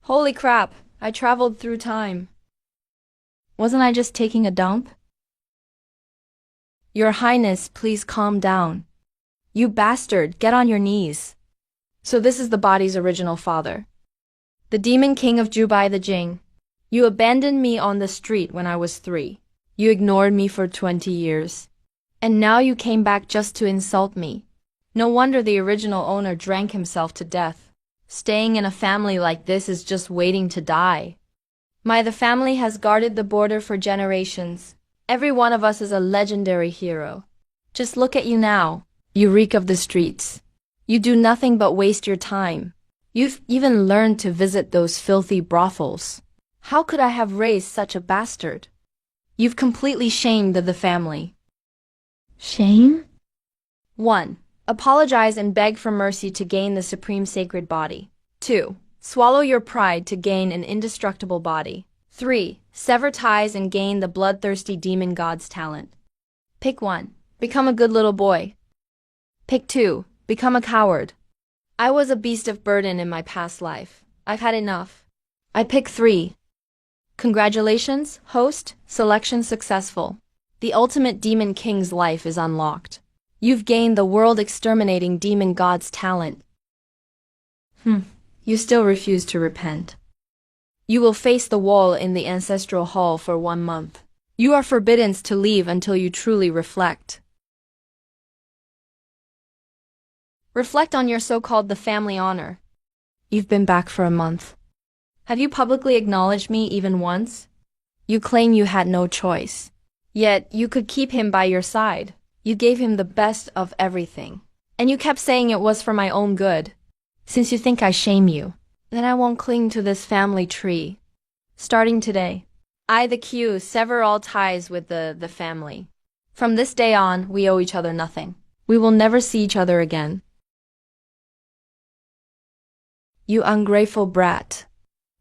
Holy crap, I traveled through time. Wasn't I just taking a dump? Your Highness, please calm down. You bastard, get on your knees. So this is the body's original father. The demon king of Jubai the Jing. You abandoned me on the street when I was 3. You ignored me for 20 years. And now you came back just to insult me. No wonder the original owner drank himself to death. Staying in a family like this is just waiting to die. The family has guarded the border for generations. Every one of us is a legendary hero. Just look at you now. You reek of the streets. You do nothing but waste your time. You've even learned to visit those filthy brothels. How could I have raised such a bastard? You've completely shamed the family. Shame? 1. Apologize and beg for mercy to gain the supreme sacred body. 2. Swallow your pride to gain an indestructible body. 3. Sever ties and gain the bloodthirsty demon god's talent. Pick 1. Become a good little boy. Pick 2. Become a coward. I was a beast of burden in my past life. I've had enough. I pick 3. Congratulations, host, selection successful. The ultimate demon king's life is unlocked. You've gained the world-exterminating demon god's talent. You still refuse to repent. You will face the wall in the ancestral hall for 1 month. You are forbidden to leave until you truly reflect. Reflect on your so-called the family honor. You've been back for a month. Have you publicly acknowledged me even once? You claim you had no choice. Yet you could keep him by your side. You gave him the best of everything. And you kept saying it was for my own good. Since you think I shame you, then I won't cling to this family tree. Starting today, I, the Q, sever all ties with the family. From this day on, we owe each other nothing. We will never see each other again. You ungrateful brat.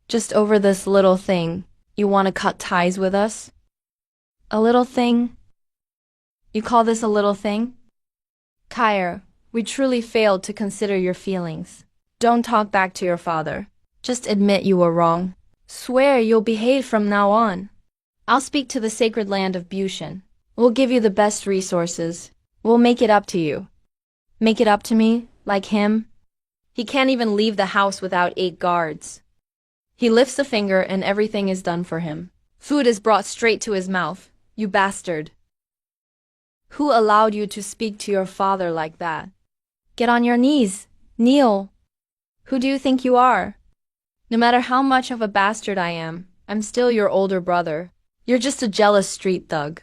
Just over this little thing, you want to cut ties with us? A little thing? You call this a little thing? Kyre, we truly failed to consider your feelings. Don't talk back to your father. Just admit you were wrong. Swear you'll behave from now on. I'll speak to the sacred land of Bushan. We'll give you the best resources. We'll make it up to you. Make it up to me, like him? He can't even leave the house without 8 guards. He lifts a finger and everything is done for him. Food is brought straight to his mouth. You bastard. Who allowed you to speak to your father like that? Get on your knees. Kneel. Who do you think you are? No matter how much of a bastard I am, I'm still your older brother. You're just a jealous street thug.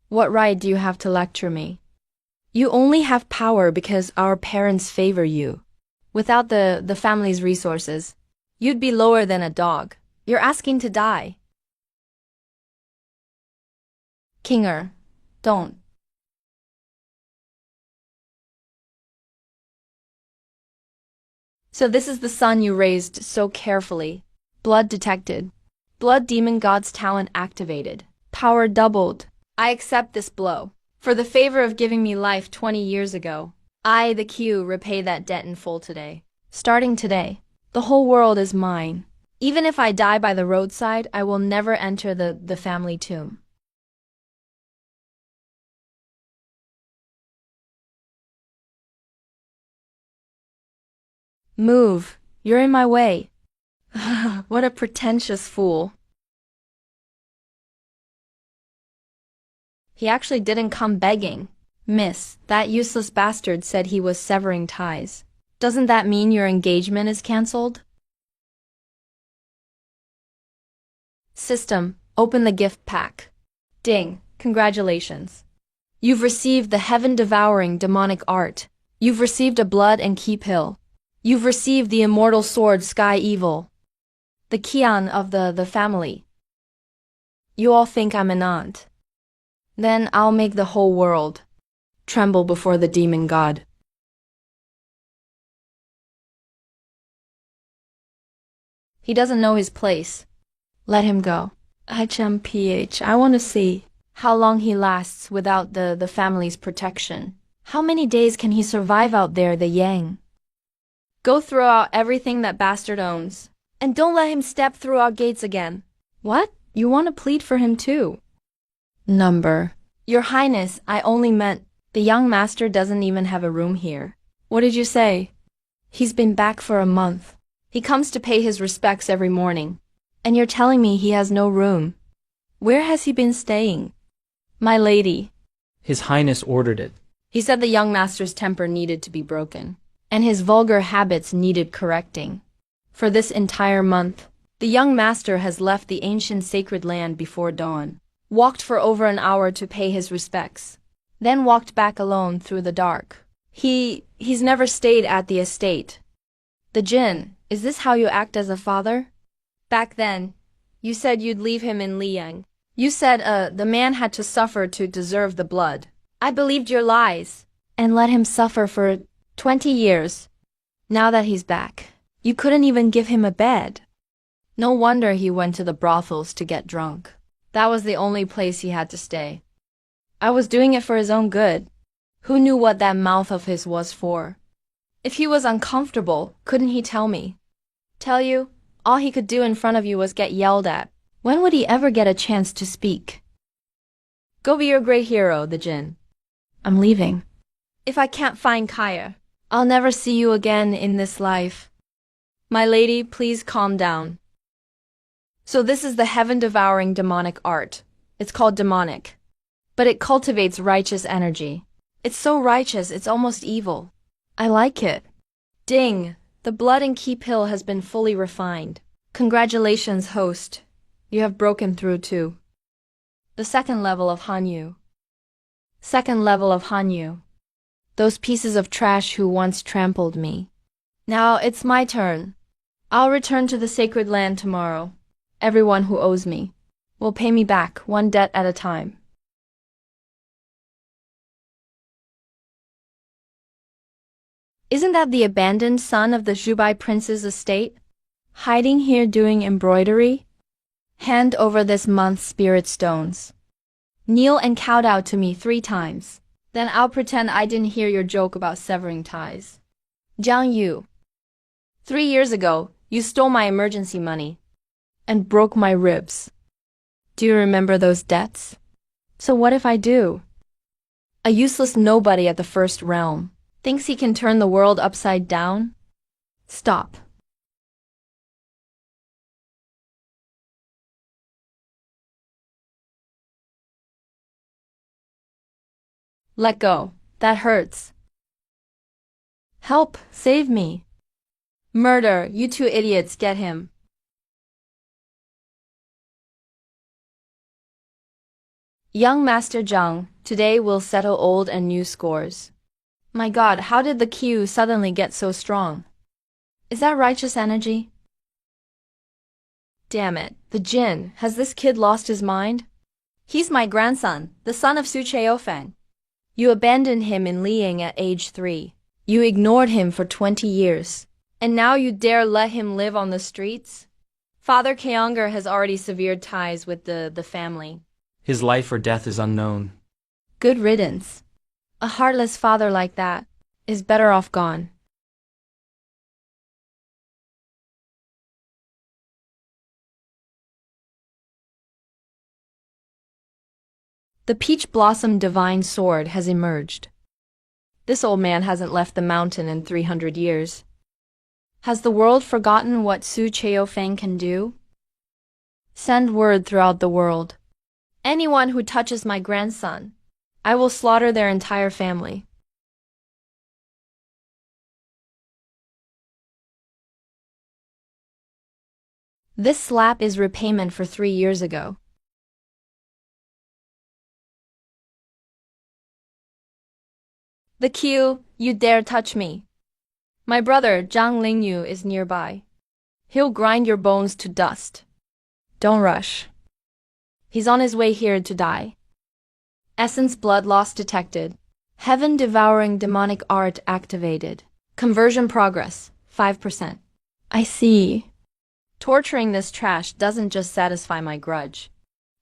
What right do you have to lecture me? You only have power because our parents favor you. Without the family's resources, you'd be lower than a dog. You're asking to die. Kinger, don't. So this is the son you raised so carefully. Blood detected. Blood demon god's talent activated. Power doubled. I accept this blow. For the favor of giving me life 20 years ago, I, the Q, repay that debt in full today. Starting today, the whole world is mine. Even if I die by the roadside, I will never enter the family tomb. Move. You're in my way. What a pretentious fool. He actually didn't come begging. Miss, that useless bastard said he was severing ties. Doesn't that mean your engagement is cancelled? System, open the gift pack. Ding, congratulations. You've received the heaven-devouring demonic art. You've received a blood and key pill. You've received the immortal sword Sky Evil. The Kian of the family. You all think I'm an aunt. Then I'll make the whole world tremble before the demon god. He doesn't know his place. Let him go. HMPH, I want to see how long he lasts without the family's protection. How many days can he survive out there, the Yang? Go throw out everything that bastard owns. And don't let him step through our gates again. What? You want to plead for him too? Number. Your Highness, I only meant the young master doesn't even have a room here. What did you say? He's been back for a month. He comes to pay his respects every morning. And you're telling me he has no room. Where has he been staying? My lady. His Highness ordered it. He said the young master's temper needed to be broken, and his vulgar habits needed correcting. For this entire month, the young master has left the ancient sacred land before dawn, walked for over an hour to pay his respects, then walked back alone through the dark. He's never stayed at the estate. The Jin, is this how you act as a father? Back then, you said you'd leave him in Liang. You said, the man had to suffer to deserve the blood. I believed your lies, and let him suffer for 20 years. Now that he's back, you couldn't even give him a bed. No wonder he went to the brothels to get drunk. That was the only place he had to stay. I was doing it for his own good. Who knew what that mouth of his was for? If he was uncomfortable, couldn't he tell me? Tell you, all he could do in front of you was get yelled at. When would he ever get a chance to speak? Go be your great hero, the Jin. I'm leaving. If I can't find Kaya, I'll never see you again in this life. My lady, please calm down. So this is the heaven-devouring demonic art. It's called demonic. But it cultivates righteous energy. It's so righteous, it's almost evil. I like it. Ding! The blood in Keep Hill has been fully refined. Congratulations, host. You have broken through too. The second level of Hanyu. Second level of Hanyu. Those pieces of trash who once trampled me. Now it's my turn. I'll return to the sacred land tomorrow. Everyone who owes me will pay me back one debt at a time. Isn't that the abandoned son of the Zhubai prince's estate? Hiding here doing embroidery? Hand over this month's spirit stones. Kneel and kowtow to me 3 times. Then I'll pretend I didn't hear your joke about severing ties. Jiang Yu. 3 years ago, you stole my emergency money and broke my ribs. Do you remember those debts? So what if I do? A useless nobody at the first realm thinks he can turn the world upside down? Stop. Let go. That hurts. Help! Save me! Murder! You 2 idiots, get him! Young Master Zhang, today we'll settle old and new scores. My God, how did the Q suddenly get so strong? Is that righteous energy? Damn it, the Jin, has this kid lost his mind? He's my grandson, the son of Su Cheofeng. You abandoned him in Liang at age 3. You ignored him for 20 years. And now you dare let him live on the streets? Father Keonger has already severed ties with the family. His life or death is unknown. Good riddance. A heartless father like that is better off gone. The peach blossom divine sword has emerged. This old man hasn't left the mountain in 300 years. Has the world forgotten what Su Cheofeng can do? Send word throughout the world. Anyone who touches my grandson, I will slaughter their entire family. This slap is repayment for 3 years ago. The Q, you dare touch me. My brother, Zhang Lingyu, is nearby. He'll grind your bones to dust. Don't rush. He's on his way here to die. Essence blood loss detected. Heaven-devouring demonic art activated. Conversion progress, 5%. I see. Torturing this trash doesn't just satisfy my grudge.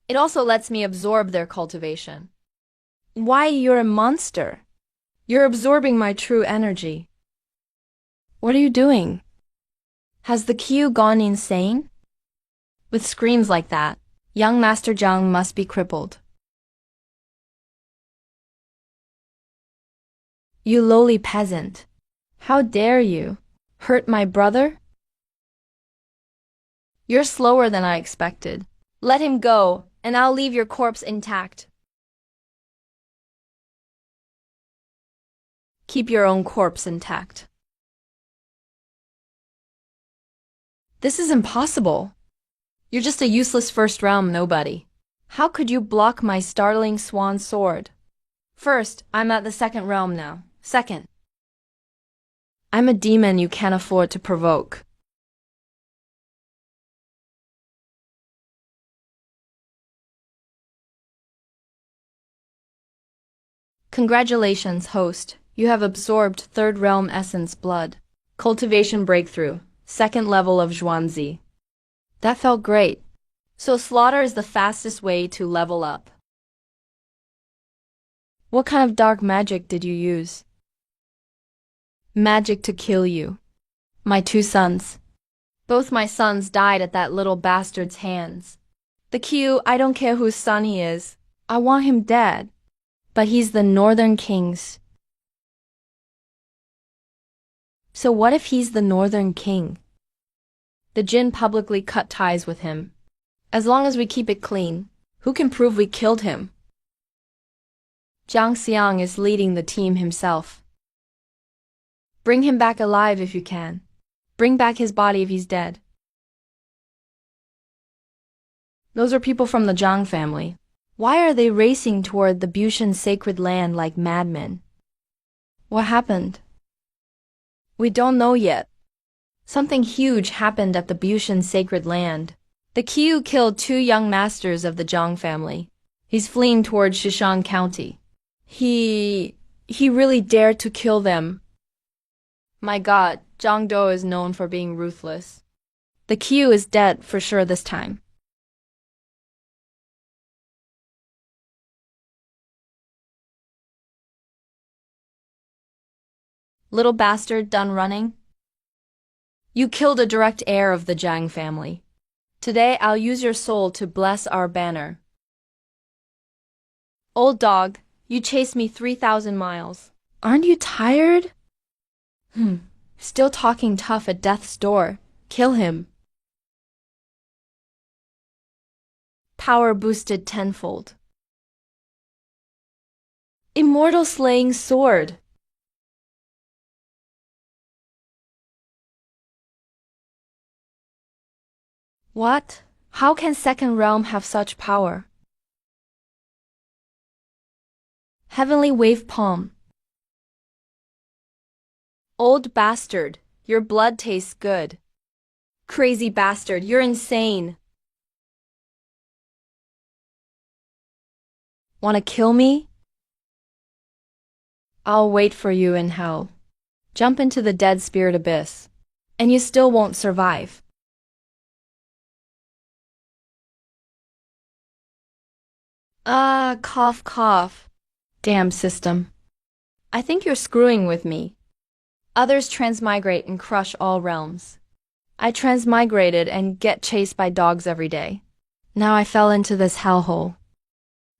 It also lets me absorb their cultivation. Why, you're a monster. You're absorbing my true energy. What are you doing? Has the queue gone insane? With screams like that, young Master Zhang must be crippled. You lowly peasant. How dare you hurt my brother? You're slower than I expected. Let him go, and I'll leave your corpse intact. Keep your own corpse intact. This is impossible. You're just a useless first realm nobody. How could you block my startling swan sword? First, I'm at the second realm now. Second, I'm a demon you can't afford to provoke. Congratulations, host. You have absorbed third realm essence blood. Cultivation breakthrough. Second level of Zhuanzi. That felt great. So slaughter is the fastest way to level up. What kind of dark magic did you use? Magic to kill you. My two sons. Both my sons died at that little bastard's hands. The Q, I don't care whose son he is. I want him dead. But he's the Northern King's. So what if he's the Northern King? The Jin publicly cut ties with him. As long as we keep it clean, who can prove we killed him? Jiang Xiang is leading the team himself. Bring him back alive if you can. Bring back his body if he's dead. Those are people from the Zhang family. Why are they racing toward the Bushan sacred land like madmen? What happened? We don't know yet. Something huge happened at the Bushan sacred land. The Qiu killed two young masters of the Zhang family. He's fleeing toward Shishan County. He really dared to kill them. My God, Zhang Dou is known for being ruthless. The Qiu is dead for sure this time. Little bastard done running? You killed a direct heir of the Zhang family. Today I'll use your soul to bless our banner. Old dog, you chased me 3,000 miles. Aren't you tired? Still talking tough at death's door. Kill him. Power boosted tenfold. Immortal slaying sword. What? How can second realm have such power? Heavenly wave palm. Old bastard, your blood tastes good. Crazy bastard, you're insane. Wanna kill me? I'll wait for you in hell. Jump into the dead spirit abyss. And you still won't survive. Cough, cough. Damn system. I think you're screwing with me. Others transmigrate and crush all realms. I transmigrated and get chased by dogs every day. Now I fell into this hellhole.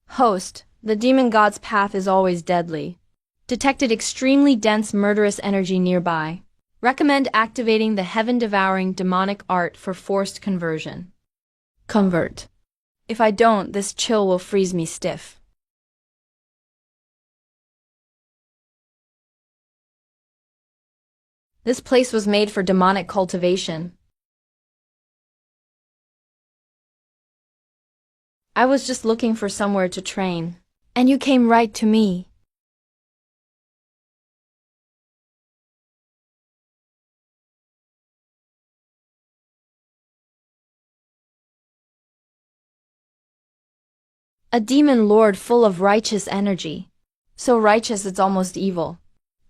Host, the demon god's path is always deadly. Detected extremely dense murderous energy nearby. Recommend activating the heaven-devouring demonic art for forced conversion. Convert. If I don't, this chill will freeze me stiff. This place was made for demonic cultivation. I was just looking for somewhere to train, and you came right to me. A demon lord full of righteous energy. So righteous it's almost evil.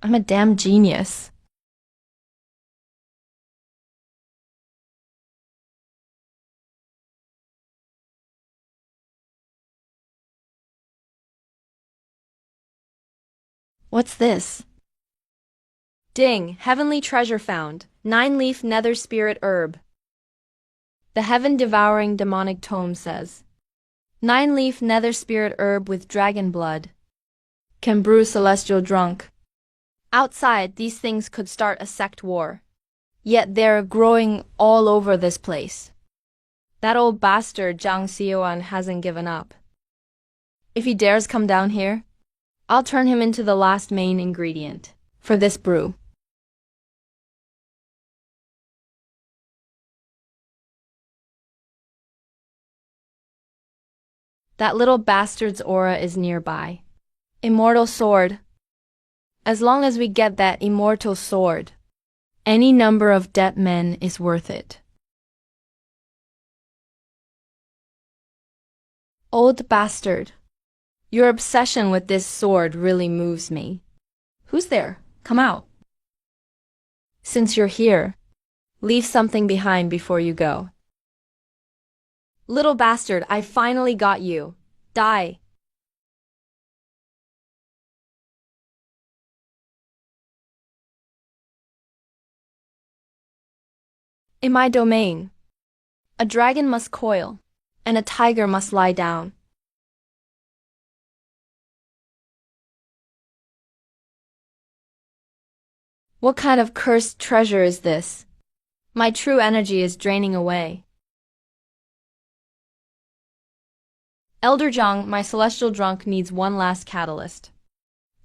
I'm a damn genius. What's this? Ding, heavenly treasure found. 9-leaf nether spirit herb. The heaven-devouring demonic tome says, 9-leaf nether spirit herb with dragon blood can brew celestial drunk. Outside, these things could start a sect war. Yet they're growing all over this place. That old bastard Zhang Xiuan hasn't given up. If he dares come down here, I'll turn him into the last main ingredient for this brew. That little bastard's aura is nearby. Immortal sword. As long as we get that immortal sword, any number of dead men is worth it. Old bastard, your obsession with this sword really moves me. Who's there? Come out. Since you're here, leave something behind before you go. Little bastard, I finally got you. Die. In my domain, a dragon must coil, and a tiger must lie down. What kind of cursed treasure is this? My true energy is draining away. Elder Zhang, my celestial drunk, needs one last catalyst.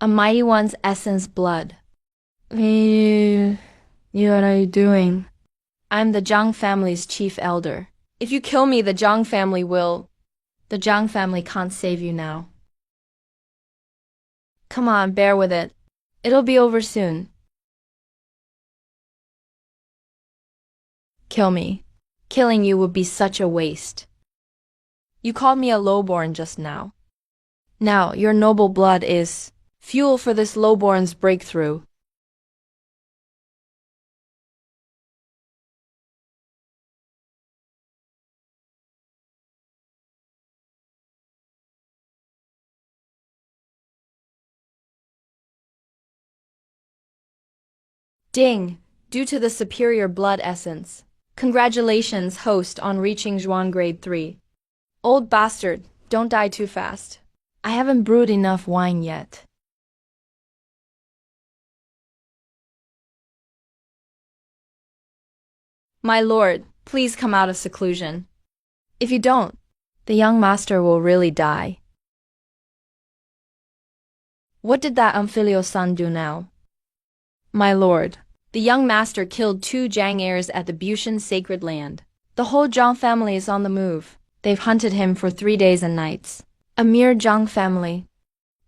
A mighty one's essence blood. What are you doing? I'm the Zhang family's chief elder. If you kill me, the Zhang family will. The Zhang family can't save you now. Come on, bear with it. It'll be over soon. Kill me. Killing you would be such a waste. You called me a lowborn just now. Now, your noble blood is fuel for this lowborn's breakthrough. Ding! Due to the superior blood essence. Congratulations, host, on reaching Zhuan grade 3. Old bastard, don't die too fast. I haven't brewed enough wine yet. My lord, please come out of seclusion. If you don't, the young master will really die. What did that Amphilia-san do now? My lord, the young master killed 2 Zhang heirs at the Bushan sacred land. The whole Zhang family is on the move. They've hunted him for 3 days and nights. A mere Zhang family.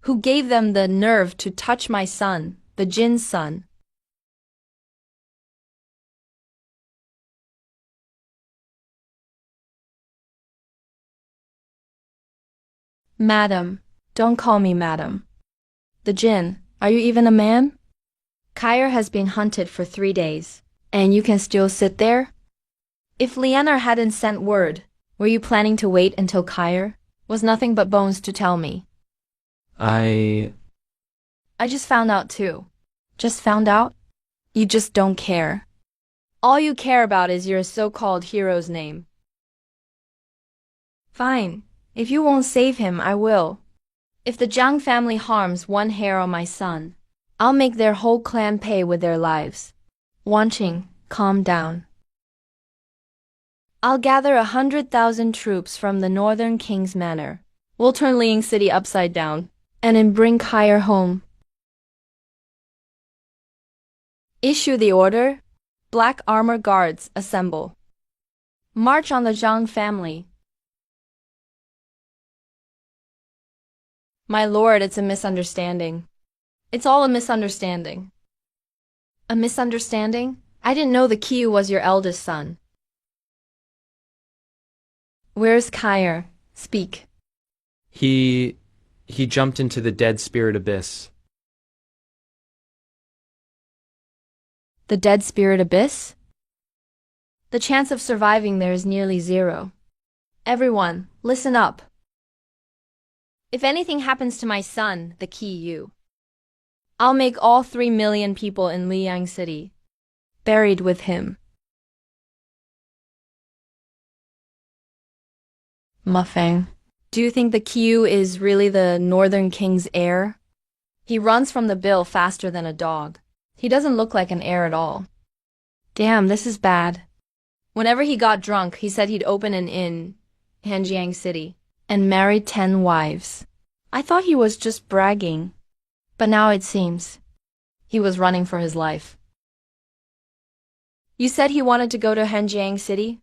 Who gave them the nerve to touch my son, the Jin's son? Madam, don't call me madam. The Jin, are you even a man? Kair has been hunted for 3 days, and you can still sit there? If Lianer hadn't sent word, were you planning to wait until Kair was nothing but bones to tell me? I just found out too. Just found out? You just don't care. All you care about is your so-called hero's name. Fine. If you won't save him, I will. If the Zhang family harms one hair on my son, I'll make their whole clan pay with their lives. Wanqing, calm down. I'll gather 100,000 troops from the northern king's manor. We'll turn Liang City upside down, and then bring Kair home. Issue the order. Black armor guards, assemble. March on the Zhang family. My lord, it's a misunderstanding. It's all a misunderstanding. A misunderstanding? I didn't know the Kiyu was your eldest son. Where's Kair? Speak. He jumped into the dead spirit abyss. The dead spirit abyss? The chance of surviving there is nearly 0. Everyone, listen up. If anything happens to my son, the Kiyu, I'll make all 3 million people in Liang City buried with him. Mufang. Do you think the Qiu is really the Northern King's heir? He runs from the bill faster than a dog. He doesn't look like an heir at all. Damn, this is bad. Whenever he got drunk, he said he'd open an inn in Hanjiang City and marry 10 wives. I thought he was just bragging, but now it seems he was running for his life. You said he wanted to go to Hanjiang City?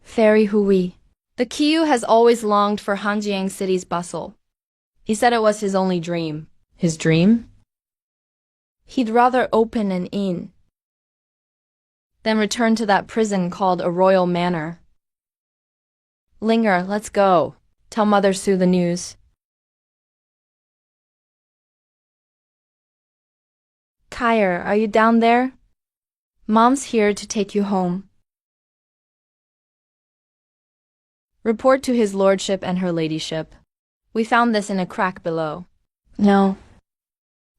Fairy Hui. The Qiu has always longed for Hanjiang City's bustle. He said it was his only dream. His dream? He'd rather open an inn than return to that prison called a royal manor. Linger, let's go. Tell Mother Sue the news. Kyer, are you down there? Mom's here to take you home. Report to his lordship and her ladyship. We found this in a crack below. No.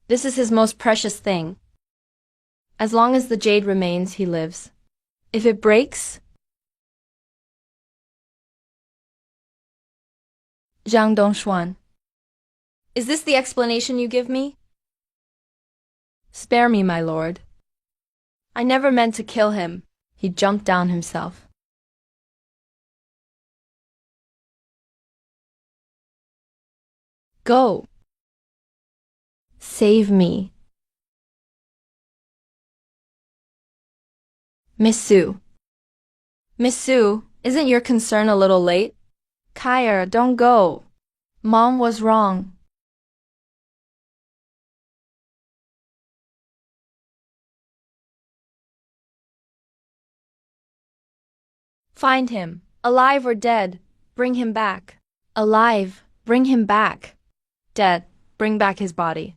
This is his most precious thing. As long as the jade remains, he lives. If it breaks... Zhang Dongshuan. Is this the explanation you give me? Spare me, my lord. I never meant to kill him. He jumped down himself. Go. Save me. Miss Sue. Miss Sue, isn't your concern a little late? Kyer, don't go. Mom was wrong. Find him. Alive or dead, bring him back. Alive, bring him back. Dead, bring back his body.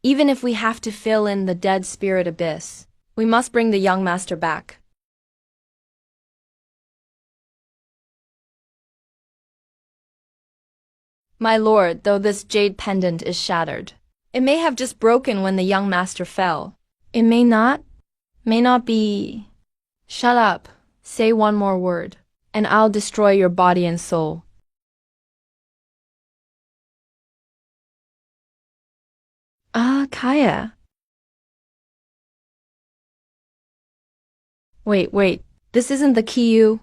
Even if we have to fill in the dead spirit abyss, we must bring the young master back. My lord, though this jade pendant is shattered, it may have just broken when the young master fell. It may not be... Shut up. Say one more word, and I'll destroy your body and soul. Kaya. Wait. This isn't the Qiu.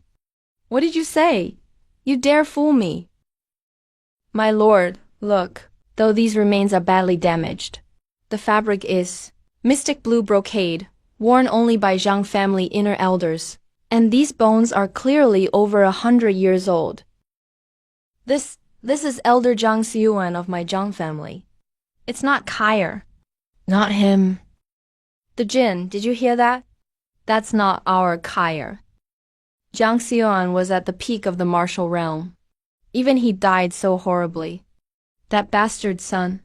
What did you say? You dare fool me. My lord, look, though these remains are badly damaged, the fabric is mystic blue brocade, worn only by Zhang family inner elders, and these bones are clearly over 100 years old. This is Elder Zhang Xiuan of my Zhang family. It's not Kyer. Not him. The Jin, did you hear that? That's not our Kyer. Zhang Xiuan was at the peak of the martial realm. Even he died so horribly. That bastard son.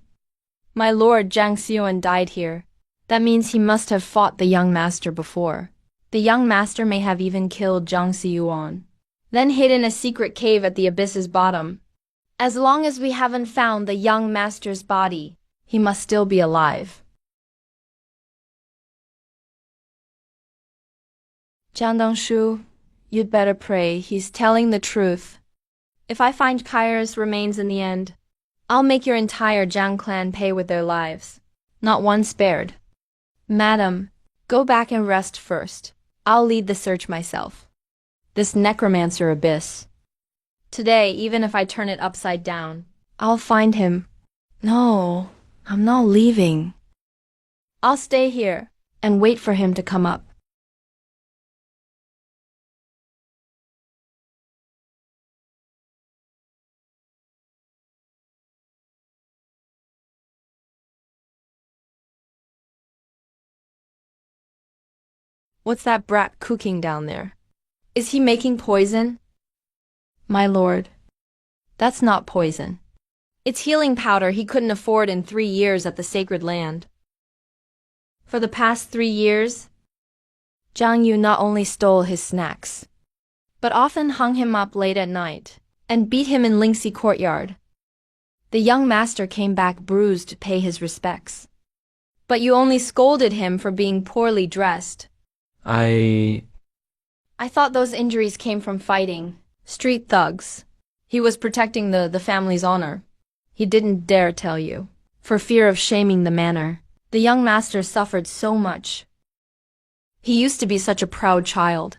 My lord Zhang Xiuan died here. That means he must have fought the young master before. The young master may have even killed Zhang Xiuan, then hid in a secret cave at the abyss's bottom. As long as we haven't found the young master's body, he must still be alive. Jiang Dongshu, you'd better pray. He's telling the truth. If I find Kyer's remains in the end, I'll make your entire Jiang clan pay with their lives. Not one spared. Madam, go back and rest first. I'll lead the search myself. This necromancer abyss. Today, even if I turn it upside down, I'll find him. No, I'm not leaving. I'll stay here and wait for him to come up. What's that brat cooking down there? Is he making poison? My lord, that's not poison. It's healing powder he couldn't afford in 3 years at the sacred land. For the past 3 years, Zhang Yu not only stole his snacks, but often hung him up late at night and beat him in Lingxi courtyard. The young master came back bruised to pay his respects. But you only scolded him for being poorly dressed. I I thought those injuries came from fighting. Street thugs. He was protecting the family's honor. He didn't dare tell you, for fear of shaming the manor. The young master suffered so much. He used to be such a proud child,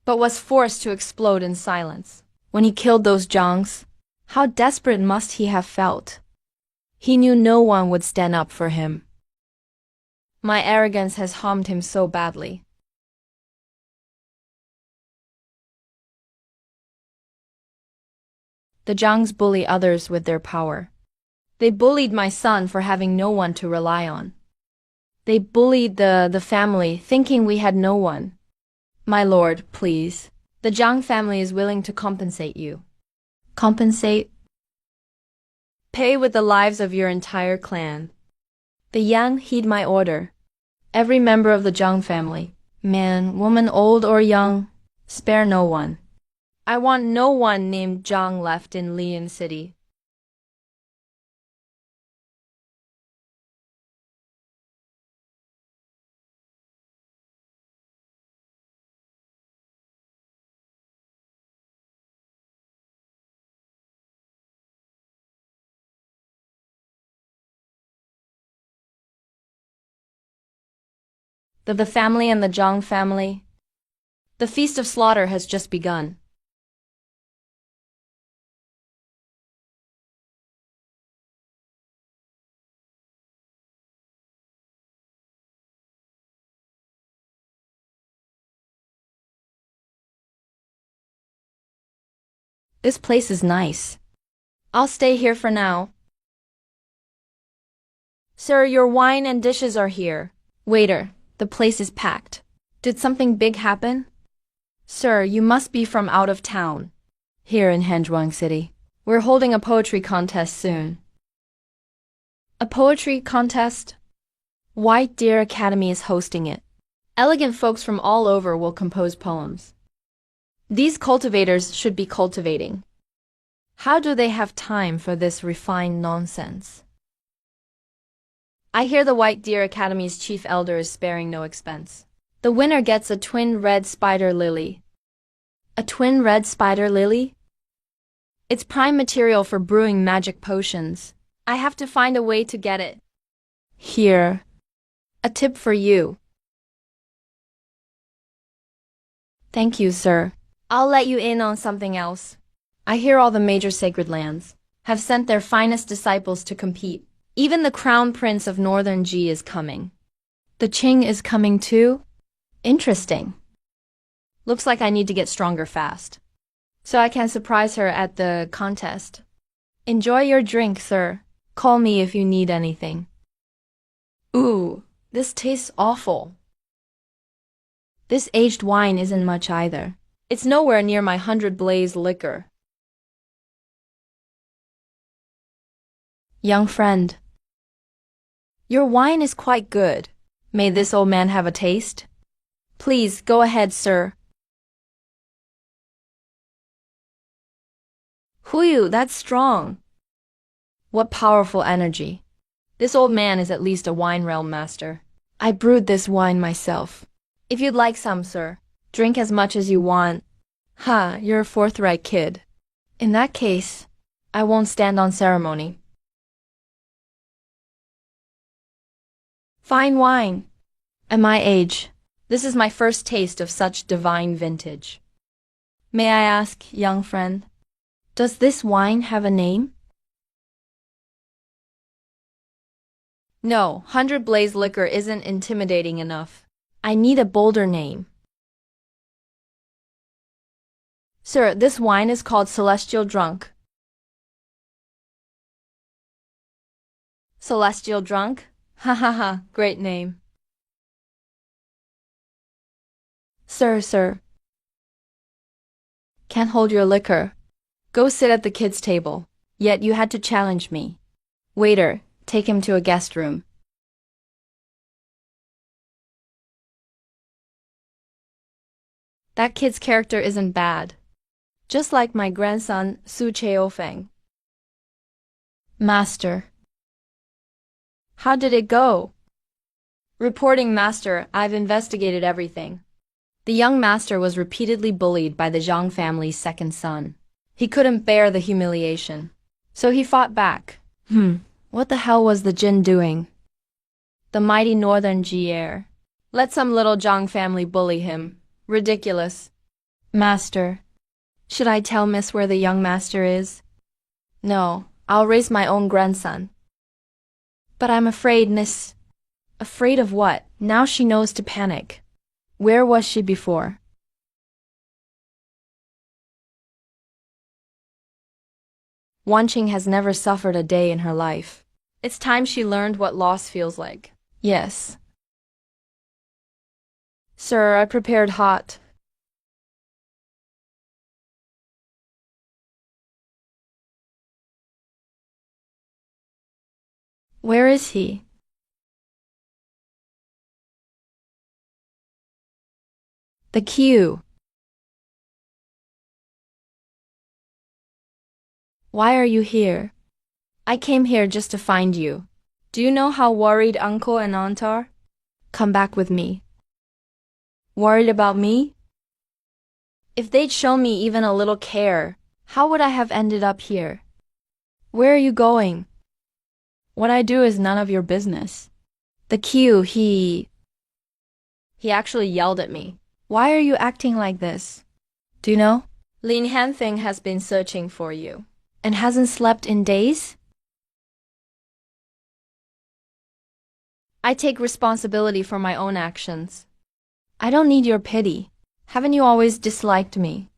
but was forced to explode in silence. When he killed those Zhangs, how desperate must he have felt? He knew no one would stand up for him. My arrogance has harmed him so badly. The Zhangs bully others with their power. They bullied my son for having no one to rely on. They bullied the family, thinking we had no one. My lord, please. The Zhang family is willing to compensate you. Compensate? Pay with the lives of your entire clan. The Yan heed my order. Every member of the Zhang family, man, woman, old or young, spare no one. I want no one named Zhang left in Lian City. The family and the Zhang family. The feast of slaughter has just begun. This place is nice. I'll stay here for now. Sir, your wine and dishes are here. Waiter, the place is packed. Did something big happen? Sir, you must be from out of town. Here in Hanzhuang City. We're holding a poetry contest soon. A poetry contest? White Deer Academy is hosting it. Elegant folks from all over will compose poems. These cultivators should be cultivating. How do they have time for this refined nonsense? I hear the White Deer Academy's chief elder is sparing no expense. The winner gets a twin red spider lily. A twin red spider lily? It's prime material for brewing magic potions. I have to find a way to get it. Here. A tip for you. Thank you, sir. I'll let you in on something else. I hear all the major sacred lands have sent their finest disciples to compete. Even the crown prince of northern Ji is coming. The Qing is coming too? Interesting. Looks like I need to get stronger fast, so I can surprise her at the contest. Enjoy your drink, sir. Call me if you need anything. Ooh, this tastes awful. This aged wine isn't much either. It's nowhere near my 100 blaze liquor. Young friend, your wine is quite good. May this old man have a taste? Please, go ahead, sir. Huyu, that's strong. What powerful energy. This old man is at least a wine realm master. I brewed this wine myself. If you'd like some, sir, drink as much as you want. Ha, you're a forthright kid. In that case, I won't stand on ceremony. Fine wine. At my age, this is my first taste of such divine vintage. May I ask, young friend, does this wine have a name? No, 100 blaze liquor isn't intimidating enough. I need a bolder name. Sir, this wine is called Celestial Drunk. Celestial Drunk? Ha ha ha, great name. Sir. Can't hold your liquor. Go sit at the kids' table. Yet you had to challenge me. Waiter, take him to a guest room. That kid's character isn't bad. Just like my grandson, Su Cheofeng. Master. How did it go? Reporting, Master. I've investigated everything. The young master was repeatedly bullied by the Zhang family's second son. He couldn't bear the humiliation, so he fought back. What the hell was the Jin doing? The mighty northern Ji. Let some little Zhang family bully him. Ridiculous. Master. Should I tell Miss where the young master is? No, I'll raise my own grandson. But I'm afraid, Miss. Afraid of what? Now she knows to panic. Where was she before? Wanqing has never suffered a day in her life. It's time she learned what loss feels like. Yes. Sir, I prepared hot. Where is he? The queue. Why are you here? I came here just to find you. Do you know how worried uncle and aunt are? Come back with me. Worried about me? If they'd shown me even a little care, how would I have ended up here? Where are you going? What I do is none of your business. The queue, he actually yelled at me. Why are you acting like this? Do you know? Lin Hanfeng has been searching for you. And hasn't slept in days? I take responsibility for my own actions. I don't need your pity. Haven't you always disliked me?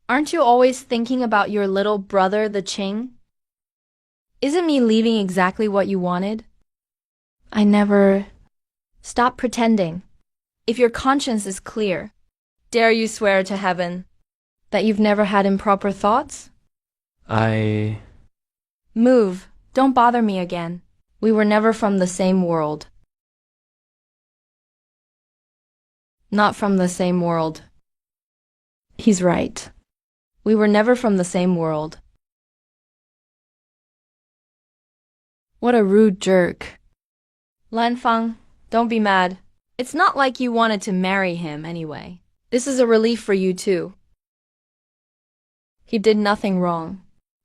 Aren't you always thinking about your little brother, the Qing? Isn't me leaving exactly what you wanted? I never... Stop pretending. If your conscience is clear, dare you swear to heaven that you've never had improper thoughts? Move. Don't bother me again. We were never from the same world. Not from the same world. He's right. We were never from the same world. What a rude jerk. Lan Fang, don't be mad. It's not like you wanted to marry him anyway. This is a relief for you too. He did nothing wrong.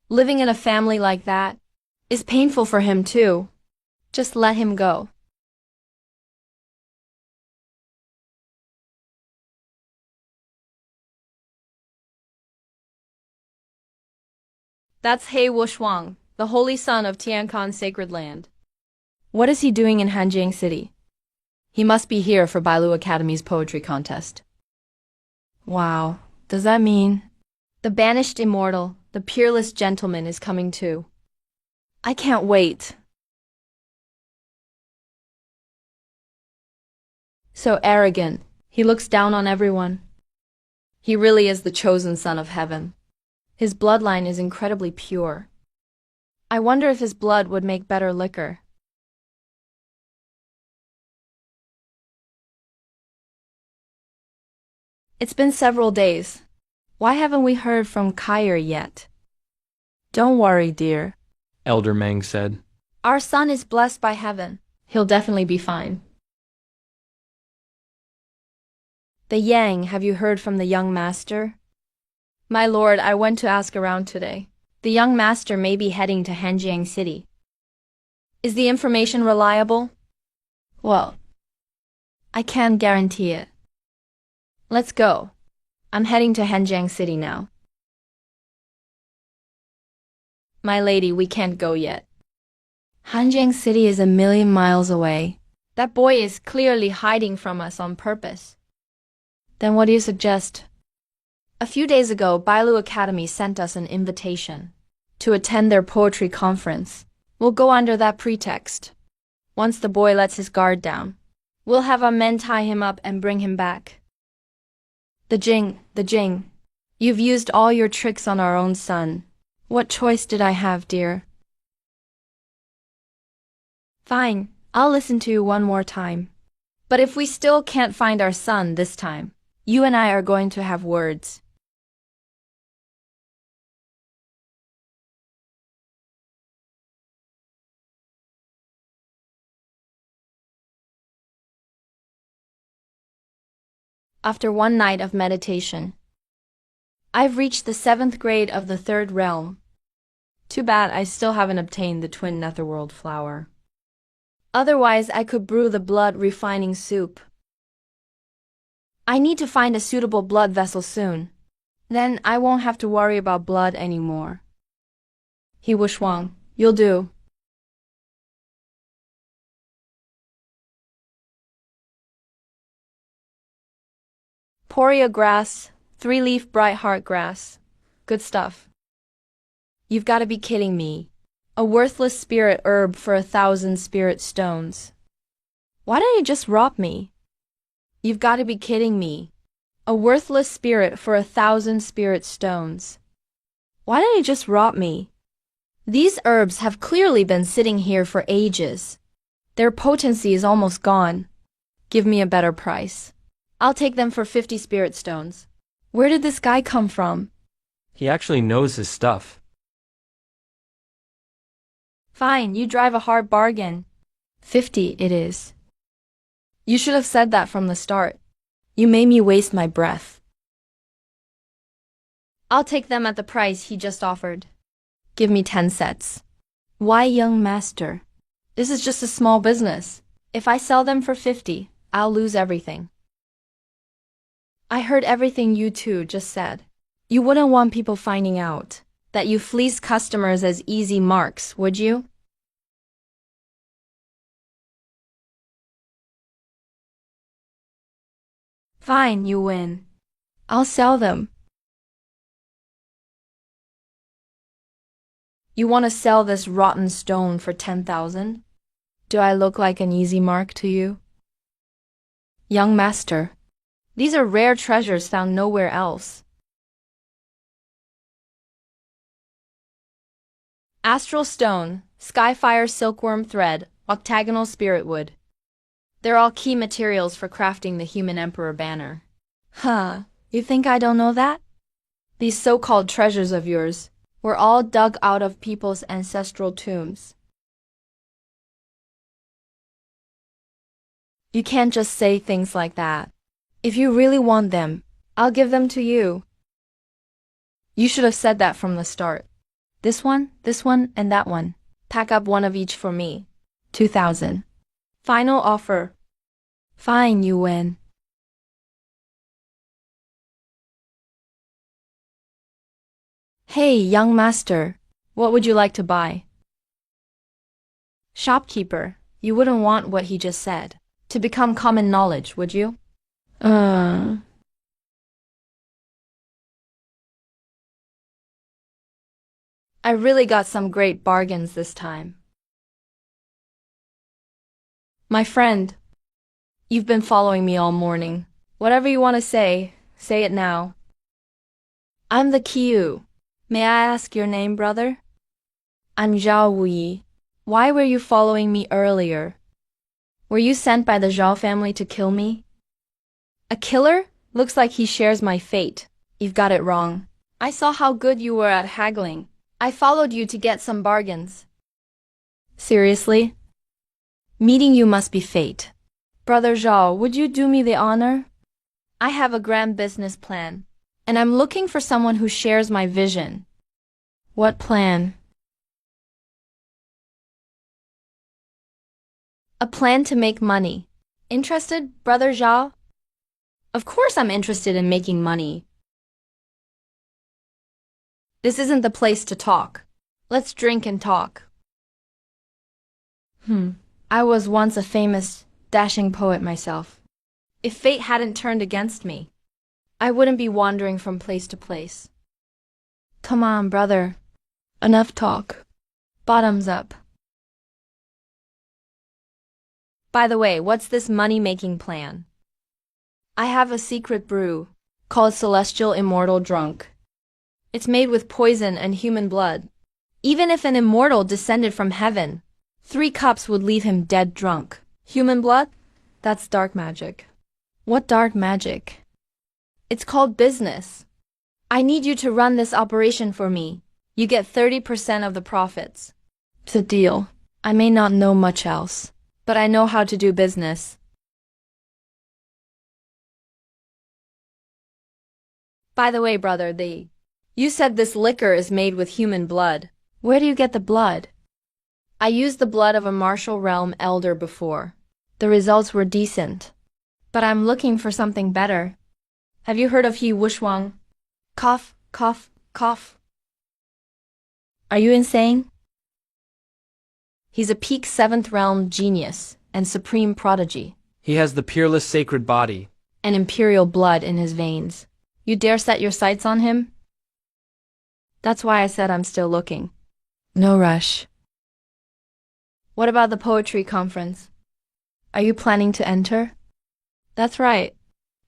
Living in a family like that is painful for him too. Just let him go. That's He Wushuang, the holy son of Tianchan's sacred land. What is he doing in Hanjiang City? He must be here for Bailu Academy's poetry contest. Wow, does that mean the banished immortal, the peerless gentleman is coming too? I can't wait. So arrogant. He looks down on everyone. He really is the chosen son of heaven. His bloodline is incredibly pure. I wonder if his blood would make better liquor. It's been several days. Why haven't we heard from Kyer yet? Don't worry, dear, Elder Meng said. Our son is blessed by heaven. He'll definitely be fine. The Yang, have you heard from the young master? My lord, I went to ask around today. The young master may be heading to Hanjiang City. Is the information reliable? Well, I can't guarantee it. Let's go. I'm heading to Hanjiang City now. My lady, we can't go yet. Hanjiang City is 1,000,000 miles away. That boy is clearly hiding from us on purpose. Then what do you suggest? A few days ago, Bailu Academy sent us an invitation to attend their poetry conference. We'll go under that pretext. Once the boy lets his guard down, we'll have our men tie him up and bring him back. The Jing, you've used all your tricks on our own son. What choice did I have, dear? Fine, I'll listen to you one more time. But if we still can't find our son this time, you and I are going to have words. after one night of meditation. I've reached the 7th grade of the 3rd realm. Too bad I still haven't obtained the twin netherworld flower. Otherwise, I could brew the blood refining soup. I need to find a suitable blood vessel soon. Then I won't have to worry about blood anymore. He Wushwang, you'll do. Poria grass, 3-leaf bright heart grass. Good stuff. You've got to be kidding me. A worthless spirit herb for 1,000 spirit stones. Why don't you just rob me? You've got to be kidding me. A worthless spirit for 1,000 spirit stones. Why don't you just rob me? These herbs have clearly been sitting here for ages. Their potency is almost gone. Give me a better price. I'll take them for 50 spirit stones. Where did this guy come from? He actually knows his stuff. Fine, you drive a hard bargain. 50 it is. You should have said that from the start. You made me waste my breath. I'll take them at the price he just offered. Give me 10 sets. Why, young master? This is just a small business. If I sell them for 50, I'll lose everything. I heard everything you two just said. You wouldn't want people finding out that you fleece customers as easy marks, would you? Fine, you win. I'll sell them. You want to sell this rotten stone for 10,000? Do I look like an easy mark to you? Young master, these are rare treasures found nowhere else. Astral stone, skyfire silkworm thread, octagonal spirit wood. They're all key materials for crafting the human emperor banner. Huh, you think I don't know that? These so-called treasures of yours were all dug out of people's ancestral tombs. You can't just say things like that. If you really want them, I'll give them to you. You should have said that from the start. This one, and that one. Pack up one of each for me. 2,000. Final offer. Fine, you win. Hey, young master, what would you like to buy? Shopkeeper, you wouldn't want what he just said to become common knowledge, would you? I really got some great bargains this time. My friend, you've been following me all morning. Whatever you want to say it now. I'm the Kiyu. May I ask your name, brother? I'm Zhao Wuyi. Why were you following me earlier? Were you sent by the Zhao family to kill me? A killer? Looks like he shares my fate. You've got it wrong. I saw how good you were at haggling. I followed you to get some bargains. Seriously? Meeting you must be fate. Brother Zhao, would you do me the honor? I have a grand business plan, and I'm looking for someone who shares my vision. What plan? A plan to make money. Interested, Brother Zhao? Of course I'm interested in making money. This isn't the place to talk. Let's drink and talk. I was once a famous, dashing poet myself. If fate hadn't turned against me, I wouldn't be wandering from place to place. Come on, brother. Enough talk. Bottoms up. By the way, what's this money-making plan? I have a secret brew called Celestial Immortal Drunk. It's made with poison and human blood. Even if an immortal descended from heaven, 3 cups would leave him dead drunk. Human blood? That's dark magic. What dark magic? It's called business. I need you to run this operation for me. You get 30% of the profits. It's a deal. I may not know much else, but I know how to do business. By the way, brother, you said this liquor is made with human blood. Where do you get the blood? I used the blood of a martial realm elder before. The results were decent. But I'm looking for something better. Have you heard of He Wushwang? Cough, cough, cough. Are you insane? He's a peak 7th realm genius and supreme prodigy. He has the peerless sacred body. And imperial blood in his veins. You dare set your sights on him? That's why I said I'm still looking. No rush. What about the poetry conference? Are you planning to enter? That's right.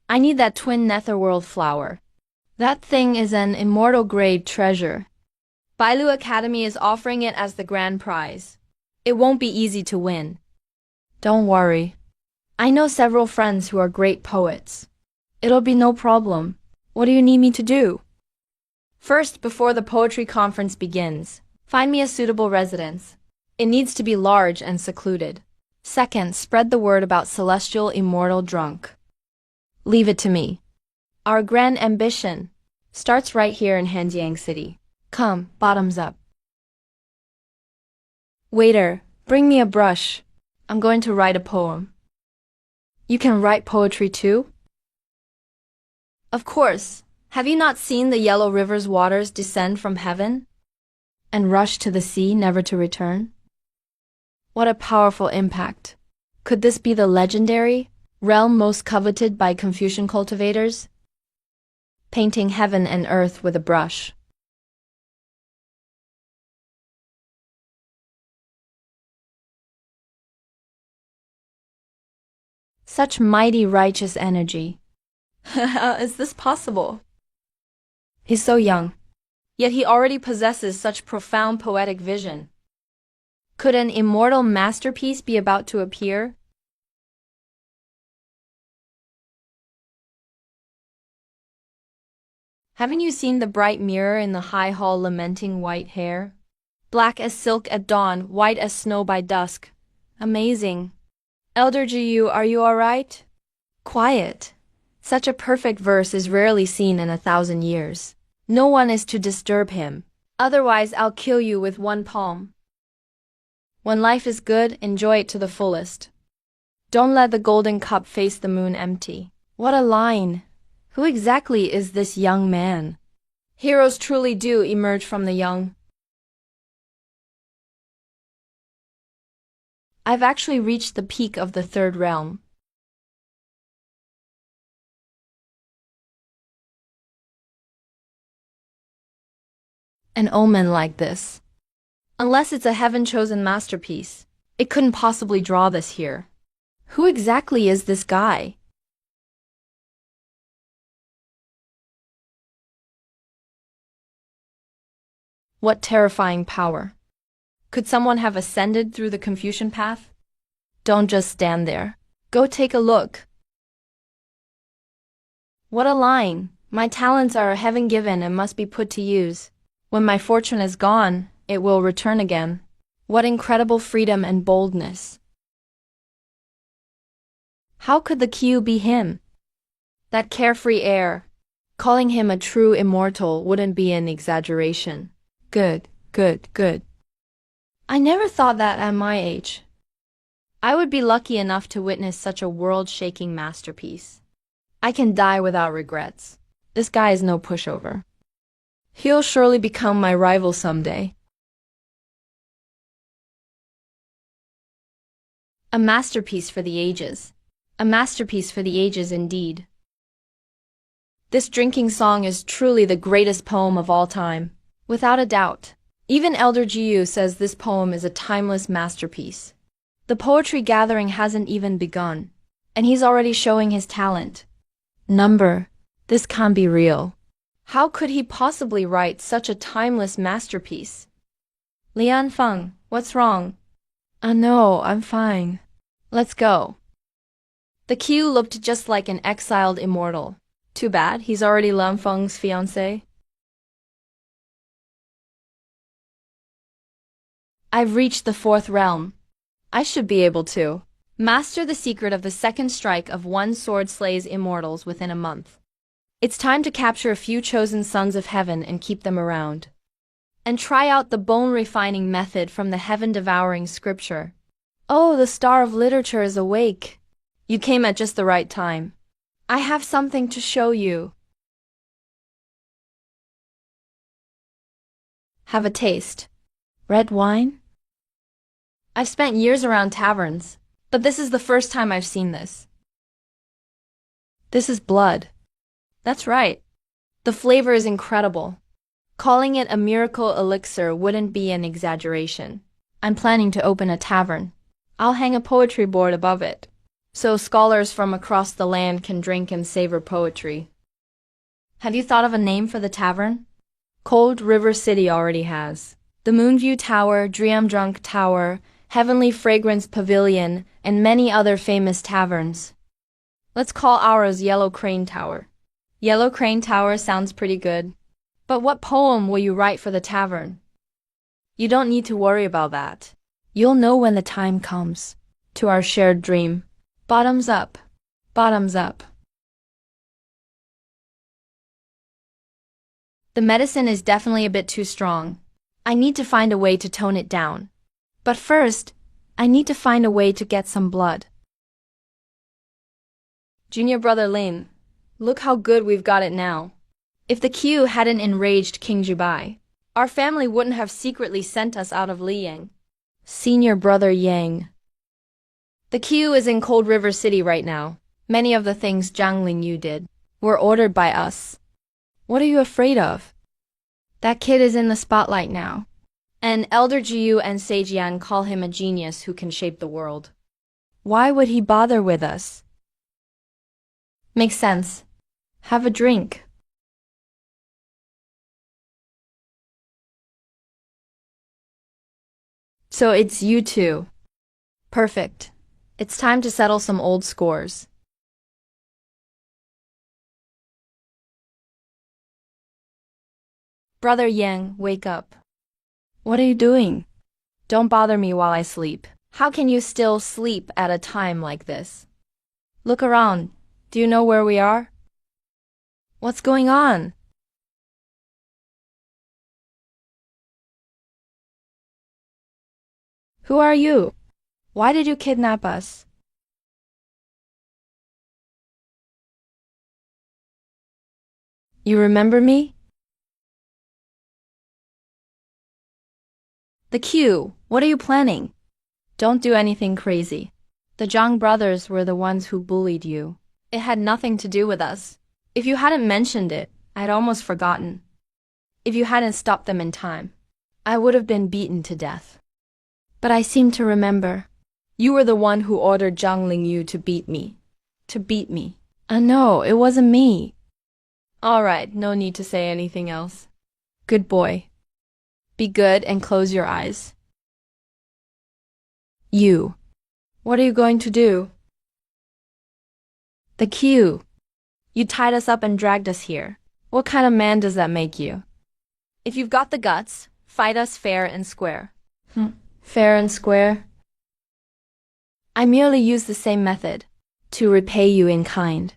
I need that twin netherworld flower. That thing is an immortal grade treasure. Bailu Academy is offering it as the grand prize. It won't be easy to win. Don't worry. I know several friends who are great poets. It'll be no problem. What do you need me to do? First, before the poetry conference begins, find me a suitable residence. It needs to be large and secluded. Second, spread the word about celestial immortal drunk. Leave it to me. Our grand ambition starts right here in Hanjiang City. Come, bottoms up. Waiter, bring me a brush. I'm going to write a poem. You can write poetry too? Of course. Have you not seen the Yellow River's waters descend from heaven and rush to the sea, never to return? What a powerful impact. Could this be the legendary realm most coveted by Confucian cultivators? Painting heaven and earth with a brush. Such mighty righteous energy. Is this possible? He's so young, yet he already possesses such profound poetic vision. Could an immortal masterpiece be about to appear? Haven't you seen the bright mirror in the high hall lamenting white hair? Black as silk at dawn, white as snow by dusk. Amazing. Elder Jiyu, are you all right? Quiet. Such a perfect verse is rarely seen in 1,000 years. No one is to disturb him. Otherwise, I'll kill you with one palm. When life is good, enjoy it to the fullest. Don't let the golden cup face the moon empty. What a line! Who exactly is this young man? Heroes truly do emerge from the young. I've actually reached the peak of the 3rd realm. An omen like this. Unless it's a heaven-chosen masterpiece, it couldn't possibly draw this here. Who exactly is this guy? What terrifying power. Could someone have ascended through the Confucian path? Don't just stand there. Go take a look. What a line! My talents are heaven-given and must be put to use. When my fortune is gone, it will return again. What incredible freedom and boldness. How could the Q be him? That carefree air. Calling him a true immortal wouldn't be an exaggeration. Good, good, good. I never thought that at my age. I would be lucky enough to witness such a world-shaking masterpiece. I can die without regrets. This guy is no pushover. He'll surely become my rival someday. A masterpiece for the ages. A masterpiece for the ages indeed. This drinking song is truly the greatest poem of all time. Without a doubt. Even Elder Jiyu says this poem is a timeless masterpiece. The poetry gathering hasn't even begun, and he's already showing his talent. Number, this can't be real. How could he possibly write such a timeless masterpiece? Lian Feng, what's wrong? No, I'm fine. Let's go. The Q looked just like an exiled immortal. Too bad, he's already Lian Feng's fiancé. I've reached the 4th realm. I should be able to master the secret of the 2nd strike of one sword slays immortals within a month. It's time to capture a few chosen sons of heaven and keep them around. And try out the bone-refining method from the heaven-devouring scripture. Oh, the star of literature is awake. You came at just the right time. I have something to show you. Have a taste. Red wine? I've spent years around taverns, but this is the first time I've seen this. This is blood. That's right. The flavor is incredible. Calling it a miracle elixir wouldn't be an exaggeration. I'm planning to open a tavern. I'll hang a poetry board above it, so scholars from across the land can drink and savor poetry. Have you thought of a name for the tavern? Cold River City already has. The Moonview Tower, Drunk Tower, Heavenly Fragrance Pavilion, and many other famous taverns. Let's call ours Yellow Crane Tower. Yellow Crane Tower sounds pretty good. But what poem will you write for the tavern? You don't need to worry about that. You'll know when the time comes. To our shared dream. Bottoms up. Bottoms up. The medicine is definitely a bit too strong. I need to find a way to tone it down. But first, I need to find a way to get some blood. Junior brother Lin, look how good we've got it now. If the Q hadn't enraged King Jubai, our family wouldn't have secretly sent us out of Liyang. Senior brother Yang. The Q is in Cold River City right now. Many of the things Zhang Lingyu did were ordered by us. What are you afraid of? That kid is in the spotlight now. And Elder Jiu and Sage Yan call him a genius who can shape the world. Why would he bother with us? Makes sense. Have a drink. So it's you two. Perfect. It's time to settle some old scores. Brother Yang, wake up. What are you doing? Don't bother me while I sleep. How can you still sleep at a time like this? Look around. Do you know where we are? What's going on? Who are you? Why did you kidnap us? You remember me? The Q, what are you planning? Don't do anything crazy. The Zhang brothers were the ones who bullied you. It had nothing to do with us. If you hadn't mentioned it, I'd almost forgotten. If you hadn't stopped them in time, I would have been beaten to death. But I seem to remember. You were the one who ordered Zhang Lingyu to beat me. To beat me. No, it wasn't me. All right, no need to say anything else. Good boy. Be good and close your eyes. You. What are you going to do? The Q. You tied us up and dragged us here. What kind of man does that make you? If you've got the guts, fight us fair and square. Fair and square? I merely use the same method, to repay you in kind.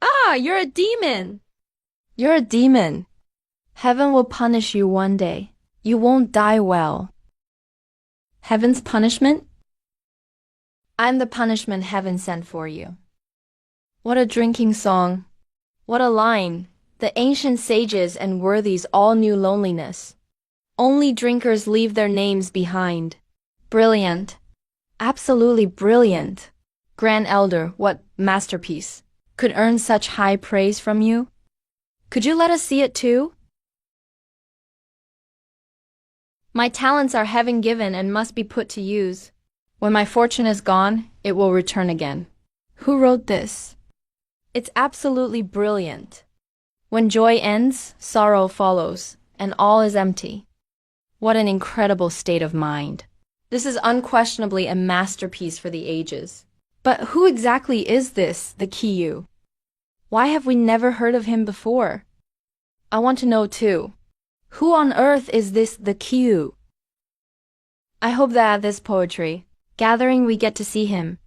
Ah, you're a demon! You're a demon. Heaven will punish you one day. You won't die well. Heaven's punishment? I'm the punishment heaven sent for you. What a drinking song. What a line. The ancient sages and worthies all knew loneliness. Only drinkers leave their names behind. Brilliant. Absolutely brilliant. Grand Elder, what masterpiece could earn such high praise from you? Could you let us see it too? My talents are heaven given and must be put to use. When my fortune is gone, it will return again. Who wrote this? It's absolutely brilliant. When joy ends, sorrow follows, and all is empty. What an incredible state of mind. This is unquestionably a masterpiece for the ages. But who exactly is this, the Kiyu? Why have we never heard of him before? I want to know too. Who on earth is this the Kiyu? I hope that at this poetry gathering we get to see him.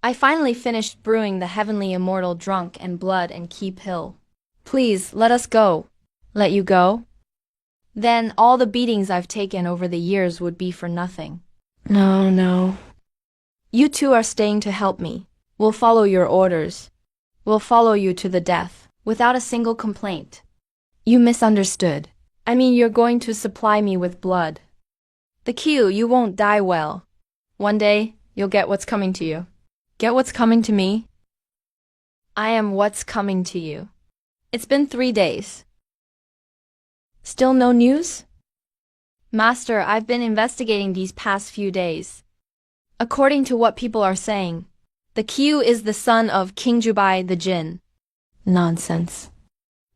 I finally finished brewing the heavenly immortal drunk and blood and keep hill. Please, let us go. Let you go? Then all the beatings I've taken over the years would be for nothing. No, no. You two are staying to help me. We'll follow your orders. We'll follow you to the death, without a single complaint. You misunderstood. I mean, you're going to supply me with blood. The Q, you won't die well. One day, you'll get what's coming to you. Get what's coming to me? I am what's coming to you. It's been 3 days. Still no news? Master, I've been investigating these past few days. According to what people are saying, the Q is the son of King Jubai the Jin. Nonsense.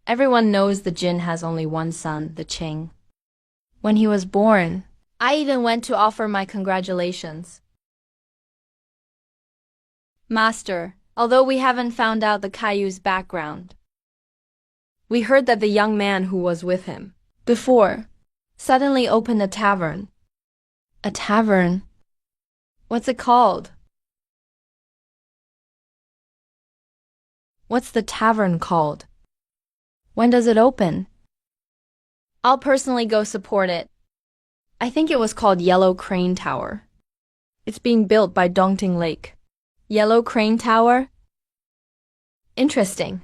Everyone knows the Jin has only one son, the Qing. When he was born, I even went to offer my congratulations. Master, although we haven't found out the Caillou's background, we heard that the young man who was with him before suddenly opened a tavern. A tavern? What's it called? What's the tavern called? When does it open? I'll personally go support it. I think it was called Yellow Crane Tower. It's being built by Dongting Lake. Yellow Crane Tower? Interesting.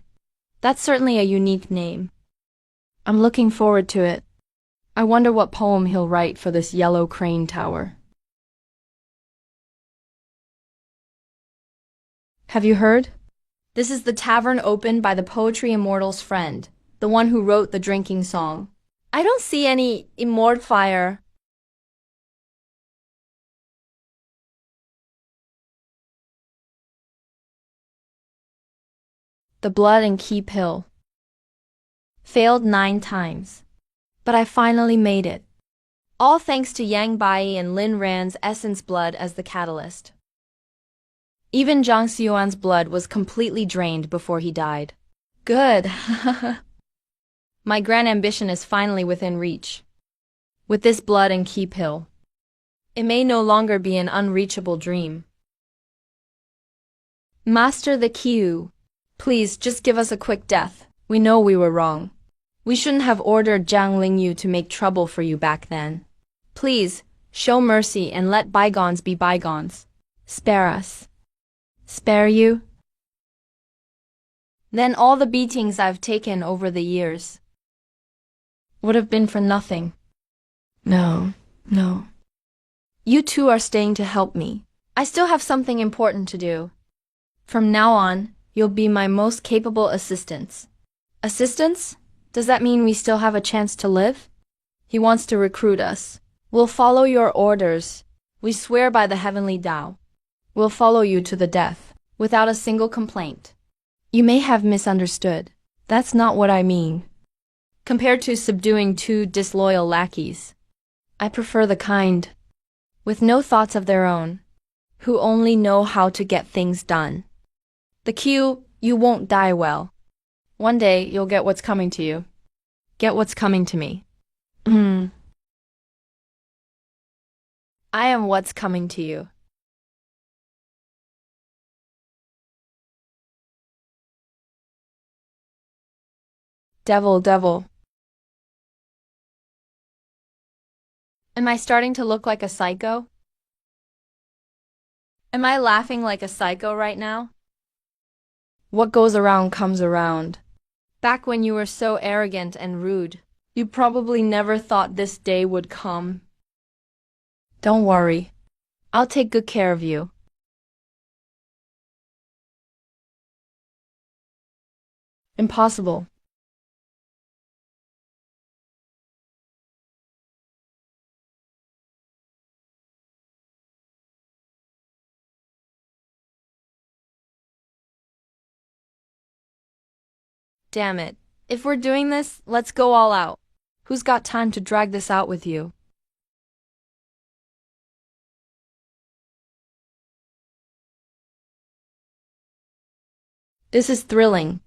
That's certainly a unique name. I'm looking forward to it. I wonder what poem he'll write for this Yellow Crane Tower. Have you heard? This is the tavern opened by the Poetry Immortal's friend, the one who wrote the drinking song. I don't see any immort fire. The blood and keep hill. Failed 9 times. But I finally made it. All thanks to Yang Bai and Lin Ran's essence blood as the catalyst. Even Zhang Xuan's blood was completely drained before he died. Good. My grand ambition is finally within reach. With this blood and keep hill, it may no longer be an unreachable dream. Master the Qiu, please just give us a quick death. We know we were wrong. We shouldn't have ordered Zhang Lingyu to make trouble for you back then. Please, show mercy and let bygones be bygones. Spare us. Spare you? Then all the beatings I've taken over the years would have been for nothing. No, no. You two are staying to help me. I still have something important to do. From now on, you'll be my most capable assistants. Assistants? Does that mean we still have a chance to live? He wants to recruit us. We'll follow your orders. We swear by the heavenly Tao. We'll follow you to the death, without a single complaint. You may have misunderstood. That's not what I mean. Compared to subduing 2 disloyal lackeys, I prefer the kind with no thoughts of their own, who only know how to get things done. The Q, you won't die well. One day, you'll get what's coming to you. Get what's coming to me. I am what's coming to you. Devil, devil. Am I starting to look like a psycho? Am I laughing like a psycho right now? What goes around comes around. Back when you were so arrogant and rude, you probably never thought this day would come. Don't worry. I'll take good care of you. Impossible. Damn it. If we're doing this, let's go all out. Who's got time to drag this out with you? This is thrilling.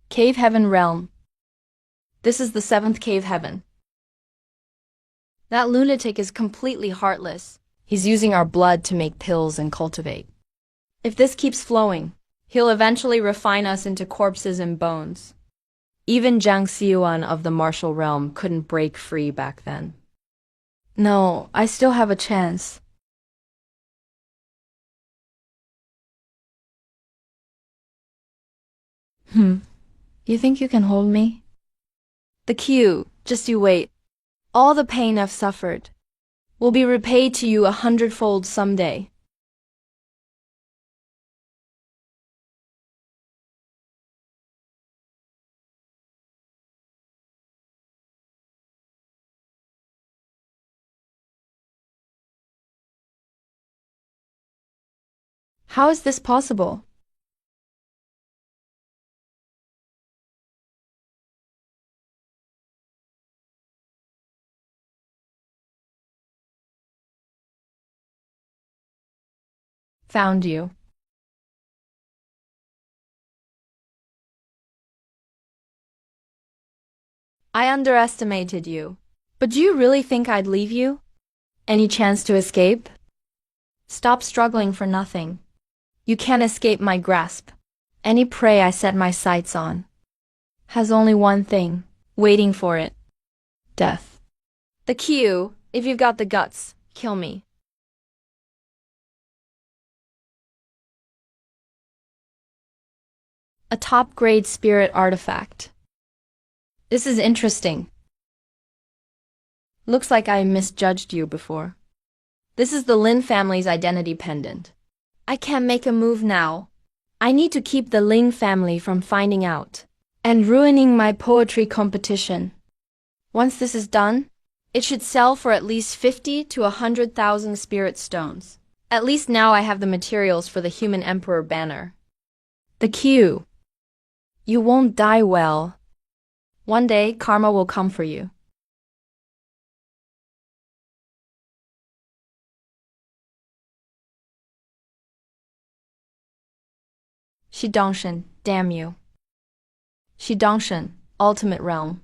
Cave Heaven Realm. This is the seventh cave heaven. That lunatic is completely heartless. He's using our blood to make pills and cultivate. If this keeps flowing, he'll eventually refine us into corpses and bones. Even Jiang Xiyuan of the martial realm couldn't break free back then. No, I still have a chance. You think you can hold me? The Q, just you wait. All the pain I've suffered will be repaid to you 100-fold someday. How is this possible? Found you. I underestimated you. But do you really think I'd leave you? Any chance to escape? Stop struggling for nothing. You can't escape my grasp. Any prey I set my sights on has only one thing, waiting for it. Death. The Q, if you've got the guts, kill me. A top-grade spirit artifact. This is interesting. Looks like I misjudged you before. This is the Lin family's identity pendant. I can't make a move now. I need to keep the Lin family from finding out and ruining my poetry competition. Once this is done, it should sell for at least 50 to 100,000 spirit stones. At least now I have the materials for the Human Emperor banner. The Q. You won't die well. One day, karma will come for you. Shidongshen, damn you. Shidongshen, ultimate realm.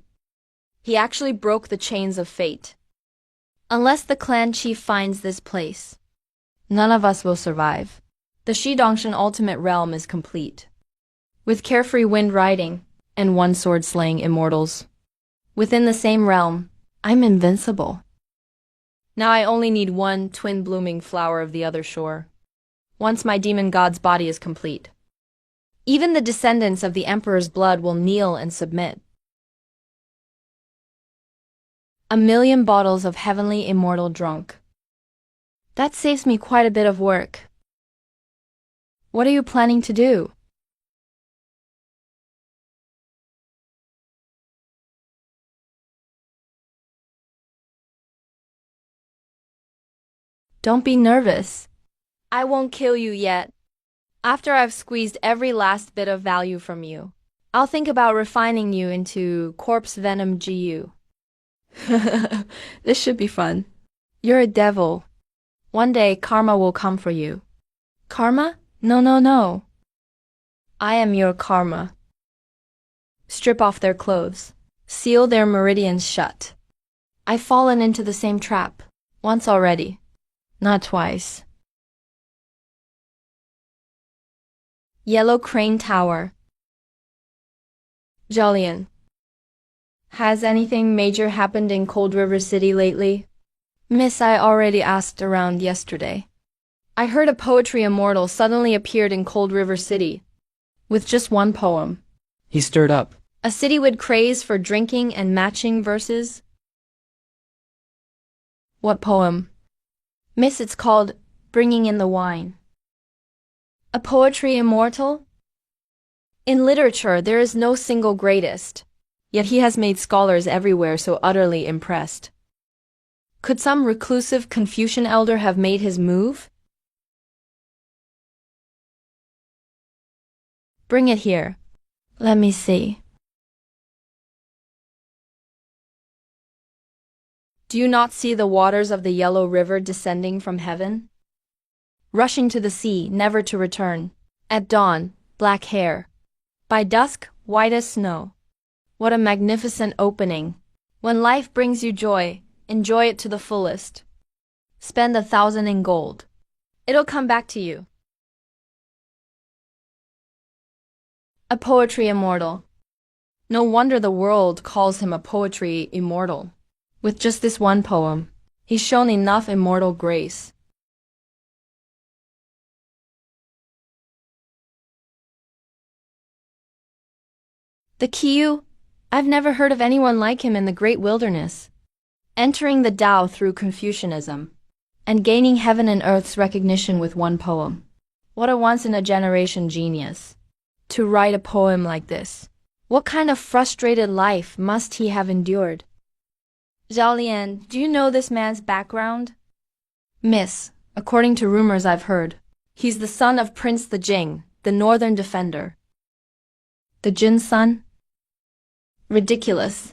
He actually broke the chains of fate. Unless the clan chief finds this place, none of us will survive. The Shidongshen ultimate realm is complete. With carefree wind riding and one sword slaying immortals. Within the same realm, I'm invincible. Now I only need one twin blooming flower of the other shore. Once my demon god's body is complete, even the descendants of the emperor's blood will kneel and submit. 1,000,000 bottles of heavenly immortal drunk. That saves me quite a bit of work. What are you planning to do? Don't be nervous. I won't kill you yet. After I've squeezed every last bit of value from you, I'll think about refining you into corpse venom GU. This should be fun. You're a devil. One day karma will come for you. Karma? No, no, no. I am your karma. Strip off their clothes. Seal their meridians shut. I've fallen into the same trap. Once already. Not twice. Yellow Crane Tower. Jolyon. Has anything major happened in Cold River City lately? Miss, I already asked around yesterday. I heard a poetry immortal suddenly appeared in Cold River City with just one poem. He stirred up. A city with craze for drinking and matching verses. What poem? Miss, it's called Bringing in the Wine. A poetry immortal? In literature, there is no single greatest, yet he has made scholars everywhere so utterly impressed. Could some reclusive Confucian elder have made his move? Bring it here. Let me see. Do you not see the waters of the Yellow River descending from heaven? Rushing to the sea, never to return. At dawn, black hair. By dusk, white as snow. What a magnificent opening. When life brings you joy, enjoy it to the fullest. Spend 1,000 in gold. It'll come back to you. A poetry immortal. No wonder the world calls him a poetry immortal. With just this one poem, he's shown enough immortal grace. The Kiyu, I've never heard of anyone like him in the great wilderness. Entering the Tao through Confucianism, and gaining heaven and earth's recognition with one poem. What a once-in-a-generation genius. To write a poem like this. What kind of frustrated life must he have endured? Zhao Lian, do you know this man's background? Miss, according to rumors I've heard, he's the son of Prince the Jing, the northern defender. The Jin's son? Ridiculous.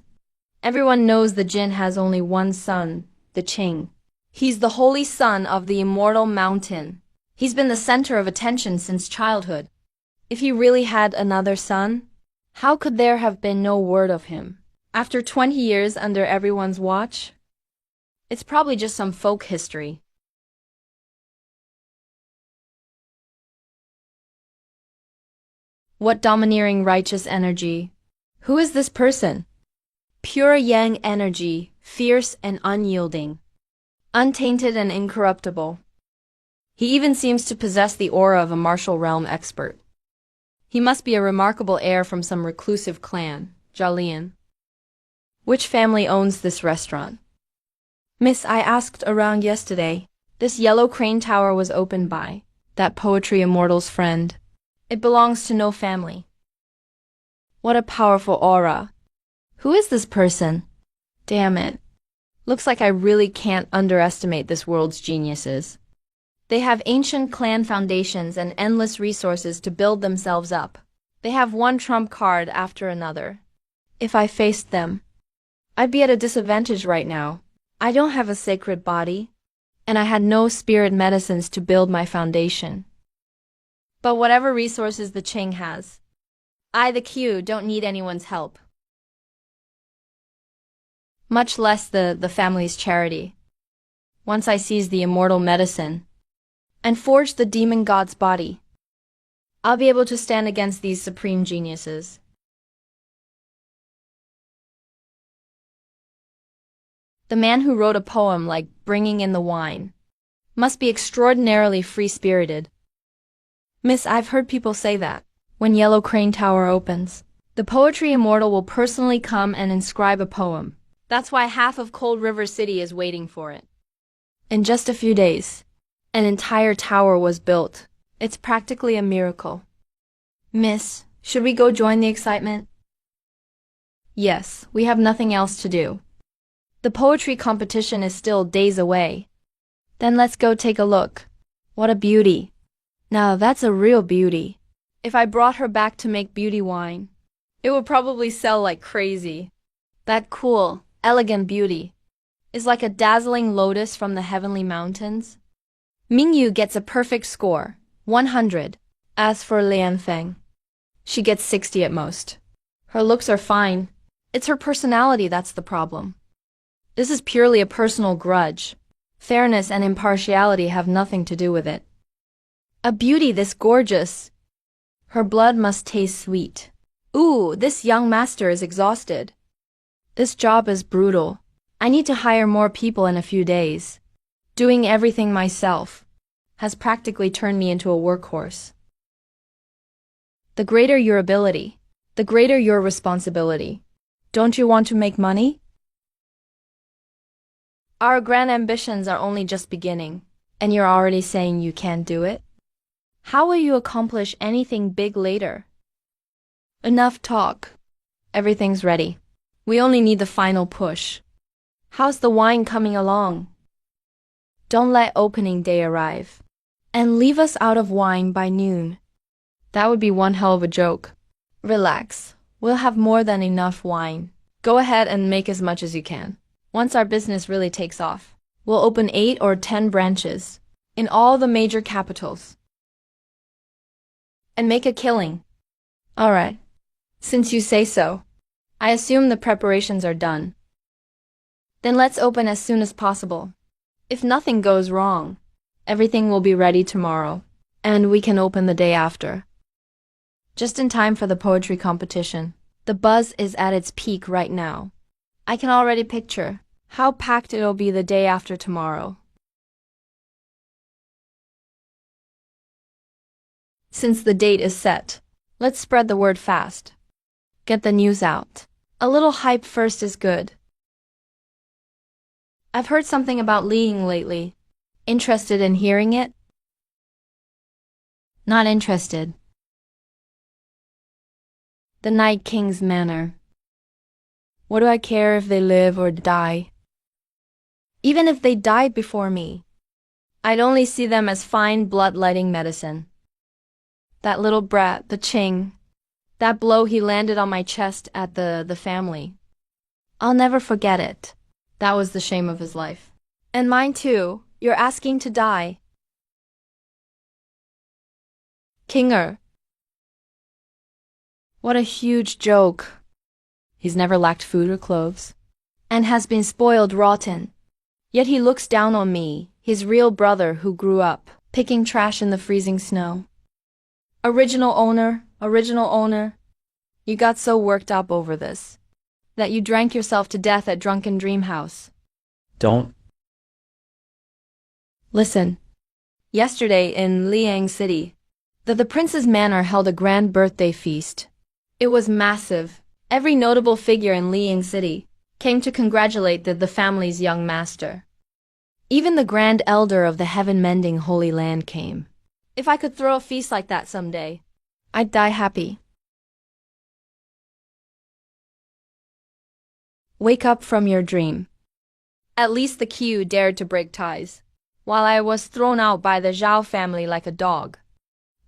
Everyone knows the Jin has only one son, the Qing. He's the holy son of the immortal mountain. He's been the center of attention since childhood. If he really had another son, how could there have been no word of him? After 20 years under everyone's watch? It's probably just some folk history. What domineering righteous energy. Who is this person? Pure yang energy, fierce and unyielding. Untainted and incorruptible. He even seems to possess the aura of a martial realm expert. He must be a remarkable heir from some reclusive clan, Jalian. Which family owns this restaurant? Miss, I asked around yesterday. This yellow crane tower was opened by that poetry immortal's friend. It belongs to no family. What a powerful aura. Who is this person? Damn it. Looks like I really can't underestimate this world's geniuses. They have ancient clan foundations and endless resources to build themselves up. They have one trump card after another. If I faced them, I'd be at a disadvantage right now. I don't have a sacred body, and I had no spirit medicines to build my foundation. But whatever resources the Qing has, I, the Q, don't need anyone's help. Much less the family's charity. Once I seize the immortal medicine and forge the demon god's body, I'll be able to stand against these supreme geniuses. The man who wrote a poem like Bringing in the Wine must be extraordinarily free-spirited. Miss, I've heard people say that when Yellow Crane Tower opens, the poetry immortal will personally come and inscribe a poem. That's why half of Cold River City is waiting for it. In just a few days, an entire tower was built. It's practically a miracle. Miss, should we go join the excitement? Yes, we have nothing else to do. The poetry competition is still days away. Then let's go take a look. What a beauty. Now that's a real beauty. If I brought her back to make beauty wine, it would probably sell like crazy. That cool, elegant beauty is like a dazzling lotus from the heavenly mountains. Mingyu gets a perfect score, 100. As for Lian Feng, she gets 60 at most. Her looks are fine. It's her personality that's the problem. This is purely a personal grudge. Fairness and impartiality have nothing to do with it. A beauty this gorgeous. Her blood must taste sweet. Ooh, this young master is exhausted. This job is brutal. I need to hire more people in a few days. Doing everything myself has practically turned me into a workhorse. The greater your ability, the greater your responsibility. Don't you want to make money? Our grand ambitions are only just beginning, and you're already saying you can't do it? How will you accomplish anything big later? Enough talk. Everything's ready. We only need the final push. How's the wine coming along? Don't let opening day arrive and leave us out of wine by noon. That would be one hell of a joke. Relax. We'll have more than enough wine. Go ahead and make as much as you can. Once our business really takes off, we'll open 8 or 10 branches in all the major capitals and make a killing. All right. Since you say so, I assume the preparations are done. Then let's open as soon as possible. If nothing goes wrong, everything will be ready tomorrow, and we can open the day after. Just in time for the poetry competition. The buzz is at its peak right now. I can already picture how packed it'll be the day after tomorrow. Since the date is set, let's spread the word fast. Get the news out. A little hype first is good. I've heard something about Li Ying lately. Interested in hearing it? Not interested. The Night King's manor. What do I care if they live or die? Even if they died before me, I'd only see them as fine bloodletting medicine. That little brat, the Qing, that blow he landed on my chest at the family. I'll never forget it. That was the shame of his life. And mine too. You're asking to die. Kinger. What a huge joke. He's never lacked food or clothes, and has been spoiled rotten. Yet he looks down on me, his real brother who grew up, picking trash in the freezing snow. Original owner. You got so worked up over this, that you drank yourself to death at Drunken Dream House. Don't. Listen. Yesterday in Liang City, the prince's manor held a grand birthday feast. It was massive. Every notable figure in Liang City came to congratulate the family's young master. Even the grand elder of the heaven-mending Holy Land came. If I could throw a feast like that someday, I'd die happy. Wake up from your dream. At least the Qiu dared to break ties, while I was thrown out by the Zhao family like a dog.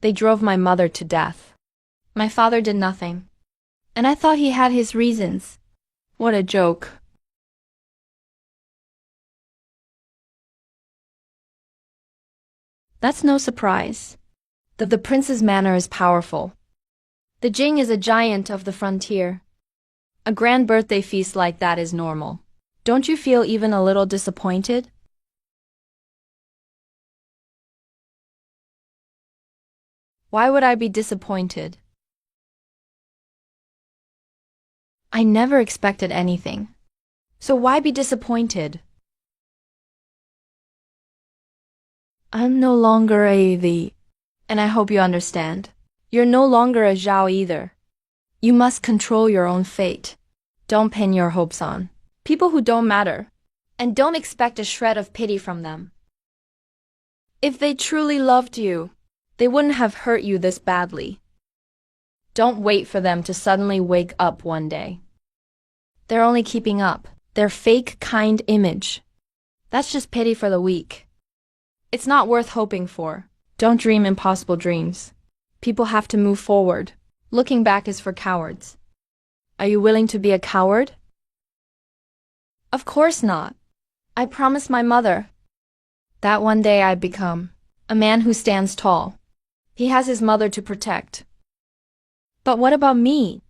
They drove my mother to death. My father did nothing, and I thought he had his reasons. What a joke. That's no surprise. The prince's manor is powerful. The Jing is a giant of the frontier. A grand birthday feast like that is normal. Don't you feel even a little disappointed? Why would I be disappointed? I never expected anything. So why be disappointed? I'm no longer and I hope you understand. You're no longer a Zhao either. You must control your own fate. Don't pin your hopes on people who don't matter, and don't expect a shred of pity from them. If they truly loved you, they wouldn't have hurt you this badly. Don't wait for them to suddenly wake up one day. They're only keeping up their fake kind image. That's just pity for the weak. It's not worth hoping for. Don't dream impossible dreams. People have to move forward. Looking back is for cowards. Are you willing to be a coward? Of course not. I promised my mother that one day I'd become a man who stands tall. He has his mother to protect. But what about me?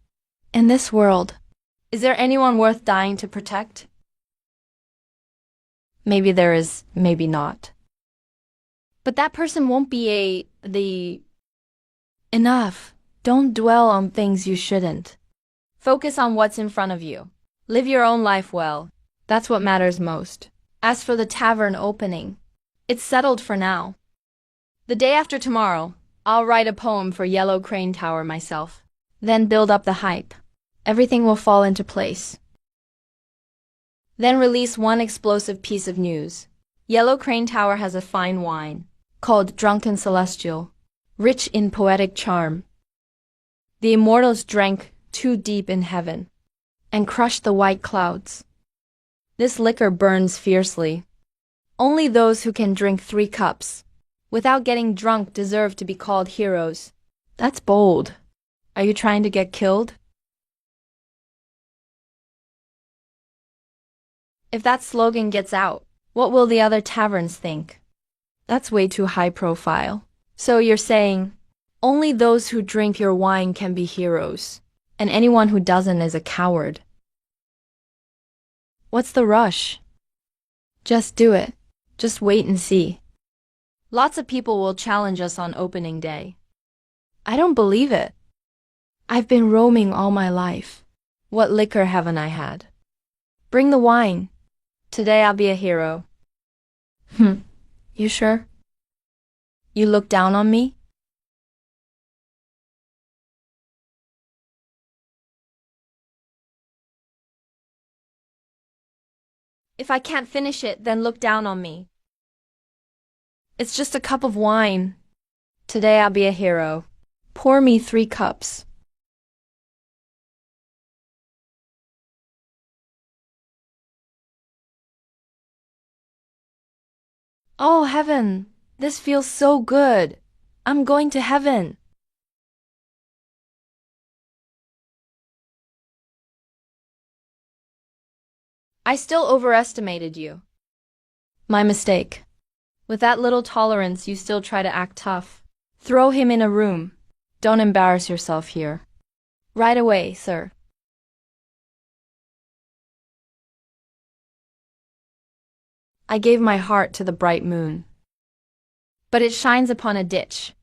In this world, is there anyone worth dying to protect? Maybe there is, maybe not. But that person won't be Enough. Don't dwell on things you shouldn't. Focus on what's in front of you. Live your own life well. That's what matters most. As for the tavern opening, it's settled for now. The day after tomorrow, I'll write a poem for Yellow Crane Tower myself. Then build up the hype. Everything will fall into place. Then release one explosive piece of news. Yellow Crane Tower has a fine wine, called Drunken Celestial, rich in poetic charm. The immortals drank too deep in heaven, and crushed the white clouds. This liquor burns fiercely. Only those who can drink 3 cups without getting drunk deserve to be called heroes. That's bold. Are you trying to get killed? If that slogan gets out, what will the other taverns think? That's way too high profile. So you're saying, only those who drink your wine can be heroes. and anyone who doesn't is a coward. What's the rush? Just do it. Just wait and see. Lots of people will challenge us on opening day. I don't believe it. I've been roaming all my life. What liquor haven't I had? Bring the wine. Today I'll be a hero. You sure? You look down on me? If I can't finish it, then look down on me. It's just a cup of wine. Today I'll be a hero. Pour me 3 cups. Oh, heaven! This feels so good. I'm going to heaven. I still overestimated you. My mistake. With that little tolerance, you still try to act tough. Throw him in a room. Don't embarrass yourself here. Right away, sir. I gave my heart to the bright moon, but it shines upon a ditch.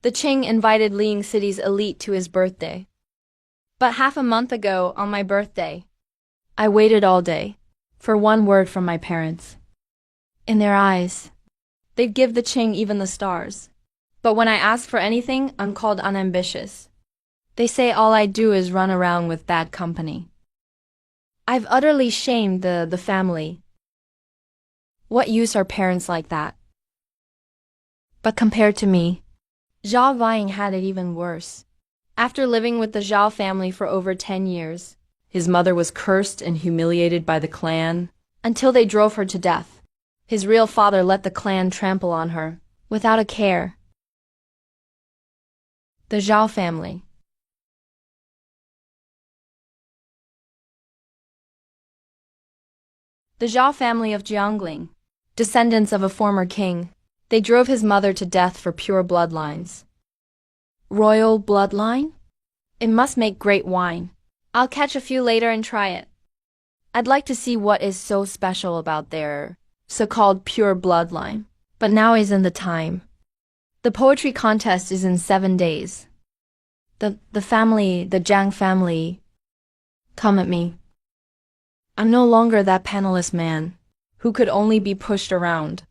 The Qing invited Liang City's elite to his birthday. But half a month ago, on my birthday, I waited all day for one word from my parents. In their eyes, they'd give the Qing even the stars. But when I ask for anything, I'm called unambitious. They say all I do is run around with bad company. I've utterly shamed the family. What use are parents like that? But compared to me, Zhao Vying had it even worse. After living with the Zhao family for over 10 years, his mother was cursed and humiliated by the clan until they drove her to death. His real father let the clan trample on her without a care. The Zhao family. The Zhao family of Jiangling, descendants of a former king, they drove his mother to death for pure bloodlines. Royal bloodline? It must make great wine. I'll catch a few later and try it. I'd like to see what is so special about their so-called pure bloodline. But now isn't the time. The poetry contest is in 7 days. The Jiang family, come at me. I'm no longer that penniless man who could only be pushed around.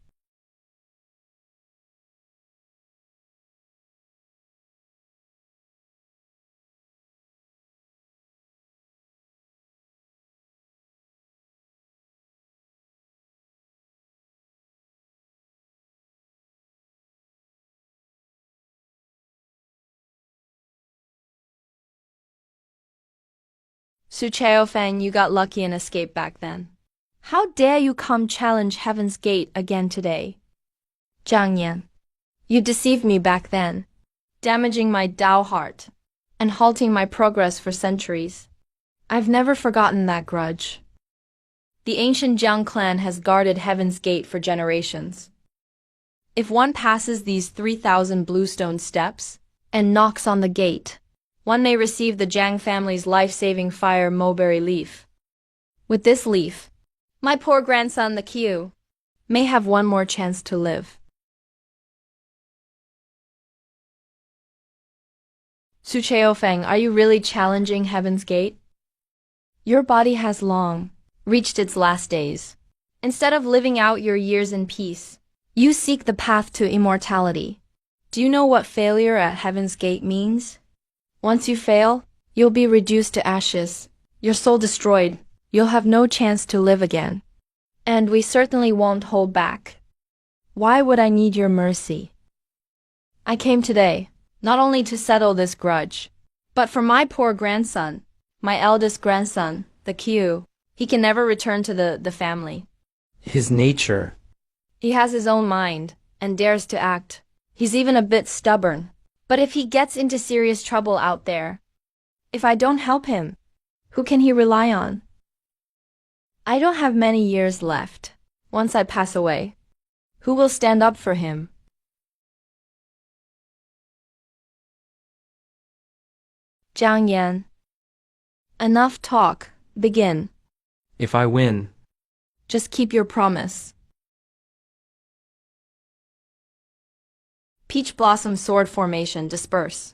Su Chaofeng, you got lucky and escaped back then. How dare you come challenge Heaven's Gate again today? Zhang Yan, you deceived me back then, damaging my Dao heart and halting my progress for centuries. I've never forgotten that grudge. The ancient Jiang clan has guarded Heaven's Gate for generations. If one passes these 3,000 bluestone steps and knocks on the gate, one may receive the Jiang family's life-saving fire mulberry leaf. With this leaf, my poor grandson, the Qiu, may have one more chance to live. Su Chaofeng, are you really challenging Heaven's Gate? Your body has long reached its last days. Instead of living out your years in peace, you seek the path to immortality. Do you know what failure at Heaven's Gate means? Once you fail, you'll be reduced to ashes, your soul destroyed. You'll have no chance to live again. And we certainly won't hold back. Why would I need your mercy? I came today, not only to settle this grudge, but for my poor grandson, my eldest grandson, the Qiu. He can never return to the family. His nature. He has his own mind and dares to act. He's even a bit stubborn. But if he gets into serious trouble out there, if I don't help him, who can he rely on? I don't have many years left. Once I pass away, who will stand up for him? Jiang Yan. Enough talk. Begin. If I win, Just keep your promise. Peach Blossom Sword Formation. Disperse.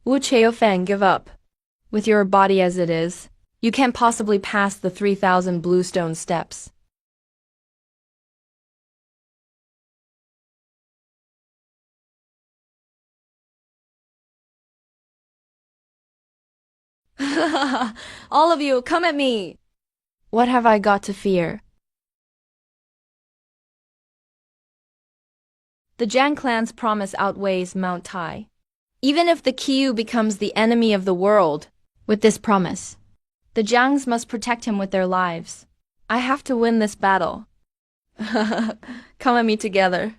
Wu Cheofeng, give up. With your body as it is, you can't possibly pass the 3,000 bluestone steps. All of you, come at me! What have I got to fear? The Jiang clan's promise outweighs Mount Tai. Even if the Qiyu becomes the enemy of the world, with this promise, the Jiangs must protect him with their lives. I have to win this battle. Come at me together.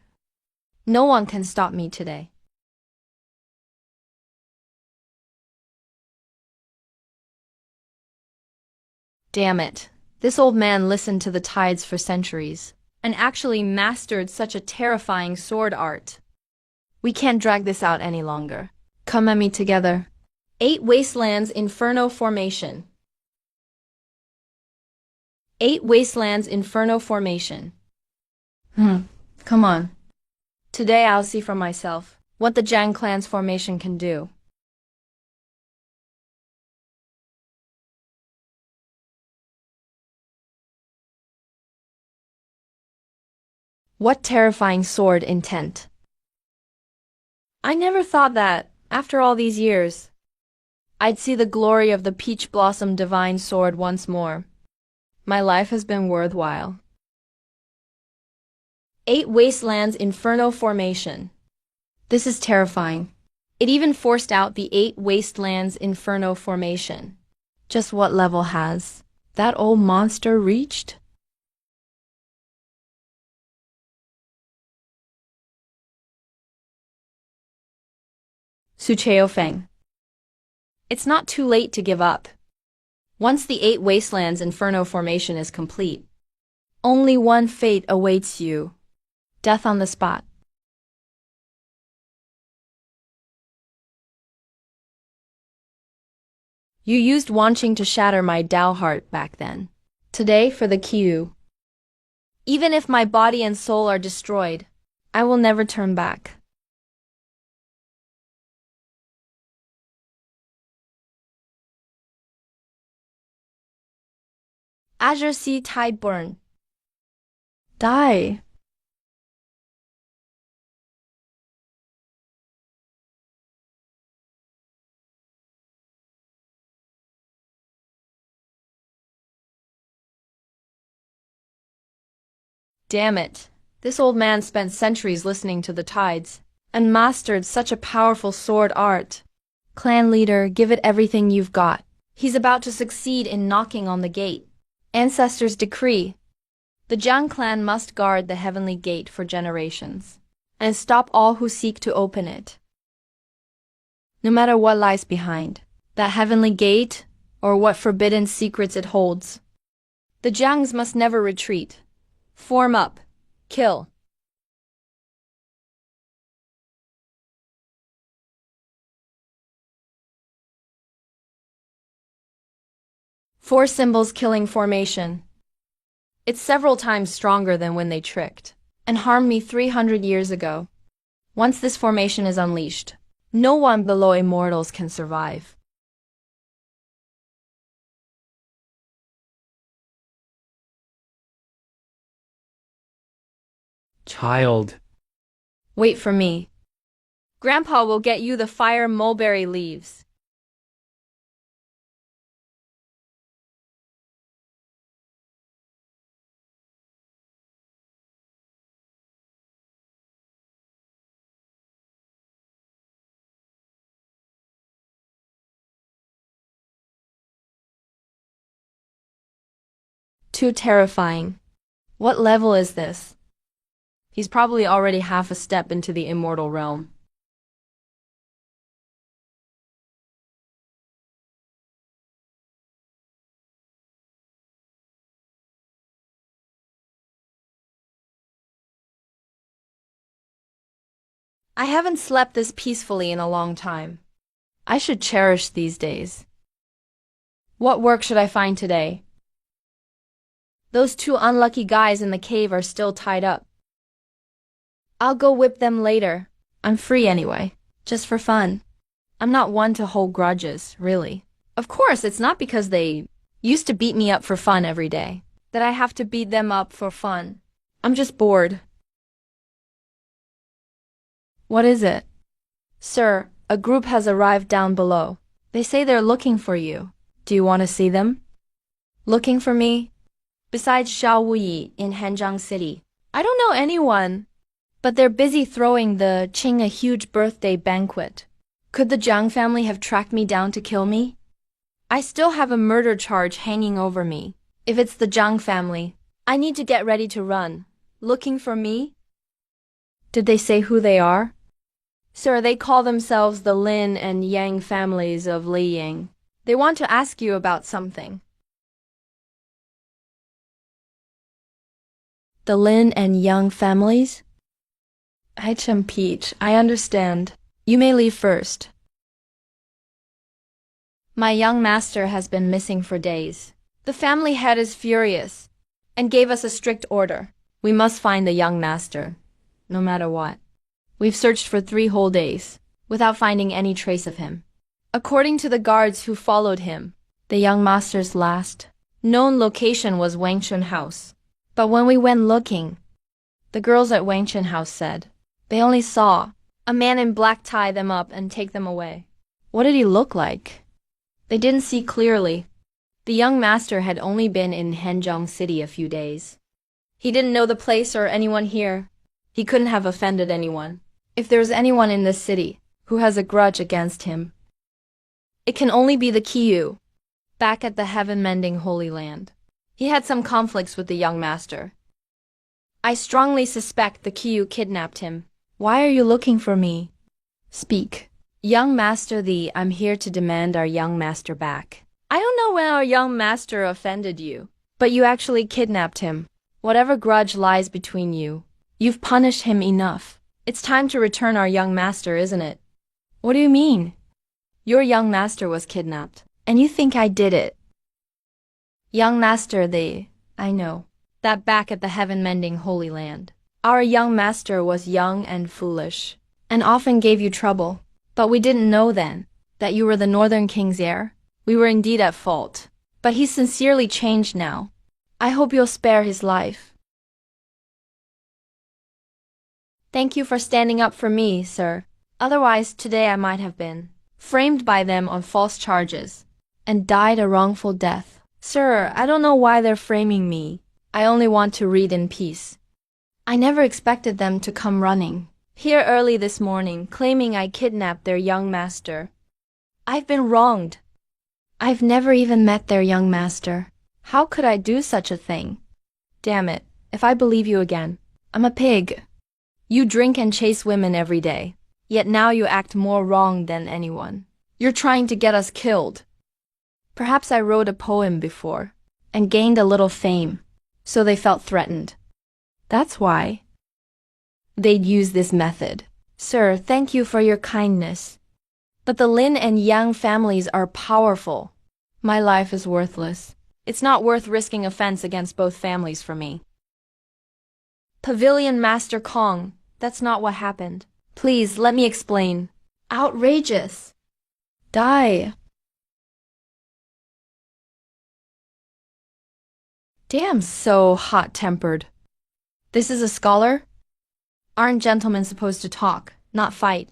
No one can stop me today. Damn it. This old man listened to the tides for centuries and actually mastered such a terrifying sword art. We can't drag this out any longer. Come at me together. 8 Wastelands Inferno Formation. 8 Wastelands Inferno Formation. Come on. Today I'll see for myself what the Jiang clan's formation can do. What terrifying sword intent. I never thought that, after all these years, I'd see the glory of the Peach Blossom Divine Sword once more. My life has been worthwhile. 8 Wastelands Inferno Formation. This is terrifying. It even forced out the 8 Wastelands Inferno Formation. Just what level has that old monster reached? Su Cheofeng. It's not too late to give up. Once the 8 Wastelands Inferno Formation is complete, only one fate awaits you. Death on the spot. You used Wanqing to shatter my Dao heart back then. Today for the Qiyu. Even if my body and soul are destroyed, I will never turn back. Azure Sea Tide Burn. Die. Damn it. This old man spent centuries listening to the tides and mastered such a powerful sword art. Clan leader, give it everything you've got. He's about to succeed in knocking on the gate. Ancestors decree. The Jiang clan must guard the heavenly gate for generations and stop all who seek to open it. No matter what lies behind that heavenly gate or what forbidden secrets it holds, the Jiangs must never retreat. Form up. Kill. Four symbols killing formation. It's several times stronger than when they tricked and harmed me 300 years ago. Once this formation is unleashed, no one below immortals can survive. child, Wait for me. Grandpa will get you the fire mulberry leaves. Too terrifying. What level is this? He's probably already half a step into the immortal realm. I haven't slept this peacefully in a long time. I should cherish these days. What work should I find today? Those two unlucky guys in the cave are still tied up. I'll go whip them later. I'm free anyway, just for fun. I'm not one to hold grudges, really. Of course, it's not because they used to beat me up for fun every day that I have to beat them up for fun. I'm just bored. What is it? Sir, a group has arrived down below. They say they're looking for you. Do you want to see them? Looking for me? Besides Xiao Wuyi in Hanzhong City, I don't know anyone. But they're busy throwing the Qing a huge birthday banquet. Could the Jiang family have tracked me down to kill me? I still have a murder charge hanging over me. If it's the Jiang family, I need to get ready to run. Looking for me? Did they say who they are? Sir, they call themselves the Lin and Yang families of Liying. They want to ask you about something. The Lin and Yang families? Hi-Chum Peach, I understand. You may leave first. My young master has been missing for days. The family head is furious and gave us a strict order. We must find the young master, no matter what. We've searched for 3 whole days without finding any trace of him. According to the guards who followed him, the young master's last known location was Wangchun House. But when we went looking, the girls at Wangchun House said they only saw a man in black tie them up and take them away. What did he look like? They didn't see clearly. The young master had only been in Hanzhong City a few days. He didn't know the place or anyone here. He couldn't have offended anyone. If there's anyone in this city who has a grudge against him, it can only be the Kiyu, back at the heaven-mending Holy Land. He had some conflicts with the young master. I strongly suspect the Kiyu kidnapped him. Why are you looking for me? Speak. Young master I'm here to demand our young master back. I don't know when our young master offended you, but you actually kidnapped him. Whatever grudge lies between you, you've punished him enough. It's time to return our young master, isn't it? What do you mean? Your young master was kidnapped, and you think I did it. Young master I know, that back at the heaven-mending Holy Land. Our young master was young and foolish, and often gave you trouble. But we didn't know then that you were the Northern King's heir. We were indeed at fault, but he's sincerely changed now. I hope you'll spare his life. Thank you for standing up for me, sir. Otherwise, today I might have been framed by them on false charges and died a wrongful death. Sir, I don't know why they're framing me. I only want to read in peace. I never expected them to come running here early this morning, claiming I kidnapped their young master. I've been wronged. I've never even met their young master. How could I do such a thing? Damn it, if I believe you again, I'm a pig. You drink and chase women every day, yet now you act more wrong than anyone. You're trying to get us killed. Perhaps I wrote a poem before and gained a little fame, so they felt threatened. That's why they'd use this method. Sir, thank you for your kindness. But the Lin and Yang families are powerful. My life is worthless. It's not worth risking offense against both families for me. Pavilion Master Kong, that's not what happened. Please, let me explain. Outrageous. Die. Damn, so hot-tempered. This is a scholar? Aren't gentlemen supposed to talk, not fight?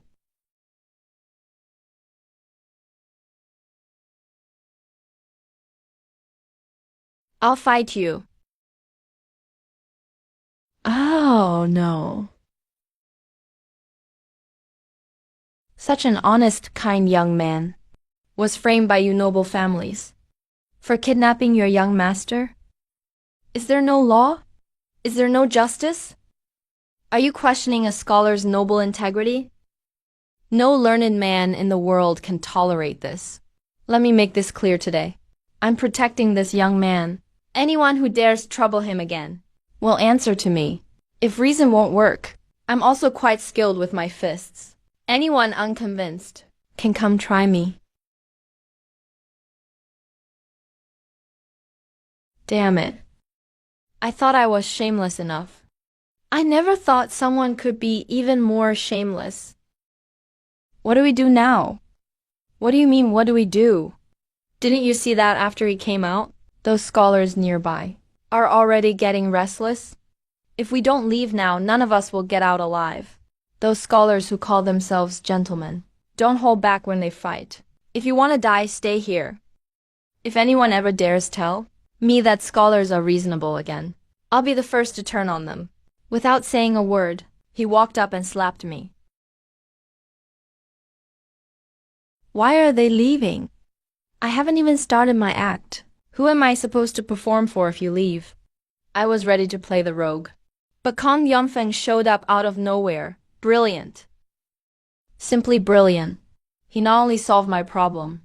I'll fight you. Oh, no. Such an honest, kind young man was framed by you noble families for kidnapping your young master? Is there no law? Is there no justice? Are you questioning a scholar's noble integrity? No learned man in the world can tolerate this. Let me make this clear today. I'm protecting this young man. Anyone who dares trouble him again will answer to me. If reason won't work, I'm also quite skilled with my fists. Anyone unconvinced can come try me. Damn it. I thought I was shameless enough. I never thought someone could be even more shameless. What do we do now? What do you mean, what do we do? Didn't you see that after he came out? Those scholars nearby are already getting restless. If we don't leave now, none of us will get out alive. Those scholars who call themselves gentlemen don't hold back when they fight. If you want to die, stay here. If anyone ever dares tell me that scholars are reasonable again, I'll be the first to turn on them. Without saying a word, he walked up and slapped me. Why are they leaving? I haven't even started my act. Who am I supposed to perform for if you leave? I was ready to play the rogue. But Kong Yunfeng showed up out of nowhere. Brilliant. Simply brilliant. He not only solved my problem,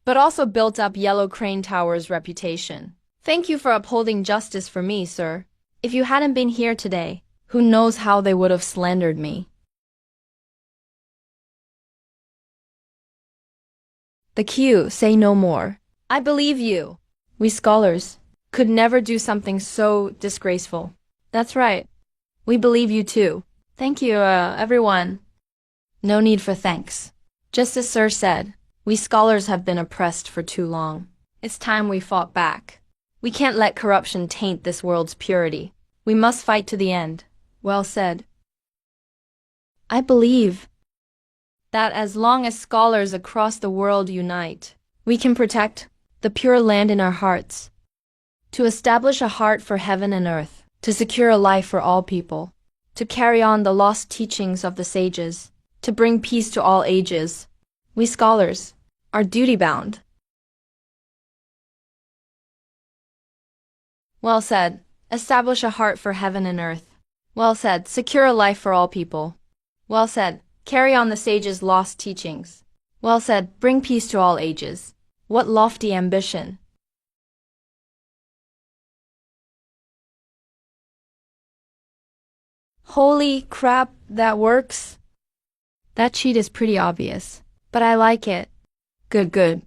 but also built up Yellow Crane Tower's reputation. Thank you for upholding justice for me, sir. If you hadn't been here today, who knows how they would have slandered me. The Q, say no more. I believe you. We scholars could never do something so disgraceful. That's right. We believe you too. Thank you, everyone. No need for thanks. Just as Sir said, we scholars have been oppressed for too long. It's time we fought back. We can't let corruption taint this world's purity. We must fight to the end. Well said. I believe that as long as scholars across the world unite, we can protect the pure land in our hearts, to establish a heart for heaven and earth, to secure a life for all people, to carry on the lost teachings of the sages, to bring peace to all ages. We scholars are duty-bound. Well said. Establish a heart for heaven and earth. Well said. Secure a life for all people. Well said. Carry on the sages' lost teachings. Well said. Bring peace to all ages. What lofty ambition. Holy crap, that works. That cheat is pretty obvious, but I like it. Good, good.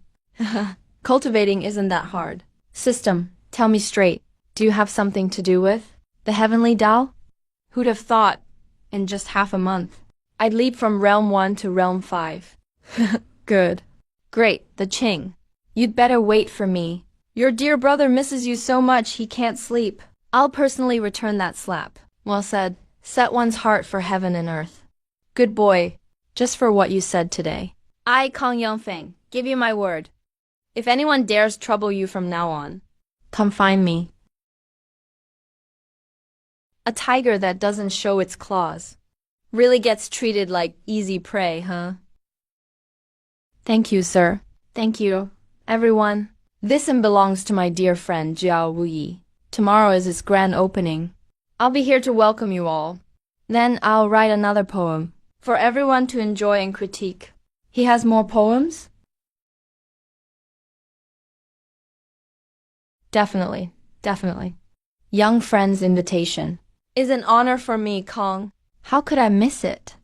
Cultivating isn't that hard. System, tell me straight. Do you have something to do with the heavenly Tao? Who'd have thought, in just half a month, I'd leap from realm 1 to realm 5. Good. Great, the Qing. You'd better wait for me. Your dear brother misses you so much he can't sleep. I'll personally return that slap. Well said. Set one's heart for heaven and earth. Good boy. Just for what you said today. I, Kong Yunfeng, give you my word. If anyone dares trouble you from now on, come find me. A tiger that doesn't show its claws really gets treated like easy prey, huh? Thank you, sir. Thank you, everyone. This one belongs to my dear friend Jiao Wuyi. Tomorrow is its grand opening. I'll be here to welcome you all. Then I'll write another poem for everyone to enjoy and critique. He has more poems? Definitely, definitely. Young friend's invitation is an honor for me, Kong. How could I miss it?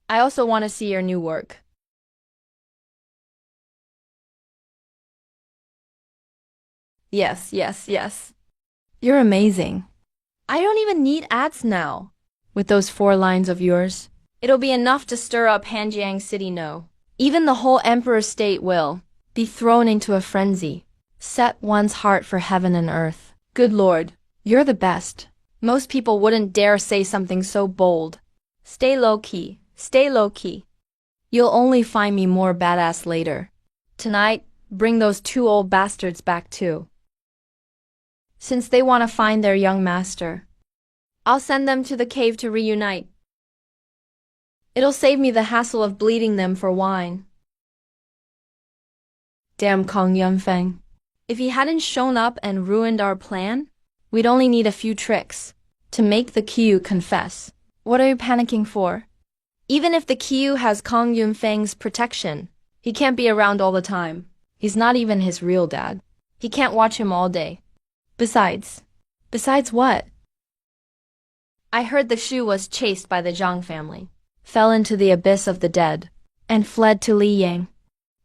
I also want to see your new work. Yes, yes, yes. You're amazing. I don't even need ads now. With those 4 lines of yours, it'll be enough to stir up Hanjiang City no. Even the whole emperor's state will be thrown into a frenzy. Set one's heart for heaven and earth. Good Lord, you're the best. Most people wouldn't dare say something so bold. Stay low-key. Stay low-key. You'll only find me more badass later. Tonight, bring those 2 old bastards back too. Since they want to find their young master, I'll send them to the cave to reunite. It'll save me the hassle of bleeding them for wine. Damn Kong Yunfeng. If he hadn't shown up and ruined our plan, We'd only need a few tricks to make the Qiu confess. What are you panicking for? Even if the Qiu has Kong Yunfeng's protection, he can't be around all the time. He's not even his real dad. He can't watch him all day. Besides what? I heard the Shu was chased by the Zhang family, fell into the abyss of the dead, and fled to Liyang.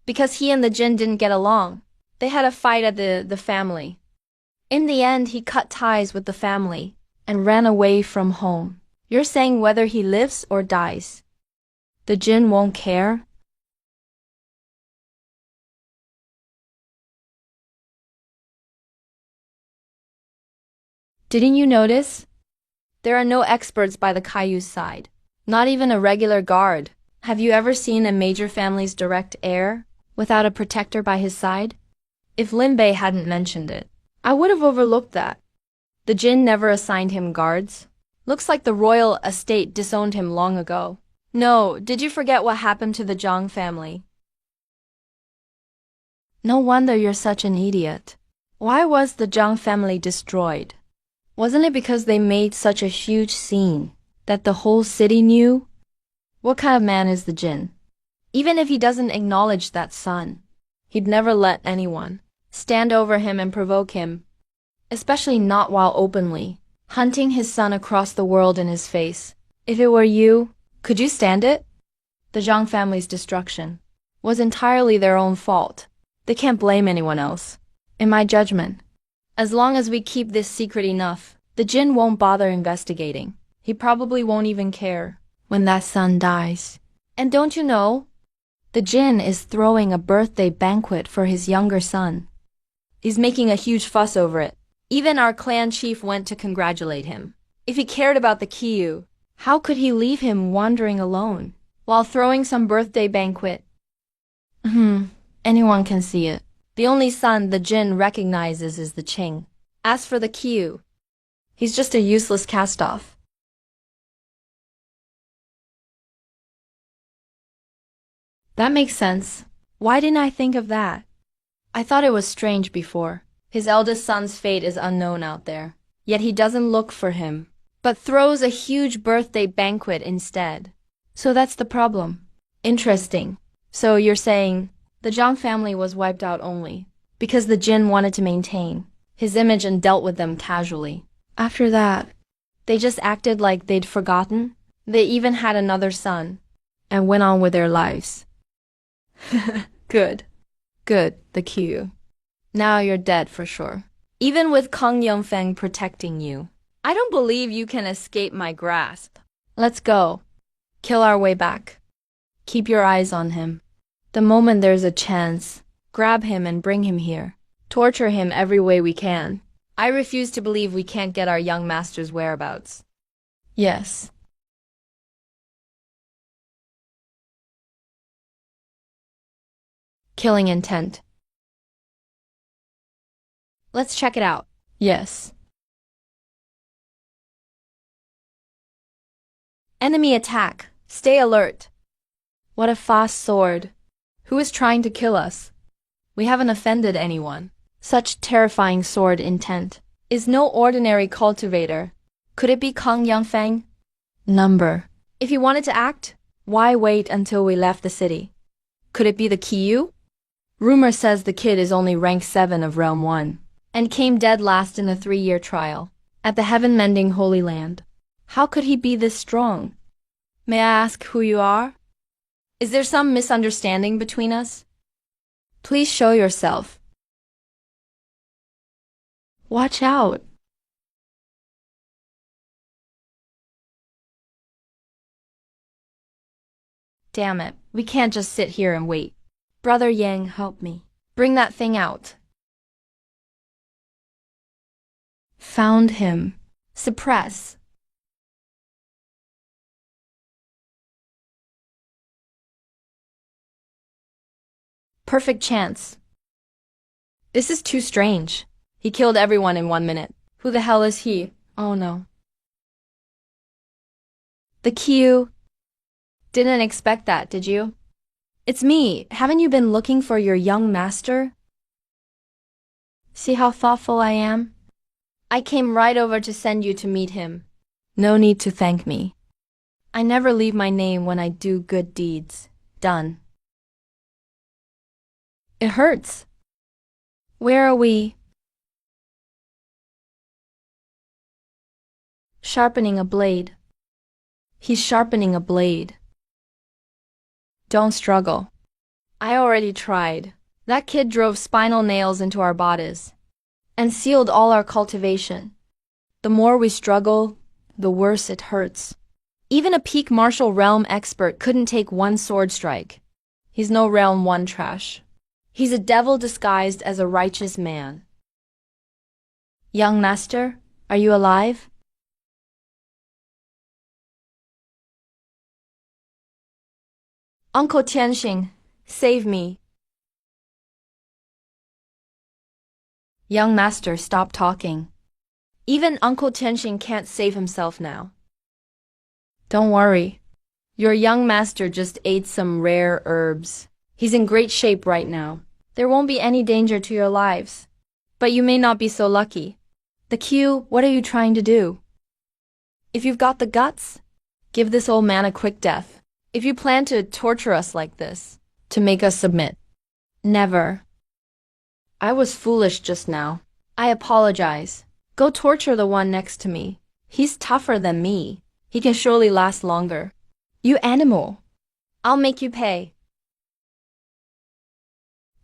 Because he and the Jin didn't get along, they had a fight at the family. In the end, he cut ties with the family and ran away from home. You're saying whether he lives or dies, the Jin won't care? Didn't you notice? There are no experts by the Caillou's side. Not even a regular guard. Have you ever seen a major family's direct heir without a protector by his side? If Lin Bei hadn't mentioned it, I would have overlooked that. The Jin never assigned him guards. Looks like the royal estate disowned him long ago. No, did you forget what happened to the Zhang family? No wonder you're such an idiot. Why was the Zhang family destroyed? Wasn't it because they made such a huge scene that the whole city knew? What kind of man is the Jin? Even if he doesn't acknowledge that son, he'd never let anyone stand over him and provoke him, especially not while openly hunting his son across the world in his face. If it were you, could you stand it? The Zhang family's destruction was entirely their own fault. They can't blame anyone else. In my judgment, as long as we keep this secret enough, the Jin won't bother investigating. He probably won't even care when that son dies. And don't you know, the Jin is throwing a birthday banquet for his younger son. He's making a huge fuss over it. Even our clan chief went to congratulate him. If he cared about the Qiu, how could he leave him wandering alone while throwing some birthday banquet? Anyone can see it. The only son the Jin recognizes is the Qing. As for the Qiu, he's just a useless cast-off. That makes sense. Why didn't I think of that? I thought it was strange before. His eldest son's fate is unknown out there, yet he doesn't look for him, but throws a huge birthday banquet instead. So that's the problem. Interesting. So you're saying the Zhang family was wiped out only because the Jin wanted to maintain his image and dealt with them casually. After that, they just acted like they'd forgotten. They even had another son and went on with their lives. Good, the Qiu. Now you're dead for sure. Even with Kong Yongfeng protecting you, I don't believe you can escape my grasp. Let's go. Kill our way back. Keep your eyes on him. The moment there's a chance, grab him and bring him here. Torture him every way we can. I refuse to believe we can't get our young master's whereabouts. Yes. Killing intent. Let's check it out. Yes. Enemy attack. Stay alert. What a fast sword. Who is trying to kill us? We haven't offended anyone. Such terrifying sword intent is no ordinary cultivator. Could it be Kong Yangfeng? Number. If he wanted to act, why wait until we left the city? Could it be the Qiu? Rumor says the kid is only rank 7 of Realm 1 and came dead last in a 3-year trial at the heaven-mending Holy Land. How could he be this strong? May I ask who you are? Is there some misunderstanding between us? Please show yourself. Watch out. Damn it, we can't just sit here and wait. Brother Yang, help me. Bring that thing out. Found him. Suppress. Perfect chance. This is too strange. He killed everyone in 1 minute. Who the hell is he? Oh no. The Qiu. Didn't expect that, did you? It's me. Haven't you been looking for your young master? See how thoughtful I am? I came right over to send you to meet him. No need to thank me. I never leave my name when I do good deeds. Done. It hurts. Where are we? Sharpening a blade. He's sharpening a blade. Don't struggle. I already tried. That kid drove spinal nails into our bodies and sealed all our cultivation. The more we struggle, the worse it hurts. Even a peak martial realm expert couldn't take one sword strike. He's no realm one trash. He's a devil disguised as a righteous man. Young master, are you alive? Uncle Tianxing, save me. Young master, stop talking. Even Uncle Tianxing can't save himself now. Don't worry. Your young master just ate some rare herbs. He's in great shape right now. There won't be any danger to your lives. But you may not be so lucky. The Q, what are you trying to do? If you've got the guts, give this old man a quick death. If you plan to torture us like this, to make us submit. Never. I was foolish just now. I apologize. Go torture the one next to me. He's tougher than me. He can surely last longer. You animal. I'll make you pay.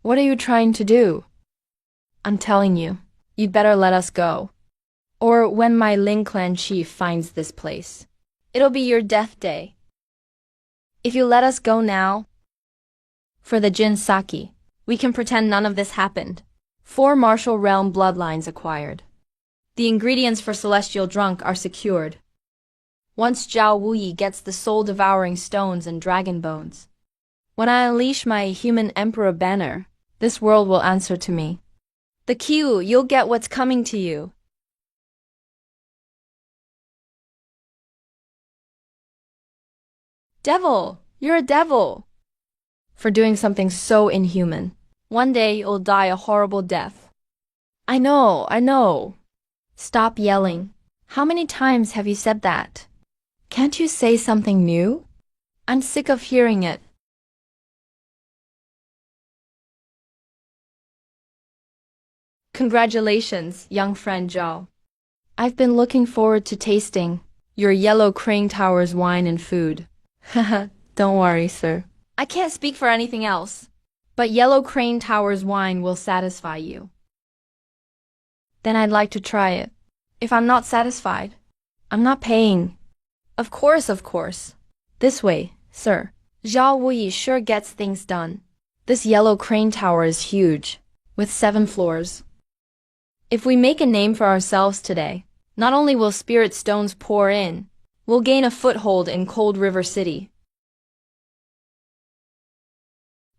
What are you trying to do? I'm telling you, you'd better let us go. Or when my Ling clan chief finds this place, it'll be your death day. If you let us go now, for the Jin Saki, we can pretend none of this happened. 4 martial realm bloodlines acquired. The ingredients for celestial drunk are secured. Once Zhao Wuyi gets the soul-devouring stones and dragon bones, when I unleash my human emperor banner, this world will answer to me. The Qiu, you'll get what's coming to you. Devil, you're a devil. For doing something so inhuman. One day you'll die a horrible death. I know. Stop yelling. How many times have you said that? Can't you say something new? I'm sick of hearing it. Congratulations, young friend Zhao. I've been looking forward to tasting your Yellow Crane Tower's wine and food. Haha, don't worry, sir. I can't speak for anything else, but Yellow Crane Tower's wine will satisfy you. Then I'd like to try it. If I'm not satisfied, I'm not paying. Of course. This way, sir. Zhao Wuyi sure gets things done. This Yellow Crane Tower is huge, with 7 floors. If we make a name for ourselves today, not only will spirit stones pour in, we'll gain a foothold in Cold River City.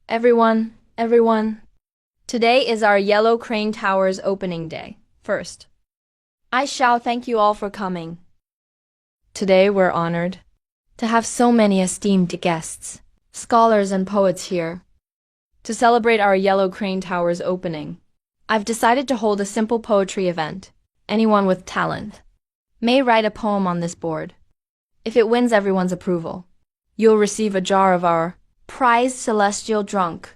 Everyone, today is our Yellow Crane Tower's opening day. First, I shall thank you all for coming. Today we're honored to have so many esteemed guests, scholars and poets here. To celebrate our Yellow Crane Tower's opening, I've decided to hold a simple poetry event. Anyone with talent may write a poem on this board. If it wins everyone's approval, you'll receive a jar of our prized celestial drunk.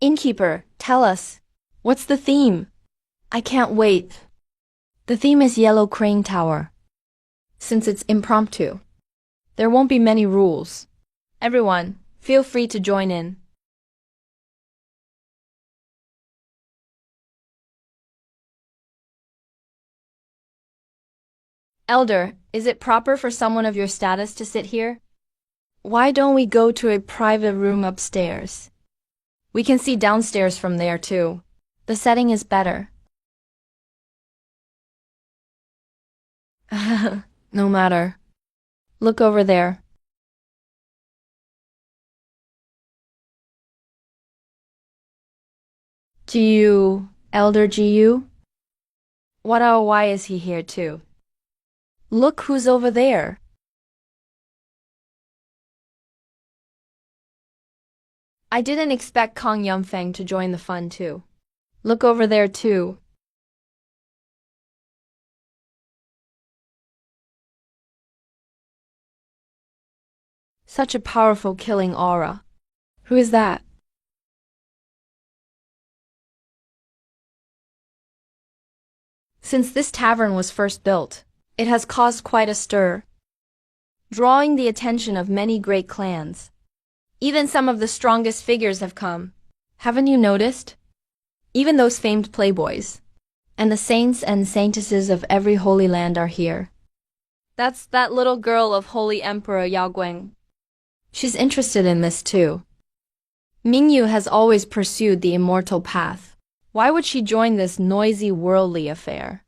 Innkeeper, tell us, what's the theme? I can't wait. The theme is Yellow Crane Tower. Since it's impromptu, there won't be many rules. Everyone, feel free to join in. Elder, is it proper for someone of your status to sit here? Why don't we go to a private room upstairs? We can see downstairs from there too. The setting is better. No matter. Look over there. GU, Elder GU? Why is he here too? Look who's over there. I didn't expect Kong Yumfeng to join the fun too. Look over there too. Such a powerful killing aura. Who is that? Since this tavern was first built, it has caused quite a stir, drawing the attention of many great clans. Even some of the strongest figures have come. Haven't you noticed? Even those famed playboys. And the saints and saintesses of every holy land are here. That's that little girl of Holy Emperor Yao Guang. She's interested in this too. Mingyu has always pursued the immortal path. Why would she join this noisy worldly affair?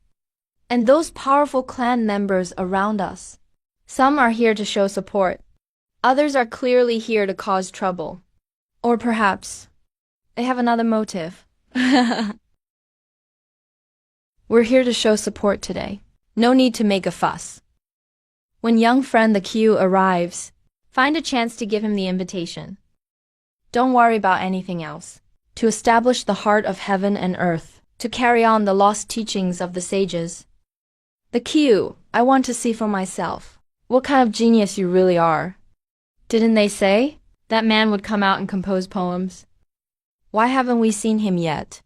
And those powerful clan members around us. Some are here to show support. Others are clearly here to cause trouble. Or perhaps they have another motive. We're here to show support today. No need to make a fuss. When young friend the Q arrives, find a chance to give him the invitation. Don't worry about anything else. To establish the heart of heaven and earth, to carry on the lost teachings of the sages. The Q, I want to see for myself. What kind of genius you really are. Didn't they say that man would come out and compose poems? Why haven't we seen him yet?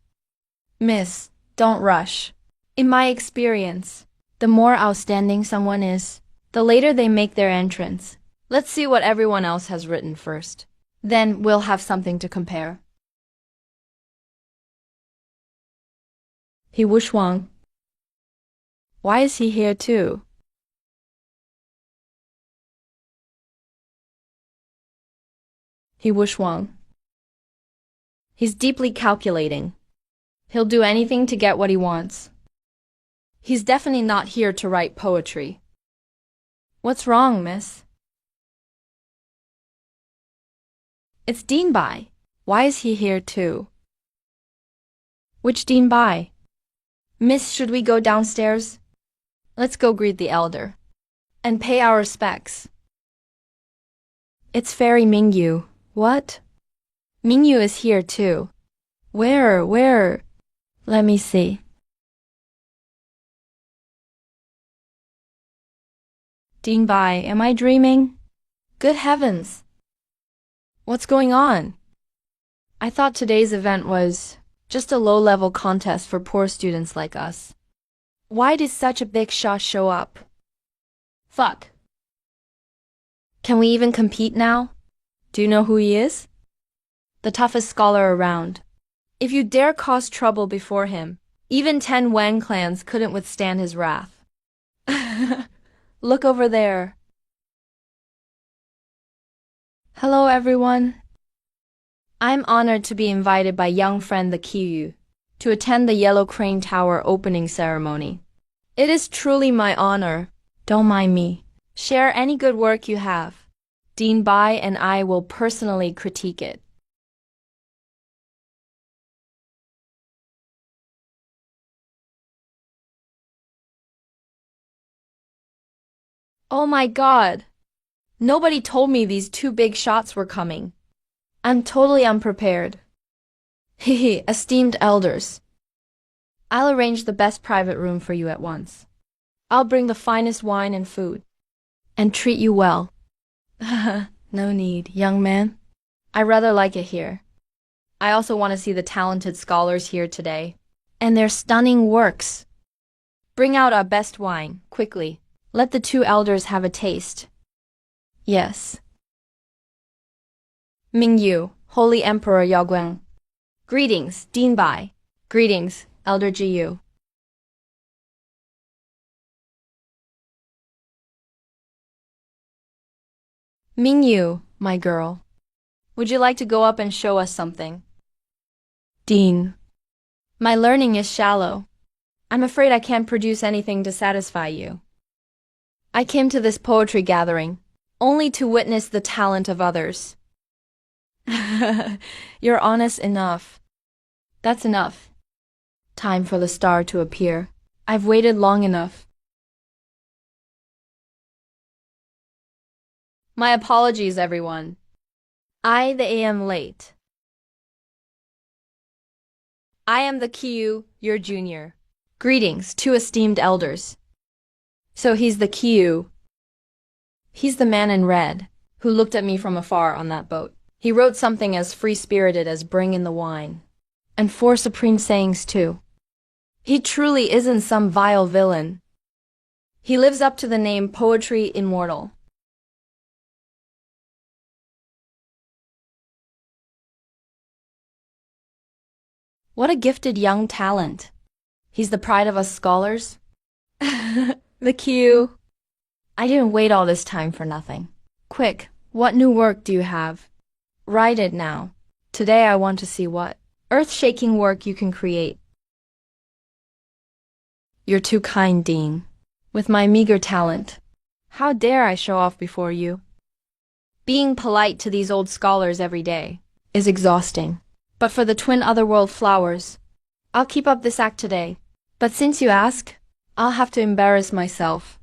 Miss, don't rush. In my experience, the more outstanding someone is, the later they make their entrance. Let's see what everyone else has written first. Then we'll have something to compare. He Wushuang. Why is he here too? He Wushuang. He's deeply calculating. He'll do anything to get what he wants. He's definitely not here to write poetry. What's wrong, miss? It's Dean Bai. Why is he here too? Which Dean Bai? Miss, should we go downstairs? Let's go greet the elder. And pay our respects. It's Fairy Mingyu. What? Mingyu is here too. Where? Let me see. Dean Bai, am I dreaming? Good heavens! What's going on? I thought today's event was just a low-level contest for poor students like us. Why did such a big shot show up? Fuck. Can we even compete now? Do you know who he is? The toughest scholar around. If you dare cause trouble before him, even 10 Wang clans couldn't withstand his wrath. Look over there. Hello, everyone. I'm honored to be invited by young friend the Kiyu to attend the Yellow Crane Tower opening ceremony. It is truly my honor. Don't mind me. Share any good work you have. Dean Bai and I will personally critique it. Oh my God! Nobody told me these 2 big shots were coming. I'm totally unprepared. Hehe, esteemed elders. I'll arrange the best private room for you at once. I'll bring the finest wine and food. And treat you well. No need, young man. I rather like it here. I also want to see the talented scholars here today. And their stunning works. Bring out our best wine, quickly. Let the 2 elders have a taste. Yes. Mingyu, Holy Emperor Yao Guang. Greetings, Dean Bai. Greetings, Elder Jiyu. Mingyu, my girl. Would you like to go up and show us something? Dean. My learning is shallow. I'm afraid I can't produce anything to satisfy you. I came to this poetry gathering only to witness the talent of others. You're honest enough. That's enough. Time for the star to appear. I've waited long enough. My apologies, everyone. I am late. I am the Kiyu, your junior. Greetings, two esteemed elders. So he's the Kiyu. He's the man in red, who looked at me from afar on that boat. He wrote something as free-spirited as bring in the wine. And four supreme sayings, too. He truly isn't some vile villain. He lives up to the name Poetry Immortal. What a gifted young talent. He's the pride of us scholars. The Q. I didn't wait all this time for nothing. Quick, what new work do you have? Write it now. Today I want to see what earth-shaking work you can create. You're too kind, Dean. With my meager talent, how dare I show off before you? Being polite to these old scholars every day is exhausting. But for the twin otherworld flowers, I'll keep up this act today. But since you ask, I'll have to embarrass myself.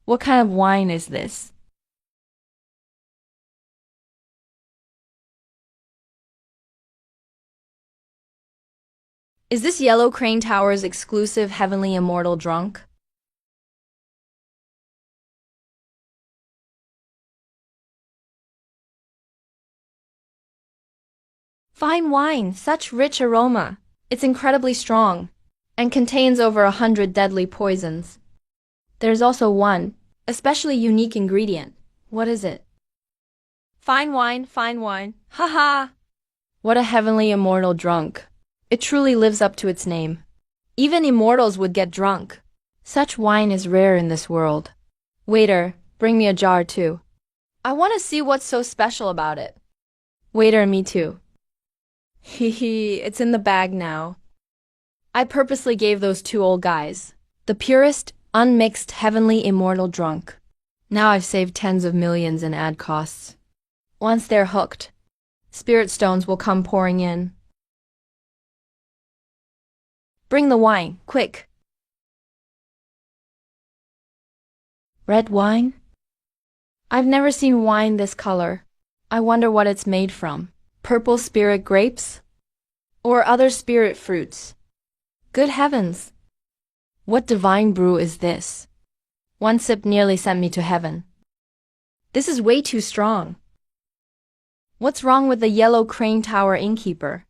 What kind of wine is this? Is this Yellow Crane Tower's exclusive heavenly immortal drunk? Fine wine, such rich aroma. It's incredibly strong and contains over 100 deadly poisons. There's also one, especially unique ingredient. What is it? Fine wine, fine wine. Ha ha! What a heavenly immortal drunk. It truly lives up to its name. Even immortals would get drunk. Such wine is rare in this world. Waiter, bring me a jar too. I want to see what's so special about it. Waiter, me too. Hee, it's in the bag now. I purposely gave those two old guys the purest, unmixed, heavenly immortal drunk. Now I've saved tens of millions in ad costs. Once they're hooked, spirit stones will come pouring in. Bring the wine, quick. Red wine? I've never seen wine this color. I wonder what it's made from. Purple spirit grapes? Or other spirit fruits? Good heavens! What divine brew is this? One sip nearly sent me to heaven. This is way too strong. What's wrong with the Yellow Crane Tower innkeeper?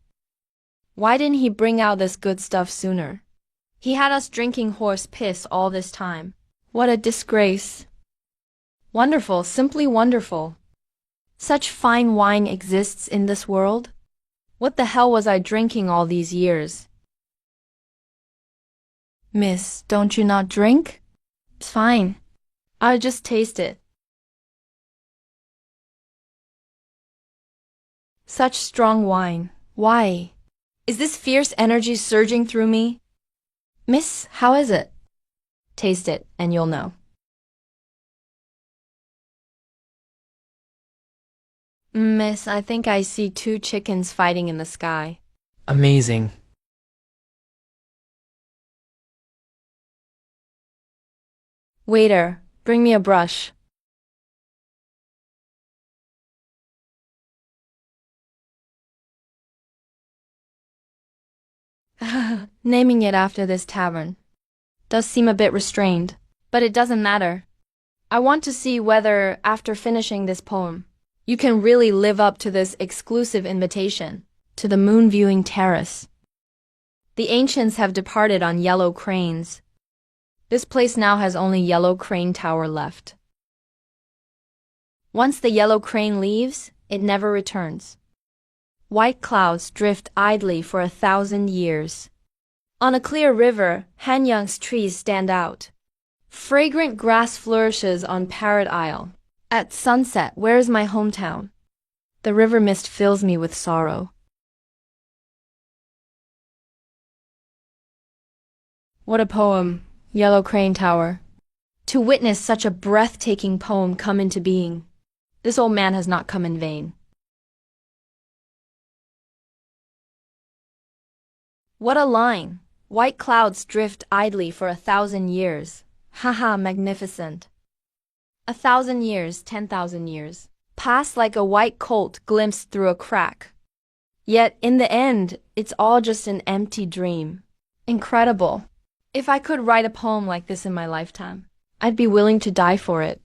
Why didn't he bring out this good stuff sooner? He had us drinking horse piss all this time. What a disgrace. Wonderful, simply wonderful. Such fine wine exists in this world? What the hell was I drinking all these years? Miss, don't you not drink? It's fine. I'll just taste it. Such strong wine. Why? Is this fierce energy surging through me? Miss, how is it? Taste it, and you'll know. Miss, I think I see two chickens fighting in the sky. Amazing. Waiter, bring me a brush. Naming it after this tavern does seem a bit restrained, but it doesn't matter. I want to see whether, after finishing this poem, you can really live up to this exclusive invitation to the moon-viewing terrace. The ancients have departed on yellow cranes. This place now has only Yellow Crane Tower left. Once the yellow crane leaves, it never returns. White clouds drift idly for 1,000 years. On a clear river, Hanyang's trees stand out. Fragrant grass flourishes on Parrot Isle. At sunset, where is my hometown? The river mist fills me with sorrow. What a poem, Yellow Crane Tower. To witness such a breathtaking poem come into being, this old man has not come in vain. What a line! White clouds drift idly for 1,000 years. Haha, magnificent. 1,000 years, 10,000 years. Pass like a white colt glimpsed through a crack. Yet, in the end, it's all just an empty dream. Incredible. If I could write a poem like this in my lifetime, I'd be willing to die for it.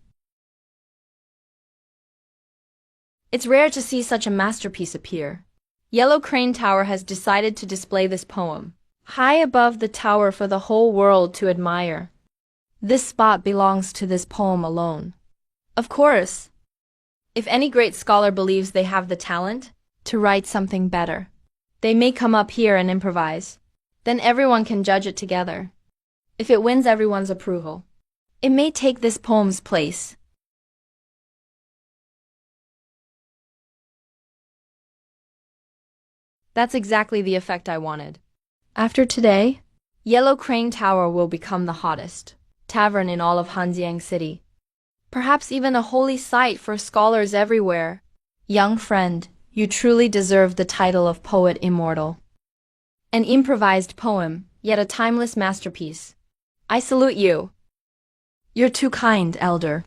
It's rare to see such a masterpiece appear. Yellow Crane Tower has decided to display this poem high above the tower for the whole world to admire. This spot belongs to this poem alone. Of course, if any great scholar believes they have the talent to write something better, they may come up here and improvise. Then everyone can judge it together. If it wins everyone's approval, it may take this poem's place. That's exactly the effect I wanted. After today, Yellow Crane Tower will become the hottest tavern in all of Hanjiang City. Perhaps even a holy site for scholars everywhere. Young friend, you truly deserve the title of Poet Immortal. An improvised poem, yet a timeless masterpiece. I salute you. You're too kind, elder.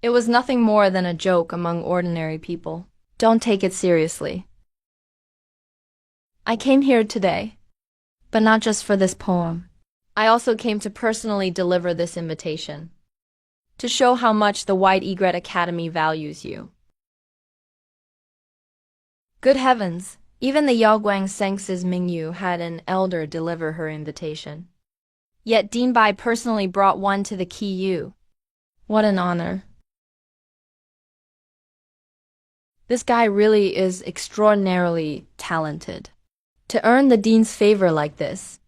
It was nothing more than a joke among ordinary people. Don't take it seriously. I came here today, but not just for this poem. I also came to personally deliver this invitation, to show how much the White Egret Academy values you. Good heavens, even the Yaoguang Seng's Mingyu had an elder deliver her invitation. Yet Dean Bai personally brought one to the Qiyu. What an honor. This guy really is extraordinarily talented. To earn the dean's favor like this,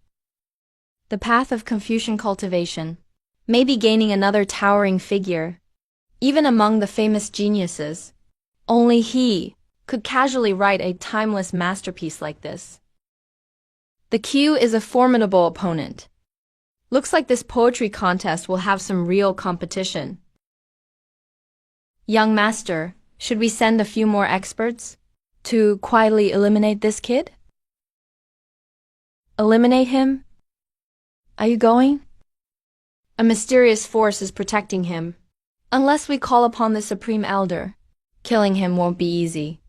the path of Confucian cultivation, may be gaining another towering figure. Even among the famous geniuses, only he could casually write a timeless masterpiece like this. The Q is a formidable opponent. Looks like this poetry contest will have some real competition. Young master, should we send a few more experts to quietly eliminate this kid? Eliminate him? Are you going? A mysterious force is protecting him. Unless we call upon the Supreme Elder, killing him won't be easy.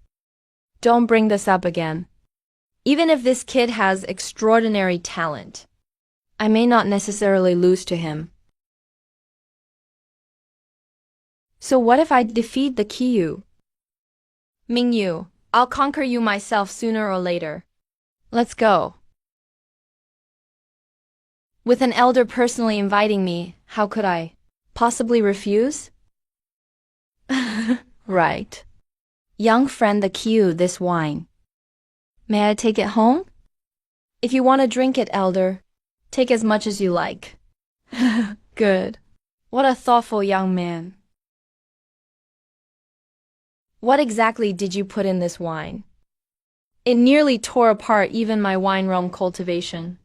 Don't bring this up again. Even if this kid has extraordinary talent, I may not necessarily lose to him. So what if I defeat the Qiyu? Mingyu, I'll conquer you myself sooner or later. Let's go. With an elder personally inviting me, how could I possibly refuse? Right. Young friend the Qiyu, this wine. May I take it home? If you want to drink it, elder, take as much as you like. Good. What a thoughtful young man. What exactly did you put in this wine? It nearly tore apart even my wine realm cultivation.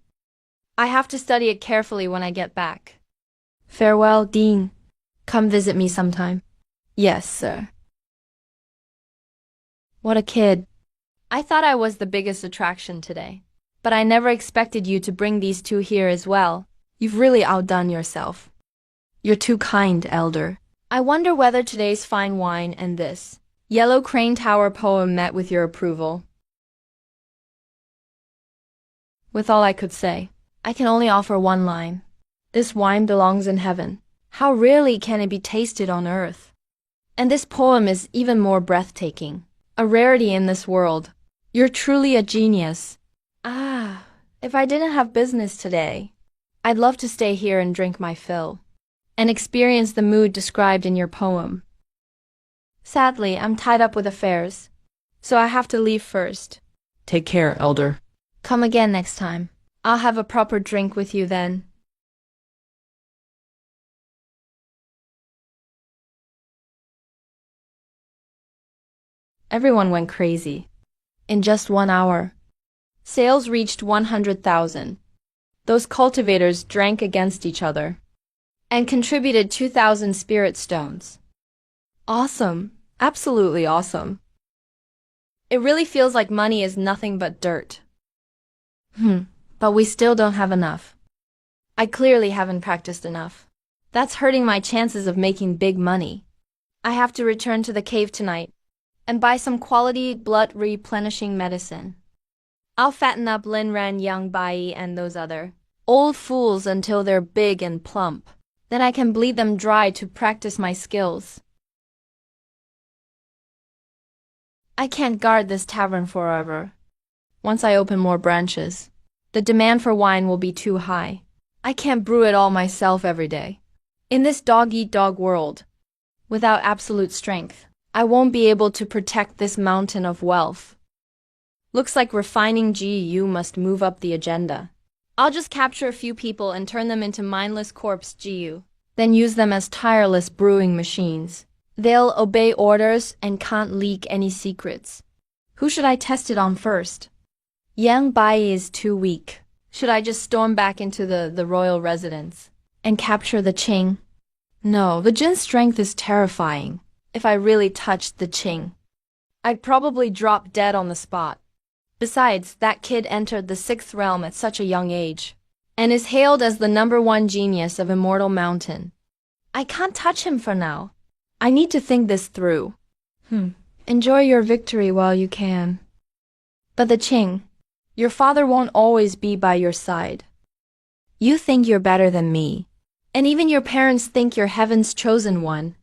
I have to study it carefully when I get back. Farewell, Dean. Come visit me sometime. Yes, sir. What a kid. I thought I was the biggest attraction today, but I never expected you to bring these two here as well. You've really outdone yourself. You're too kind, elder. I wonder whether today's fine wine and this Yellow Crane Tower poem met with your approval. With all I could say, I can only offer one line. This wine belongs in heaven. How rarely can it be tasted on earth? And this poem is even more breathtaking. A rarity in this world. You're truly a genius. If I didn't have business today, I'd love to stay here and drink my fill, and experience the mood described in your poem. Sadly, I'm tied up with affairs, so I have to leave first. Take care, elder. Come again next time. I'll have a proper drink with you then. Everyone went crazy. In just 1 hour, sales reached 100,000. Those cultivators drank against each other and contributed 2,000 spirit stones. Awesome. Absolutely awesome. It really feels like money is nothing but dirt. but we still don't have enough. I clearly haven't practiced enough. That's hurting my chances of making big money. I have to return to the cave tonight and buy some quality blood replenishing medicine. I'll fatten up Lin Ran, Yang Bai, and those other old fools until they're big and plump. Then I can bleed them dry to practice my skills. I can't guard this tavern forever. Once I open more branches, the demand for wine will be too high. I can't brew it all myself every day. In this dog-eat-dog world, without absolute strength, I won't be able to protect this mountain of wealth. Looks like refining GU must move up the agenda. I'll just capture a few people and turn them into mindless corpse GU, then use them as tireless brewing machines. They'll obey orders and can't leak any secrets. Who should I test it on first? Yang Bai is too weak. Should I just storm back into the royal residence and capture the Qing? No, the Jin's strength is terrifying. If I really touched the Qing, I'd probably drop dead on the spot. Besides, that kid entered the 6th realm at such a young age and is hailed as the #1 genius of Immortal Mountain. I can't touch him for now. I need to think this through. Enjoy your victory while you can. But the Qing, your father won't always be by your side. You think you're better than me, and even your parents think you're heaven's chosen one.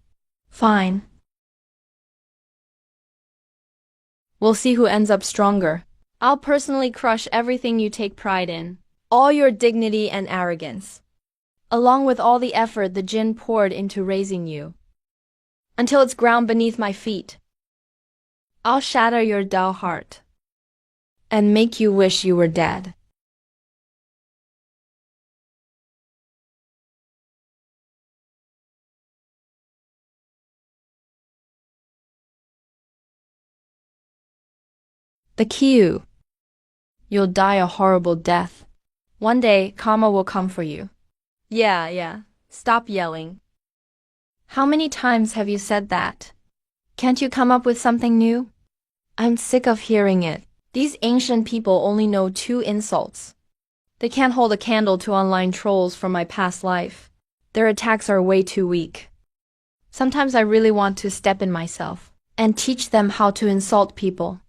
Fine. We'll see who ends up stronger. I'll personally crush everything you take pride in, all your dignity and arrogance, along with all the effort the Jin poured into raising you, until it's ground beneath my feet. I'll shatter your dull heart and make you wish you were dead. The Kiyu. You'll die a horrible death. One day, karma will come for you. Yeah. Stop yelling. How many times have you said that? Can't you come up with something new? I'm sick of hearing it. These ancient people only know 2 insults. They can't hold a candle to online trolls from my past life. Their attacks are way too weak. Sometimes I really want to step in myself and teach them how to insult people.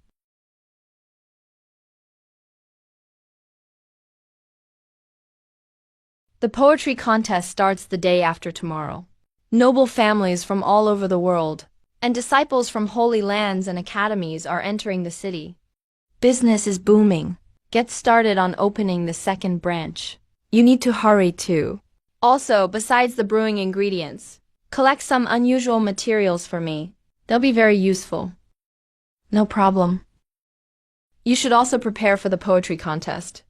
The poetry contest starts the day after tomorrow. Noble families from all over the world and disciples from holy lands and academies are entering the city. Business is booming. Get started on opening the 2nd branch. You need to hurry too. Also, besides the brewing ingredients, collect some unusual materials for me. They'll be very useful. No problem. You should also prepare for the poetry contest.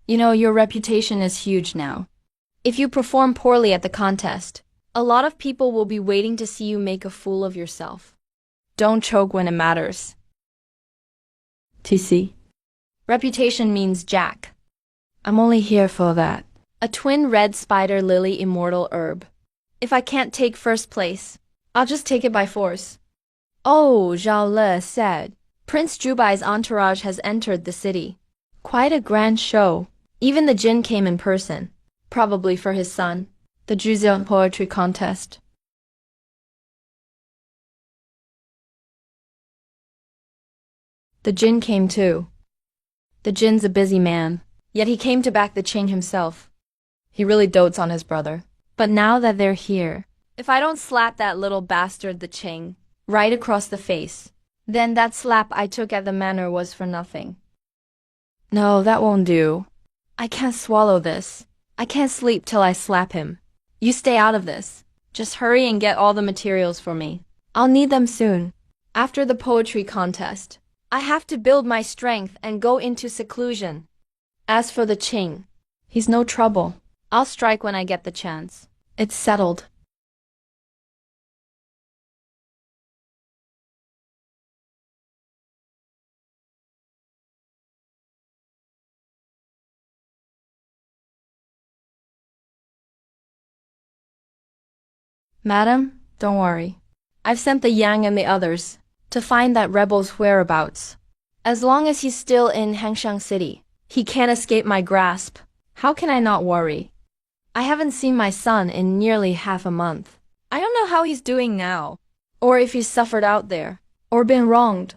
You know, your reputation is huge now. If you perform poorly at the contest, a lot of people will be waiting to see you make a fool of yourself. Don't choke when it matters. TC. Reputation means Jack. I'm only here for that. A twin red spider lily immortal herb. If I can't take first place, I'll just take it by force. Oh, Zhao Le said. Prince Jubai's entourage has entered the city. Quite a grand show. Even the Jin came in person. Probably for his son, the Zhuzian poetry contest. The Jin came too. The Jin's a busy man, yet he came to back the Qing himself. He really dotes on his brother. But now that they're here, if I don't slap that little bastard the Qing right across the face, then that slap I took at the manor was for nothing. No, that won't do. I can't swallow this. I can't sleep till I slap him. You stay out of this. Just hurry and get all the materials for me. I'll need them soon. After the poetry contest, I have to build my strength and go into seclusion. As for the Qing, he's no trouble. I'll strike when I get the chance. It's settled. Madam, don't worry. I've sent the Yang and the others to find that rebel's whereabouts. As long as he's still in Hangshang City, He can't escape my grasp. How can I not worry? I haven't seen my son in nearly half a month. I don't know how he's doing now, or if he's suffered out there, or been wronged.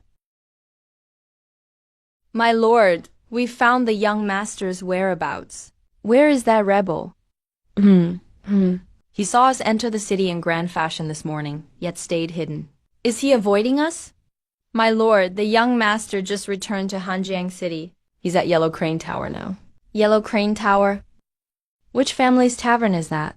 My lord, we found the young master's whereabouts. Where is that rebel? He saw us enter the city in grand fashion this morning, yet stayed hidden. Is he avoiding us? My lord, the young master just returned to Hanjiang City. He's at Yellow Crane Tower now. Yellow Crane Tower? Which family's tavern is that?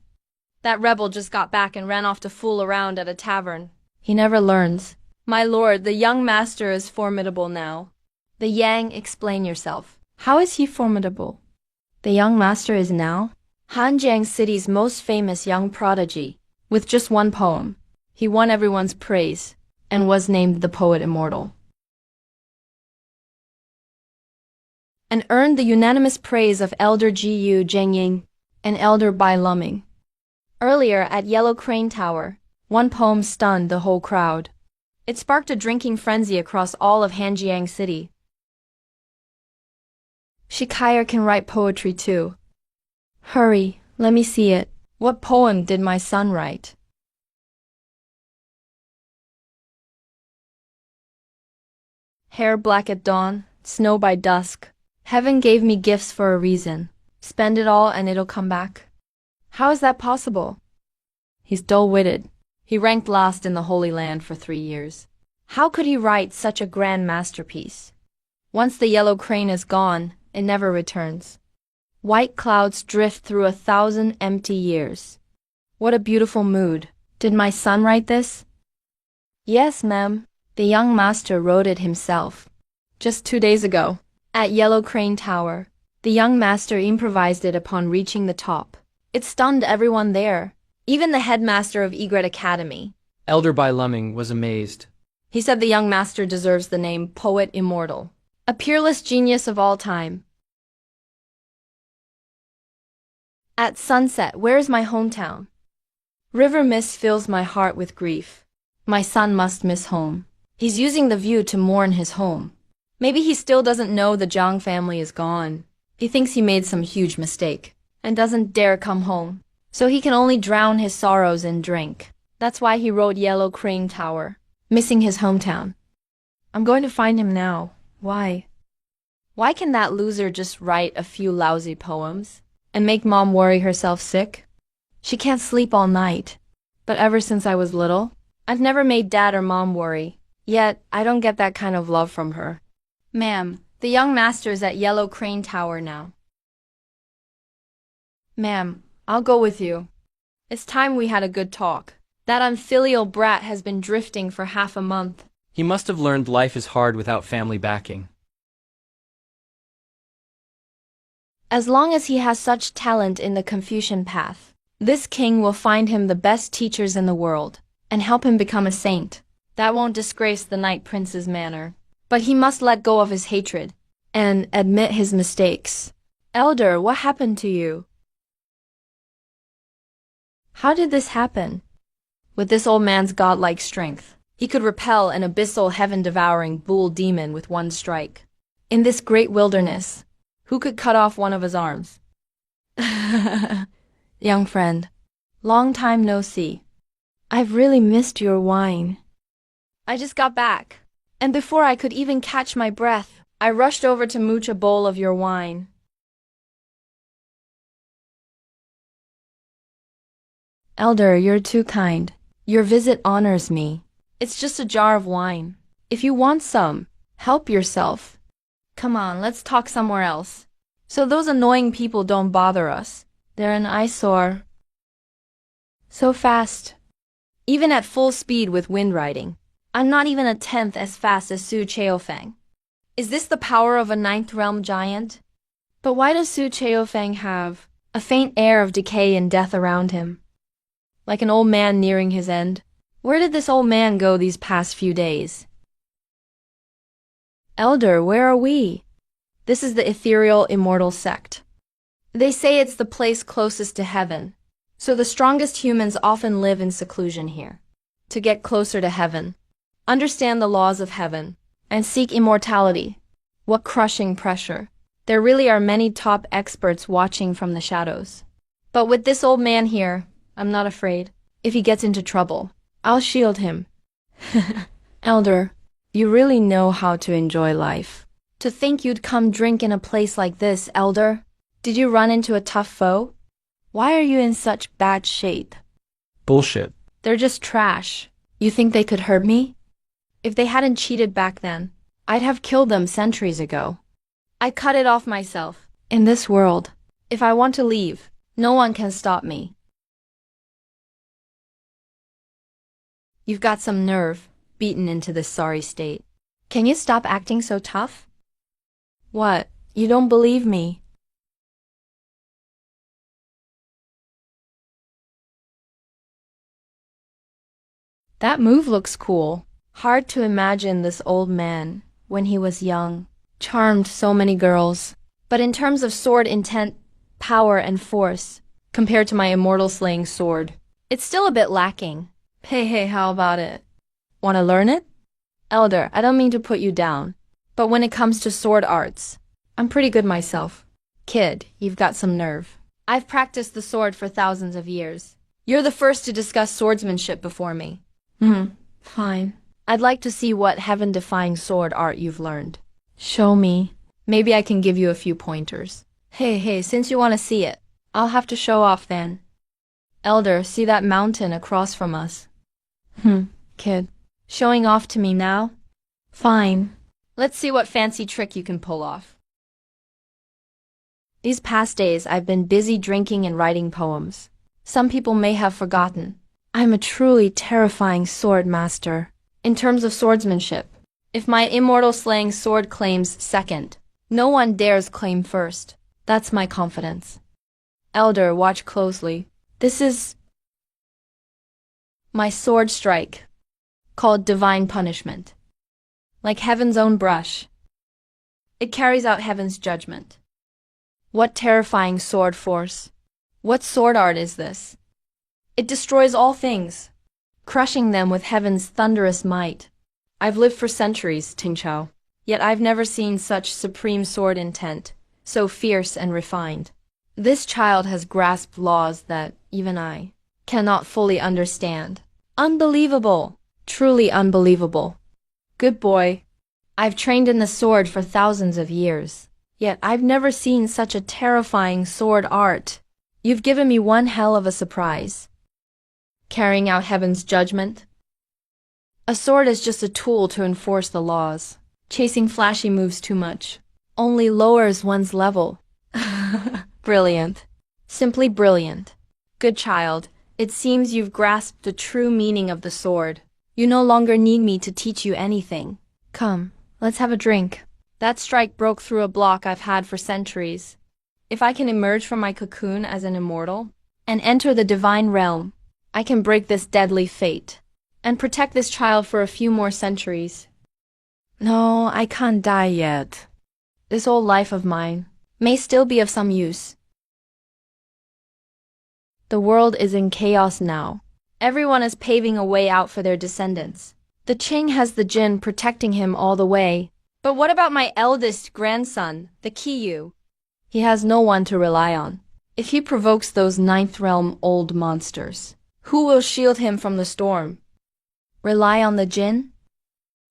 That rebel just got back and ran off to fool around at a tavern. He never learns. My lord, the young master is formidable now. The Yang, explain yourself. How is he formidable? The young master is now Hanjiang City's most famous young prodigy. With just one poem, he won everyone's praise and was named the poet immortal. And earned the unanimous praise of Elder Gu Zhengying and Elder Bai Luming. Earlier at Yellow Crane Tower, one poem stunned the whole crowd. It sparked a drinking frenzy across all of Hanjiang City. Shikaya can write poetry too. Hurry, let me see it. What poem did my son write? Hair black at dawn, snow by dusk. Heaven gave me gifts for a reason. Spend it all and it'll come back. How is that possible? He's dull-witted. He ranked last in the Holy Land for 3 years. How could he write such a grand masterpiece? Once the yellow crane is gone, it never returns. White clouds drift through 1,000 empty years. What a beautiful mood. Did my son write this? Yes, ma'am. The young master wrote it himself. Just 2 days ago, at Yellow Crane Tower, the young master improvised it upon reaching the top. It stunned everyone there, even the headmaster of Egret Academy. Elder Bai Luming was amazed. He said the young master deserves the name Poet Immortal, a peerless genius of all time. At sunset, where is my hometown? River mist fills my heart with grief. My son must miss home. He's using the view to mourn his home. Maybe he still doesn't know the Zhang family is gone. He thinks he made some huge mistake and doesn't dare come home. So he can only drown his sorrows in drink. That's why he wrote Yellow Crane Tower, missing his hometown. I'm going to find him now. Why? Why can that loser just write a few lousy poems and make mom worry herself sick? She can't sleep all night. But ever since I was little, I've never made dad or mom worry. Yet, I don't get that kind of love from her. Ma'am, the young master's at Yellow Crane Tower now. Ma'am, I'll go with you. It's time we had a good talk. That unfilial brat has been drifting for half a month. He must have learned life is hard without family backing. As long as he has such talent in the Confucian path, this king will find him the best teachers in the world and help him become a saint. That won't disgrace the Night Prince's manner. But he must let go of his hatred and admit his mistakes. Elder, what happened to you? How did this happen? With this old man's godlike strength, he could repel an abyssal heaven-devouring bull demon with one strike. In this great wilderness, who could cut off one of his arms? Young friend, long time no see. I've really missed your wine. I just got back, and before I could even catch my breath, I rushed over to mooch a bowl of your wine. Elder, you're too kind. Your visit honors me. It's just a jar of wine. If you want some, help yourself. Come on, let's talk somewhere else. So those annoying people don't bother us. They're an eyesore. So fast. Even at full speed with wind riding, I'm not even a tenth as fast as Su Cheofeng. Is this the power of a ninth realm giant? But why does Su Cheofeng have a faint air of decay and death around him? Like an old man nearing his end. Where did this old man go these past few days? Elder, where are we? This is the ethereal immortal sect. They say it's the place closest to heaven, so the strongest humans often live in seclusion here. To get closer to heaven, understand the laws of heaven, and seek immortality. What crushing pressure. There really are many top experts watching from the shadows. But with this old man here, I'm not afraid. If he gets into trouble, I'll shield him. Elder, you really know how to enjoy life. To think you'd come drink in a place like this, Elder. Did you run into a tough foe? Why are you in such bad shape? Bullshit. They're just trash. You think they could hurt me? If they hadn't cheated back then, I'd have killed them centuries ago. I cut it off myself. In this world, if I want to leave, no one can stop me. You've got some nerve, beaten into this sorry state. Can you stop acting so tough? What? You don't believe me? That move looks cool. Hard to imagine this old man, when he was young, charmed so many girls. But in terms of sword intent, power, and force, compared to my immortal slaying sword, it's still a bit lacking. Hey, how about it? Want to learn it? Elder, I don't mean to put you down, but when it comes to sword arts, I'm pretty good myself. Kid, you've got some nerve. I've practiced the sword for thousands of years. You're the first to discuss swordsmanship before me. Fine. I'd like to see what heaven-defying sword art you've learned. Show me. Maybe I can give you a few pointers. Hey, since you want to see it, I'll have to show off then. Elder, see that mountain across from us? Kid. Showing off to me now? Fine. Let's see what fancy trick you can pull off. These past days, I've been busy drinking and writing poems. Some people may have forgotten. I'm a truly terrifying sword master. In terms of swordsmanship, if my immortal slaying sword claims second, no one dares claim first. That's my confidence. Elder, watch closely. This is my sword strike, called divine punishment. Like heaven's own brush. It carries out heaven's judgment. What terrifying sword force. What sword art is this? It destroys all things, crushing them with heaven's thunderous might. I've lived for centuries, Tingchao, yet I've never seen such supreme sword intent, so fierce and refined. This child has grasped laws that, even I, cannot fully understand. Unbelievable! Truly unbelievable. Good boy. I've trained in the sword for thousands of years, yet I've never seen such a terrifying sword art. You've given me one hell of a surprise. Carrying out heaven's judgment? A sword is just a tool to enforce the laws. Chasing flashy moves too much only lowers one's level. Brilliant. Simply brilliant. Good child, it seems you've grasped the true meaning of the sword. You no longer need me to teach you anything. Come, let's have a drink. That strike broke through a block I've had for centuries. If I can emerge from my cocoon as an immortal and enter the divine realm, I can break this deadly fate and protect this child for a few more centuries. No, I can't die yet. This old life of mine may still be of some use. The world is in chaos now. Everyone is paving a way out for their descendants. The Qing has the Jin protecting him all the way. But what about my eldest grandson, the Qiyu? He has no one to rely on. If he provokes those ninth realm old monsters, who will shield him from the storm? Rely on the Jin?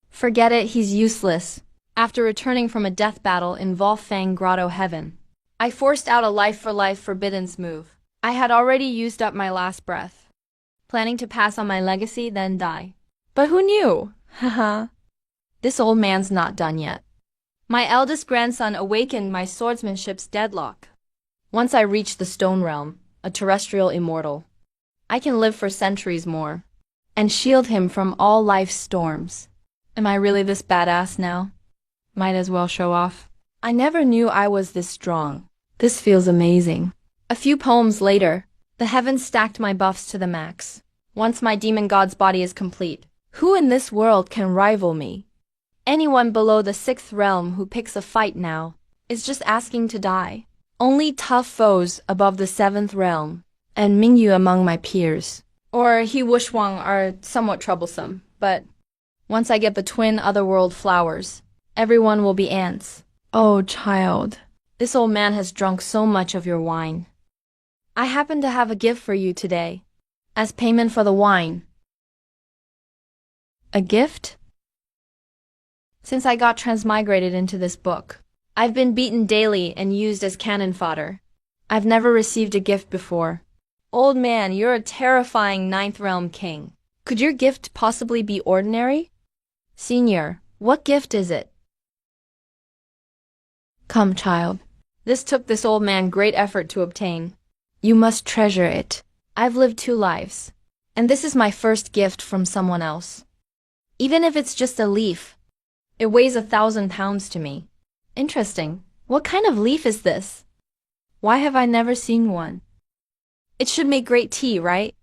Forget it, he's useless. After returning from a death battle in Volfang Grotto Heaven, I forced out a life-for-life forbiddance move. I had already used up my last breath, planning to pass on my legacy, then die. But who knew? Haha. This old man's not done yet. My eldest grandson awakened my swordsmanship's deadlock. Once I reach the stone realm, a terrestrial immortal, I can live for centuries more, and shield him from all life's storms. Am I really this badass now? Might as well show off. I never knew I was this strong. This feels amazing. A few poems later, the heavens stacked my buffs to the max. Once my demon god's body is complete, who in this world can rival me? Anyone below the 6th realm who picks a fight now is just asking to die. Only tough foes above the 7th realm, and Mingyu among my peers, or He Wushuang, are somewhat troublesome, but once I get the twin otherworld flowers, everyone will be ants. Oh, child, This old man has drunk so much of your wine. I happen to have a gift for you today, as payment for the wine. A gift? Since I got transmigrated into this book, I've been beaten daily and used as cannon fodder. I've never received a gift before. Old man, you're a terrifying ninth realm king. Could your gift possibly be ordinary? Senior, what gift is it? Come, child. This took this old man great effort to obtain. You must treasure it. I've lived 2 lives, and this is my first gift from someone else. Even if it's just a leaf, it weighs 1,000 pounds to me. Interesting. What kind of leaf is this? Why have I never seen one? It should make great tea, right?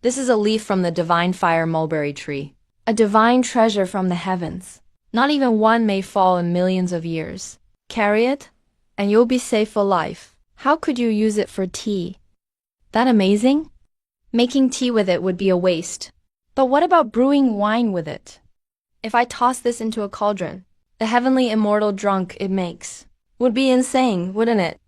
This is a leaf from the divine fire mulberry tree. A divine treasure from the heavens. Not even one may fall in millions of years. Carry it, and you'll be safe for life. How could you use it for tea? That amazing? Making tea with it would be a waste. But what about brewing wine with it? If I toss this into a cauldron, the heavenly immortal drunk it makes would be insane, wouldn't it?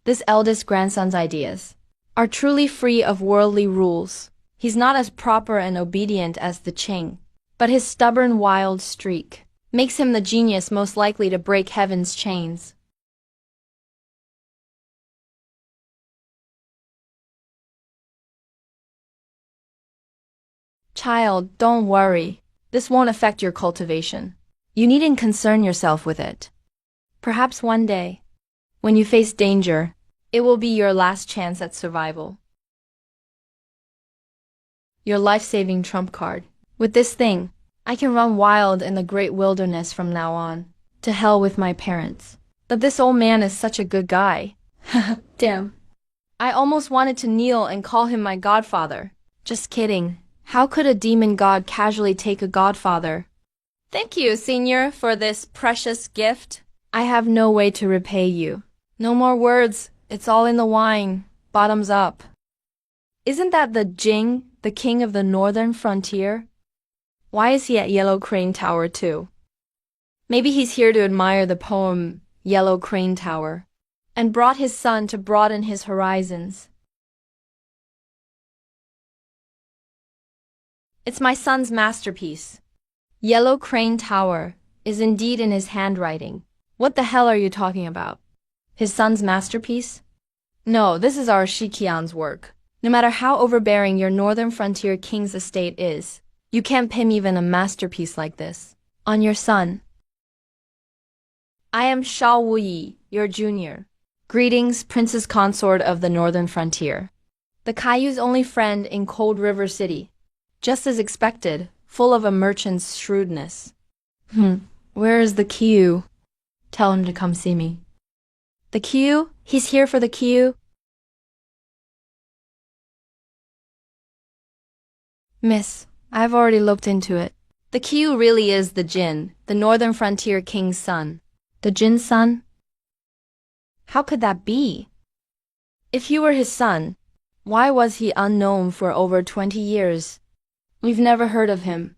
This eldest grandson's ideas are truly free of worldly rules. He's not as proper and obedient as the Ching, but his stubborn wild streak makes him the genius most likely to break heaven's chains. Child, don't worry. This won't affect your cultivation. You needn't concern yourself with it. Perhaps one day, when you face danger, it will be your last chance at survival. Your life-saving trump card. With this thing, I can run wild in the great wilderness from now on. To hell with my parents. But this old man is such a good guy. Damn. I almost wanted to kneel and call him my godfather. Just kidding. How could a demon god casually take a godfather? Thank you, Senior, for this precious gift. I have no way to repay you. No more words. It's all in the wine. Bottoms up. Isn't that the Jing, the king of the northern frontier? Why is he at Yellow Crane Tower too? Maybe he's here to admire the poem Yellow Crane Tower, and brought his son to broaden his horizons. It's my son's masterpiece. Yellow Crane Tower is indeed in his handwriting. What the hell are you talking about? His son's masterpiece? No, this is our Shikian's work. No matter how overbearing your northern frontier king's estate is, you can't pin even a masterpiece like this on your son. I am Shao Wuyi, your junior. Greetings, princess consort of the northern frontier. The Caillou's only friend in Cold River City. Just as expected, full of a merchant's shrewdness. Where is the Caillou? Tell him to come see me. The Caillou? He's here for the Caillou? Miss, I've already looked into it. The Caillou really is the Jin, the northern frontier king's son. The Jin's son? How could that be? If you were his son, why was he unknown for over 20 years? We've never heard of him.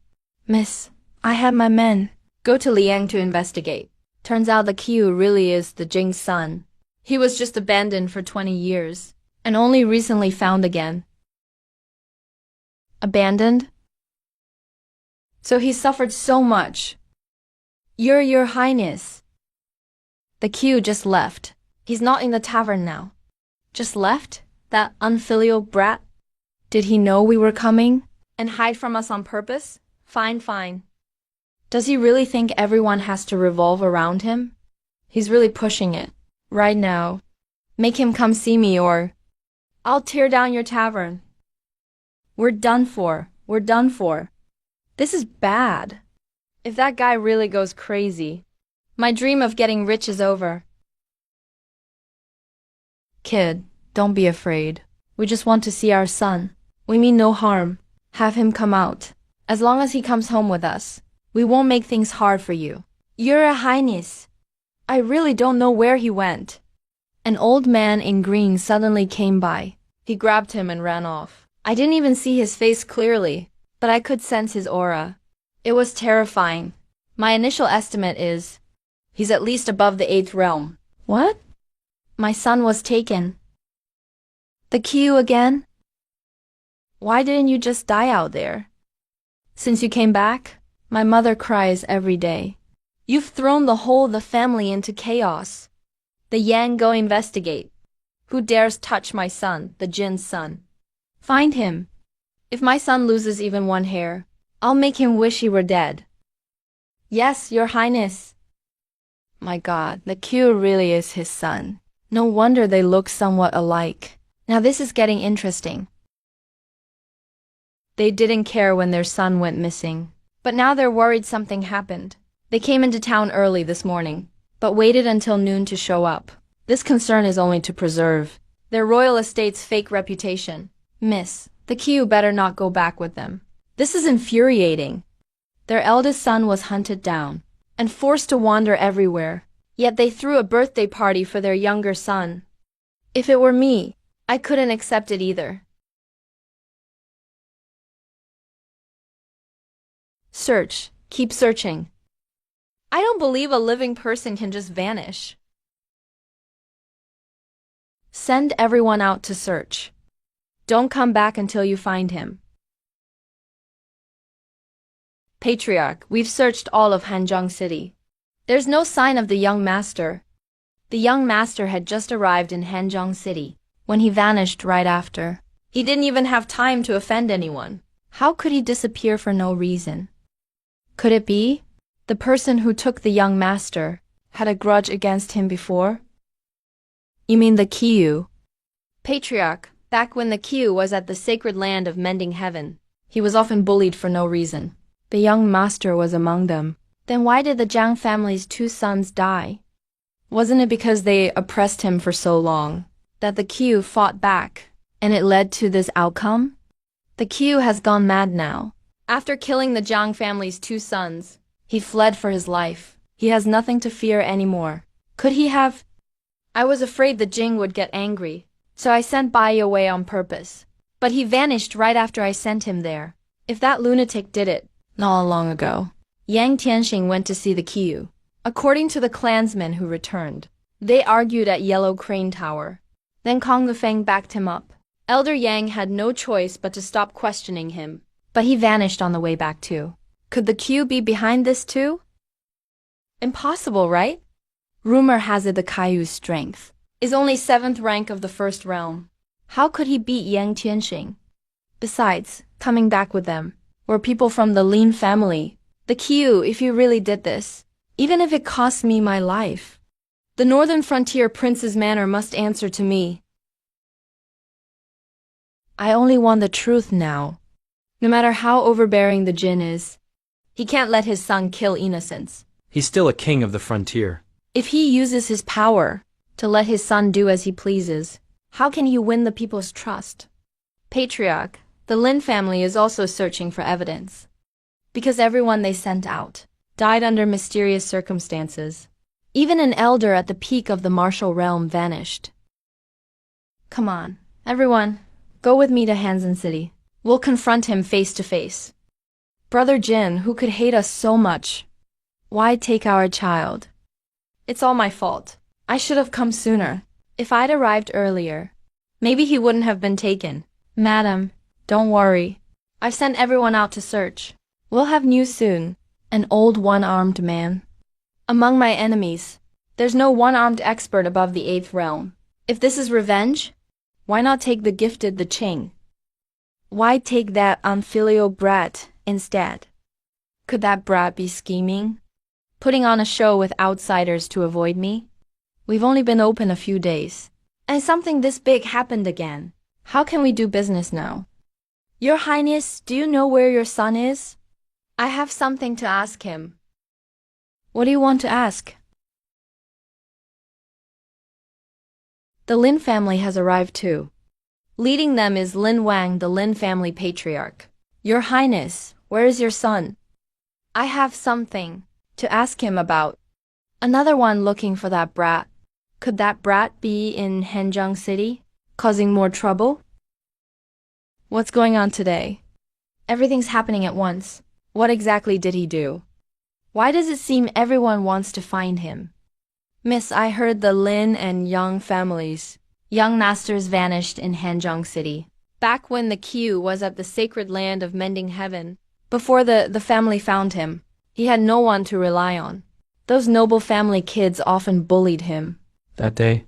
Miss, I had my men go to Liang to investigate. Turns out the Caillou really is the Jing's son. He was just abandoned for 20 years, and only recently found again. Abandoned? So he suffered so much. Your Highness. The Caillou just left. He's not in the tavern now. Just left? That unfilial brat? Did he know we were coming? And hide from us on purpose? Fine, fine. Does he really think everyone has to revolve around him? He's really pushing it. Right now. Make him come see me or I'll tear down your tavern. We're done for. We're done for. This is bad. If that guy really goes crazy, my dream of getting rich is over. Kid, don't be afraid. We just want to see our son. We mean no harm. Have him come out. As long as he comes home with us, we won't make things hard for you. Your Highness, I really don't know where he went. An old man in green suddenly came by. He grabbed him and ran off. I didn't even see his face clearly, but I could sense his aura. It was terrifying. My initial estimate is, he's at least above the 8th realm. What? My son was taken. The queue again? Why didn't you just die out there? Since you came back, my mother cries every day. You've thrown the family into chaos. The Yang go investigate. Who dares touch my son, the Jin's son? Find him. If my son loses even one hair, I'll make him wish he were dead. Yes, Your Highness. My God, the Q really is his son. No wonder they look somewhat alike. Now this is getting interesting. They didn't care when their son went missing, but now they're worried something happened. They came into town early this morning, but waited until noon to show up. This concern is only to preserve their royal estate's fake reputation. Miss, the Q better not go back with them. This is infuriating. Their eldest son was hunted down and forced to wander everywhere, yet they threw a birthday party for their younger son. If it were me, I couldn't accept it either. Search. Keep searching. I don't believe a living person can just vanish. Send everyone out to search. Don't come back until you find him. Patriarch, we've searched all of Hanzhong City. There's no sign of the young master. The young master had just arrived in Hanzhong City when he vanished right after. He didn't even have time to offend anyone. How could he disappear for no reason? Could it be the person who took the young master had a grudge against him before? You mean the Kiyu? Patriarch, back when the Kiyu was at the sacred land of Mending Heaven, he was often bullied for no reason. The young master was among them. Then why did the Jiang family's 2 sons die? Wasn't it because they oppressed him for so long that the Kiyu fought back and it led to this outcome? The Kiyu has gone mad now. After killing the Jiang family's 2 sons, he fled for his life. He has nothing to fear anymore. Could he have? I was afraid the Jing would get angry, so I sent Bai away on purpose. But he vanished right after I sent him there. If that lunatic did it, not long ago. Yang Tianxing went to see the Kiyu. According to the clansmen who returned, they argued at Yellow Crane Tower. Then Kong the Feng backed him up. Elder Yang had no choice but to stop questioning him, but he vanished on the way back too. Could the Q be behind this too? Impossible, right? Rumor has it the Caillou's strength is only 7th rank of the 1st realm. How could he beat Yang Tianxing? Besides, coming back with them were people from the Lin family. The Q, if you really did this, even if it cost me my life, the Northern Frontier Prince's manor must answer to me. I only want the truth now. No matter how overbearing the Jin is, he can't let his son kill innocents. He's still a king of the frontier. If he uses his power to let his son do as he pleases, how can he win the people's trust? Patriarch, the Lin family is also searching for evidence. Because everyone they sent out died under mysterious circumstances. Even an elder at the peak of the martial realm vanished. Come on, everyone, go with me to Hanzhong City. We'll confront him face to face. Brother Jin, who could hate us so much, why take our child? It's all my fault. I should have come sooner. If I'd arrived earlier, maybe he wouldn't have been taken. Madam, don't worry. I've sent everyone out to search. We'll have news soon. An old one-armed man. Among my enemies, there's no one-armed expert above the 8th realm. If this is revenge, why not take the gifted the Qing? Why take that unfilial brat instead? Could that brat be scheming? Putting on a show with outsiders to avoid me? We've only been open a few days, and something this big happened again. How can we do business now? Your Highness, do you know where your son is? I have something to ask him. What do you want to ask? The Lin family has arrived too. Leading them is Lin Wang, the Lin family patriarch. Your Highness, where is your son? I have something to ask him about. Another one looking for that brat. Could that brat be in Hanzhong City, causing more trouble? What's going on today? Everything's happening at once. What exactly did he do? Why does it seem everyone wants to find him? Miss, I heard the Lin and Yang families. Young masters vanished in Hanzhong City. Back when the Q was at the sacred land of mending heaven. Before the family found him, he had no one to rely on. Those noble family kids often bullied him. That day?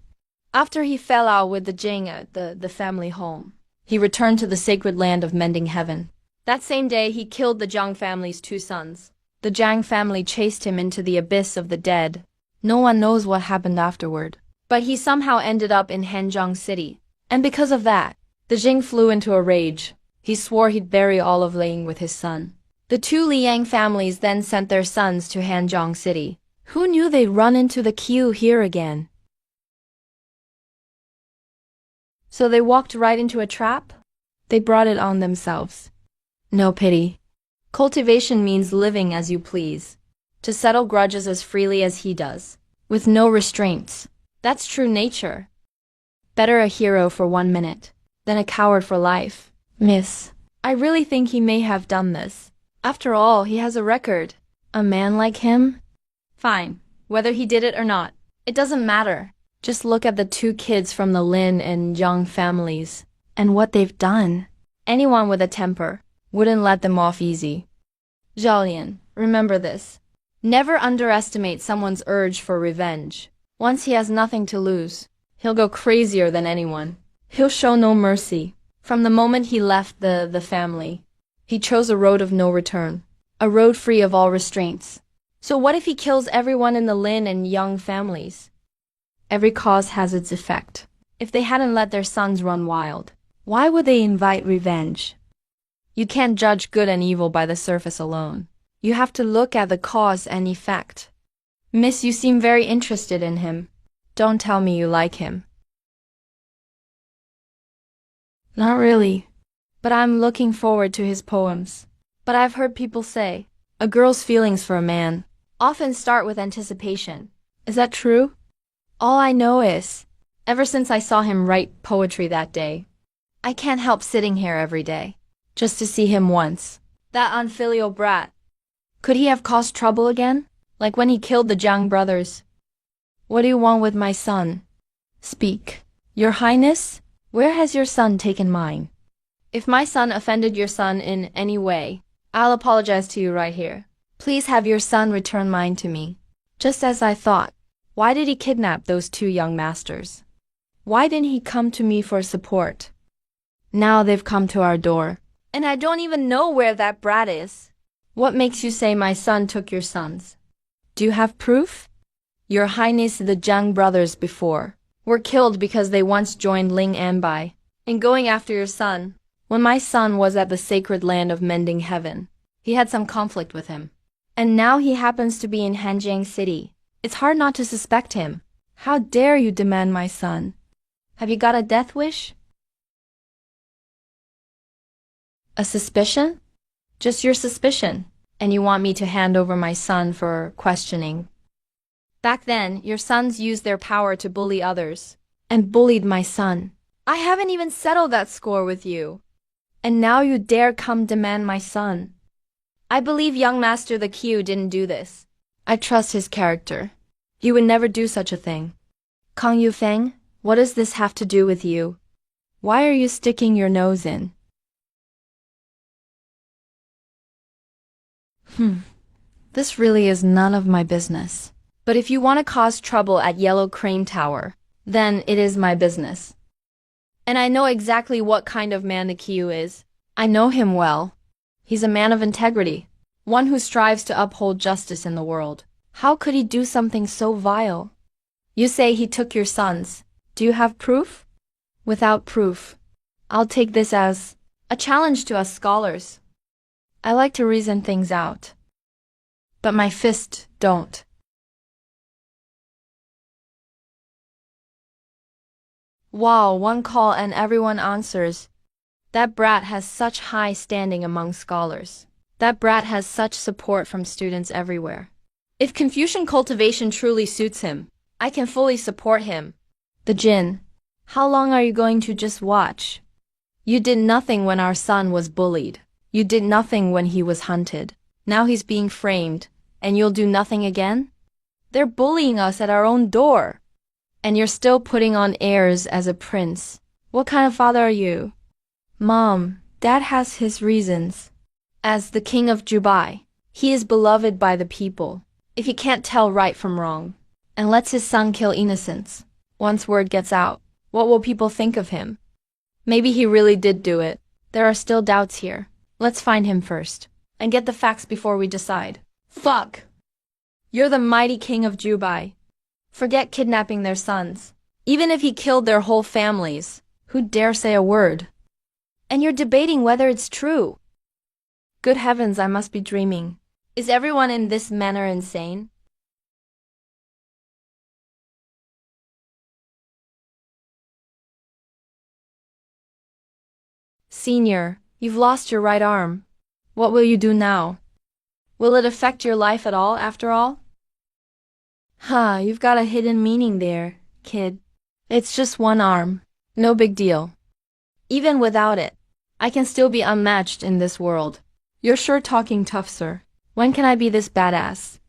After he fell out with the Jing at the family home, he returned to the sacred land of mending heaven. That same day, he killed the Zhang family's 2 sons. The Zhang family chased him into the abyss of the dead. No one knows what happened afterward. But he somehow ended up in Hanzhong City. And because of that, the Jing flew into a rage. He swore he'd bury all of Ling with his son. The 2 Liang families then sent their sons to Hanzhong City. Who knew they'd run into the queue here again? So they walked right into a trap? They brought it on themselves. No pity. Cultivation means living as you please. To settle grudges as freely as he does. With no restraints. That's true nature. Better a hero for 1 minute than a coward for life. Miss, I really think he may have done this. After all, he has a record. A man like him? Fine. Whether he did it or not, it doesn't matter. Just look at the 2 kids from the Lin and Zhang families. And what they've done. Anyone with a temper wouldn't let them off easy. Zhaolian, remember this. Never underestimate someone's urge for revenge. Once he has nothing to lose, he'll go crazier than anyone. He'll show no mercy. From the moment he left the family, he chose a road of no return. A road free of all restraints. So what if he kills everyone in the Lin and Yang families? Every cause has its effect. If they hadn't let their sons run wild, why would they invite revenge? You can't judge good and evil by the surface alone. You have to look at the cause and effect. Miss, you seem very interested in him. Don't tell me you like him. Not really. But I'm looking forward to his poems. But I've heard people say, a girl's feelings for a man often start with anticipation. Is that true? All I know is, ever since I saw him write poetry that day, I can't help sitting here every day, just to see him once. That unfilial brat. Could he have caused trouble again? Like when he killed the Zhang brothers? What do you want with my son? Speak. Your Highness, where has your son taken mine? If my son offended your son in any way, I'll apologize to you right here. Please have your son return mine to me. Just as I thought. Why did he kidnap those 2 young masters? Why didn't he come to me for support? Now they've come to our door. And I don't even know where that brat is. What makes you say my son took your sons? Do you have proof? Your Highness, the Zhang brothers before were killed because they once joined Ling Anbai in going after your son. When my son was at the sacred land of mending heaven, he had some conflict with him. And now he happens to be in Hanjiang City. It's hard not to suspect him. How dare you demand my son? Have you got a death wish? A suspicion? Just your suspicion. And you want me to hand over my son for questioning. Back then, your sons used their power to bully others. And bullied my son. I haven't even settled that score with you. And now you dare come demand my son. I believe young Master the Q didn't do this. I trust his character. He would never do such a thing. Kang Yufeng, what does this have to do with you? Why are you sticking your nose in? This really is none of my business. But if you want to cause trouble at Yellow Crane Tower, then it is my business. And I know exactly what kind of man the Q is. I know him well. He's a man of integrity, one who strives to uphold justice in the world. How could he do something so vile? You say he took your sons. Do you have proof? Without proof, I'll take this as a challenge to us scholars. I like to reason things out. But my fists don't. Wow, one call and everyone answers. That brat has such high standing among scholars. That brat has such support from students everywhere. If Confucian cultivation truly suits him, I can fully support him. The Jin, how long are you going to just watch? You did nothing when our son was bullied. You did nothing when he was hunted. Now he's being framed, and you'll do nothing again? They're bullying us at our own door. And you're still putting on airs as a prince. What kind of father are you? Mom, Dad has his reasons. As the king of Dubai, he is beloved by the people. If he can't tell right from wrong, and lets his son kill innocents, once word gets out, what will people think of him? Maybe he really did do it. There are still doubts here. Let's find him first, and get the facts before we decide. Fuck! You're the mighty king of Dubai. Forget kidnapping their sons. Even if he killed their whole families, who dare say a word? And you're debating whether it's true. Good heavens, I must be dreaming. Is everyone in this manner insane? Senior, you've lost your right arm. What will you do now? Will it affect your life at all, after all? You've got a hidden meaning there, kid. It's just one arm. No big deal. Even without it, I can still be unmatched in this world. You're sure talking tough, sir. When can I be this badass?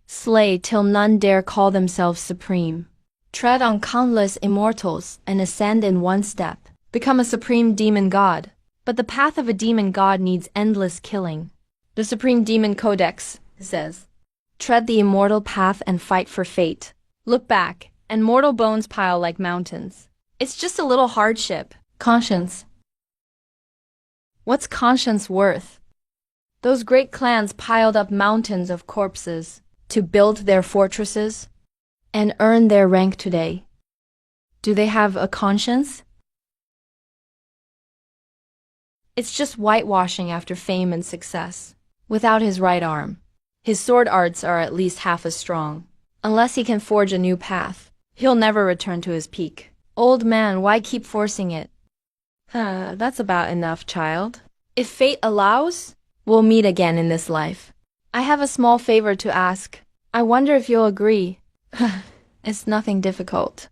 Slay till none dare call themselves supreme. Tread on countless immortals and ascend in one step. Become a supreme demon god. But the path of a demon god needs endless killing. The Supreme Demon Codex says, tread the immortal path and fight for fate. Look back, and mortal bones pile like mountains. It's just a little hardship. Conscience. What's conscience worth? Those great clans piled up mountains of corpses to build their fortresses and earn their rank today. Do they have a conscience? It's just whitewashing after fame and success. Without his right arm, his sword arts are at least half as strong. Unless he can forge a new path, he'll never return to his peak. Old man, why keep forcing it? That's about enough, child. If fate allows, we'll meet again in this life. I have a small favor to ask. I wonder if you'll agree. It's nothing difficult.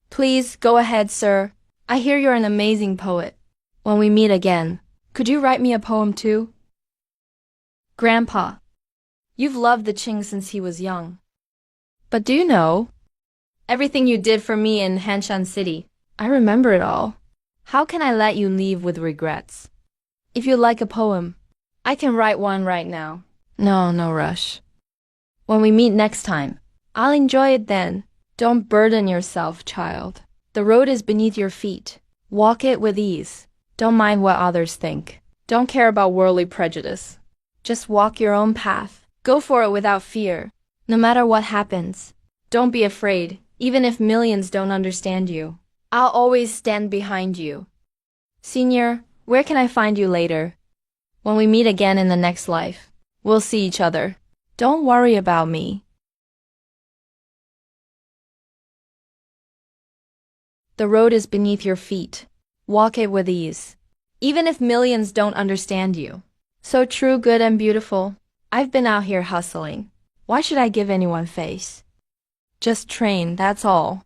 Please, go ahead, sir. I hear you're an amazing poet. When we meet again, could you write me a poem too? Grandpa, you've loved the Qing since he was young. But do you know, everything you did for me in Hanshan City, I remember it all. How can I let you leave with regrets? If you like a poem, I can write one right now. No rush. When we meet next time, I'll enjoy it then. Don't burden yourself, child. The road is beneath your feet. Walk it with ease. Don't mind what others think. Don't care about worldly prejudice. Just walk your own path. Go for it without fear. No matter what happens, don't be afraid, even if millions don't understand you. I'll always stand behind you. Senior, where can I find you later? When we meet again in the next life, we'll see each other. Don't worry about me. The road is beneath your feet. Walk it with ease. Even if millions don't understand you. So true, good, and beautiful. I've been out here hustling. Why should I give anyone face? Just train, that's all.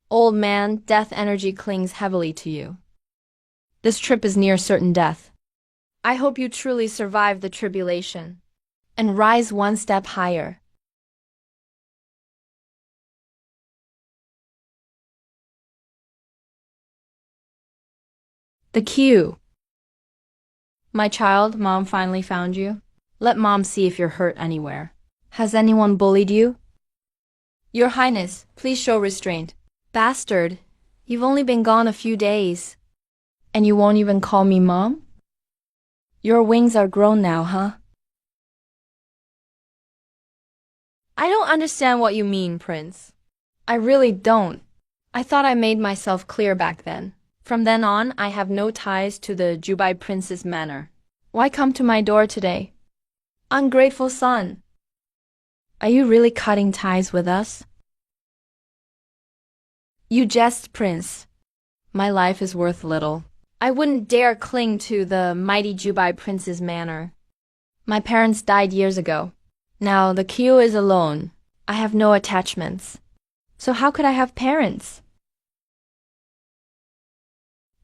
Old man, death energy clings heavily to you. This trip is near certain death. I hope you truly survive the tribulation and rise one step higher. The queue. My child, Mom finally found you. Let Mom see if you're hurt anywhere. Has anyone bullied you? Your Highness, please show restraint. Bastard, you've only been gone a few days. And you won't even call me Mom? Your wings are grown now, huh? I don't understand what you mean, Prince. I really don't. I thought I made myself clear back then. From then on, I have no ties to the Dubai Prince's manor. Why come to my door today? Ungrateful son. Are you really cutting ties with us? You jest, Prince. My life is worth little. I wouldn't dare cling to the mighty Dubai Prince's manor. My parents died years ago. Now the queue is alone. I have no attachments. So how could I have parents?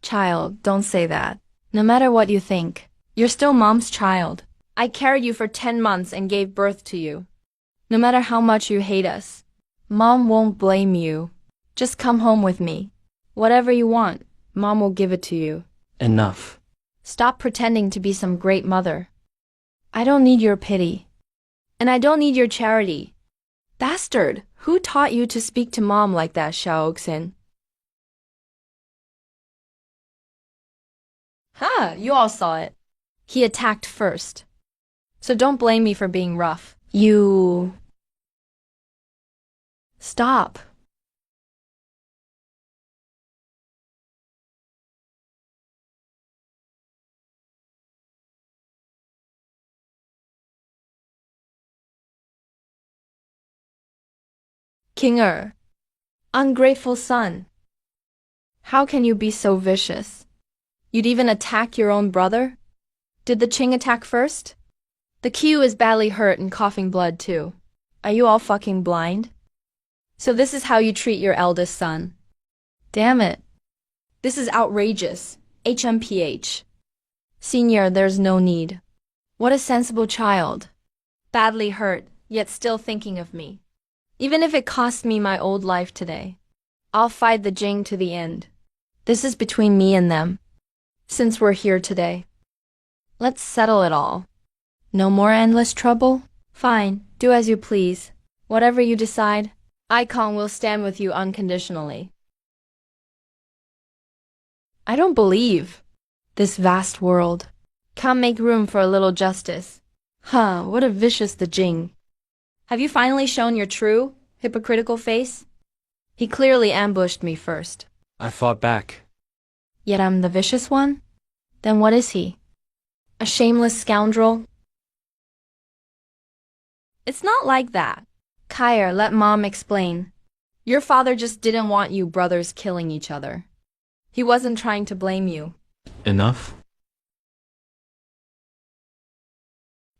Child, don't say that. No matter what you think, You're still mom's child. I carried you for 10 months and gave birth to you. No matter how much you hate us, mom won't blame you. Just come home with me. Whatever you want, mom will give it to you. Enough. Stop pretending to be some great mother. I don't need your pity. And I don't need your charity. Bastard! Who taught you to speak to mom like that, Xiao Oxin? Ha! You all saw it. He attacked first. So don't blame me for being rough. You... Stop. King ungrateful son. How can you be so vicious? You'd even attack your own brother? Did the Qing attack first? The Q is badly hurt and coughing blood too. Are you all fucking blind? So this is how you treat your eldest son. Damn it. This is outrageous. HMPH. Senior, there's no need. What a sensible child. Badly hurt, yet still thinking of me. Even if it costs me my old life today, I'll fight the Jing to the end. This is between me and them. Since we're here today, let's settle it all. No more endless trouble? Fine, do as you please. Whatever you decide, Icon will stand with you unconditionally. I don't believe this vast world. Can't make room for a little justice. Huh, what a vicious the Jing. Have you finally shown your true, hypocritical face? He clearly ambushed me first. I fought back. Yet I'm the vicious one? Then what is he? A shameless scoundrel? It's not like that. Kyer, let mom explain. Your father just didn't want you brothers killing each other. He wasn't trying to blame you. Enough?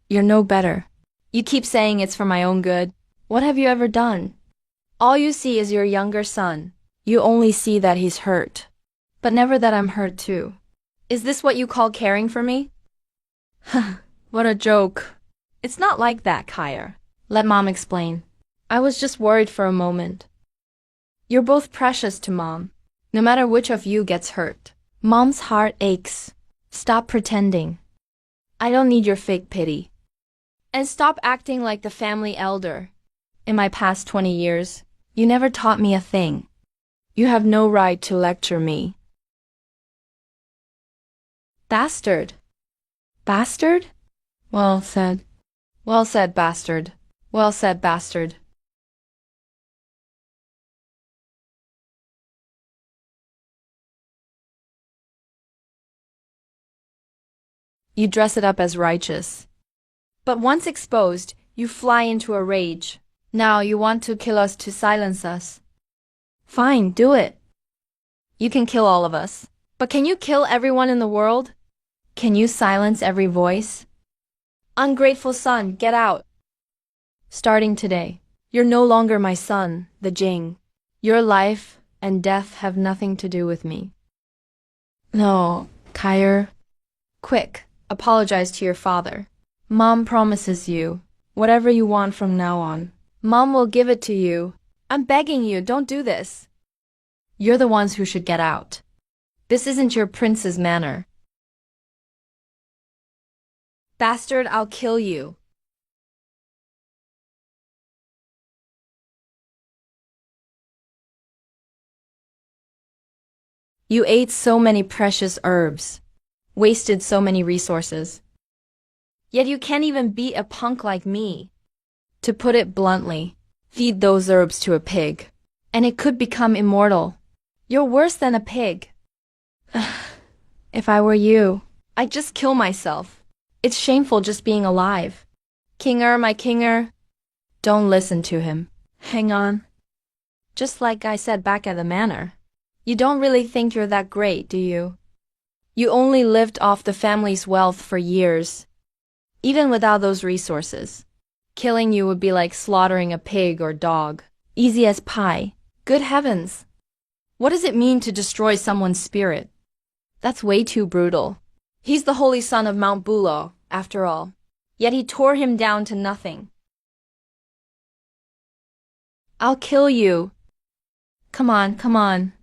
You're no better. You keep saying it's for my own good. What have you ever done? All you see is your younger son. You only see that he's hurt. But never that I'm hurt too. Is this what you call caring for me? What a joke. It's not like that, Kyer. Let mom explain. I was just worried for a moment. You're both precious to mom. No matter which of you gets hurt. Mom's heart aches. Stop pretending. I don't need your fake pity. And stop acting like the family elder. In my past 20 years, you never taught me a thing. You have no right to lecture me. Bastard. Bastard? Well said. Well said, bastard. Well said, bastard. You dress it up as righteous. But once exposed, you fly into a rage. Now you want to kill us to silence us. Fine, do it. You can kill all of us. But can you kill everyone in the world? Can you silence every voice? Ungrateful son, get out. Starting today, you're no longer my son, the Jing. Your life and death have nothing to do with me. No, Kyer. Quick, apologize to your father. Mom promises you, whatever you want from now on, Mom will give it to you. I'm begging you, don't do this. You're the ones who should get out. This isn't your prince's manner. Bastard, I'll kill you. You ate so many precious herbs, wasted so many resources. Yet you can't even beat a punk like me. To put it bluntly, feed those herbs to a pig, and it could become immortal. You're worse than a pig. If I were you, I'd just kill myself. It's shameful just being alive. Kinger, my kinger, don't listen to him. Hang on. Just like I said back at the manor. You don't really think you're that great, do you? You only lived off the family's wealth for years. Even without those resources, killing you would be like slaughtering a pig or dog. Easy as pie. Good heavens! What does it mean to destroy someone's spirit? That's way too brutal. He's the holy son of Mount Bulo, after all. Yet he tore him down to nothing. I'll kill you. Come on, come on.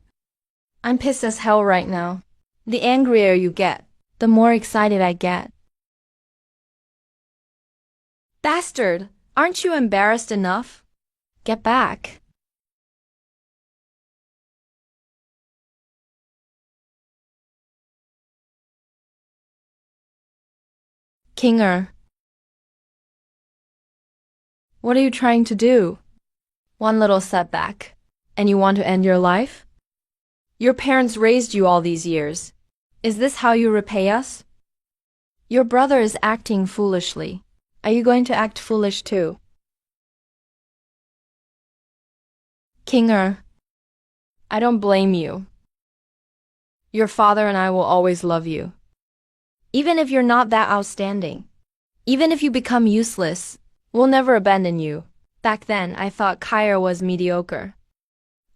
I'm pissed as hell right now. The angrier you get, the more excited I get. Bastard! Aren't you embarrassed enough? Get back. Kinger. What are you trying to do? One little setback, and you want to end your life? Your parents raised you all these years. Is this how you repay us? Your brother is acting foolishly. Are you going to act foolish too? Kinger, I don't blame you. Your father and I will always love you. Even if you're not that outstanding. Even if you become useless, we'll never abandon you. Back then, I thought Kyra was mediocre.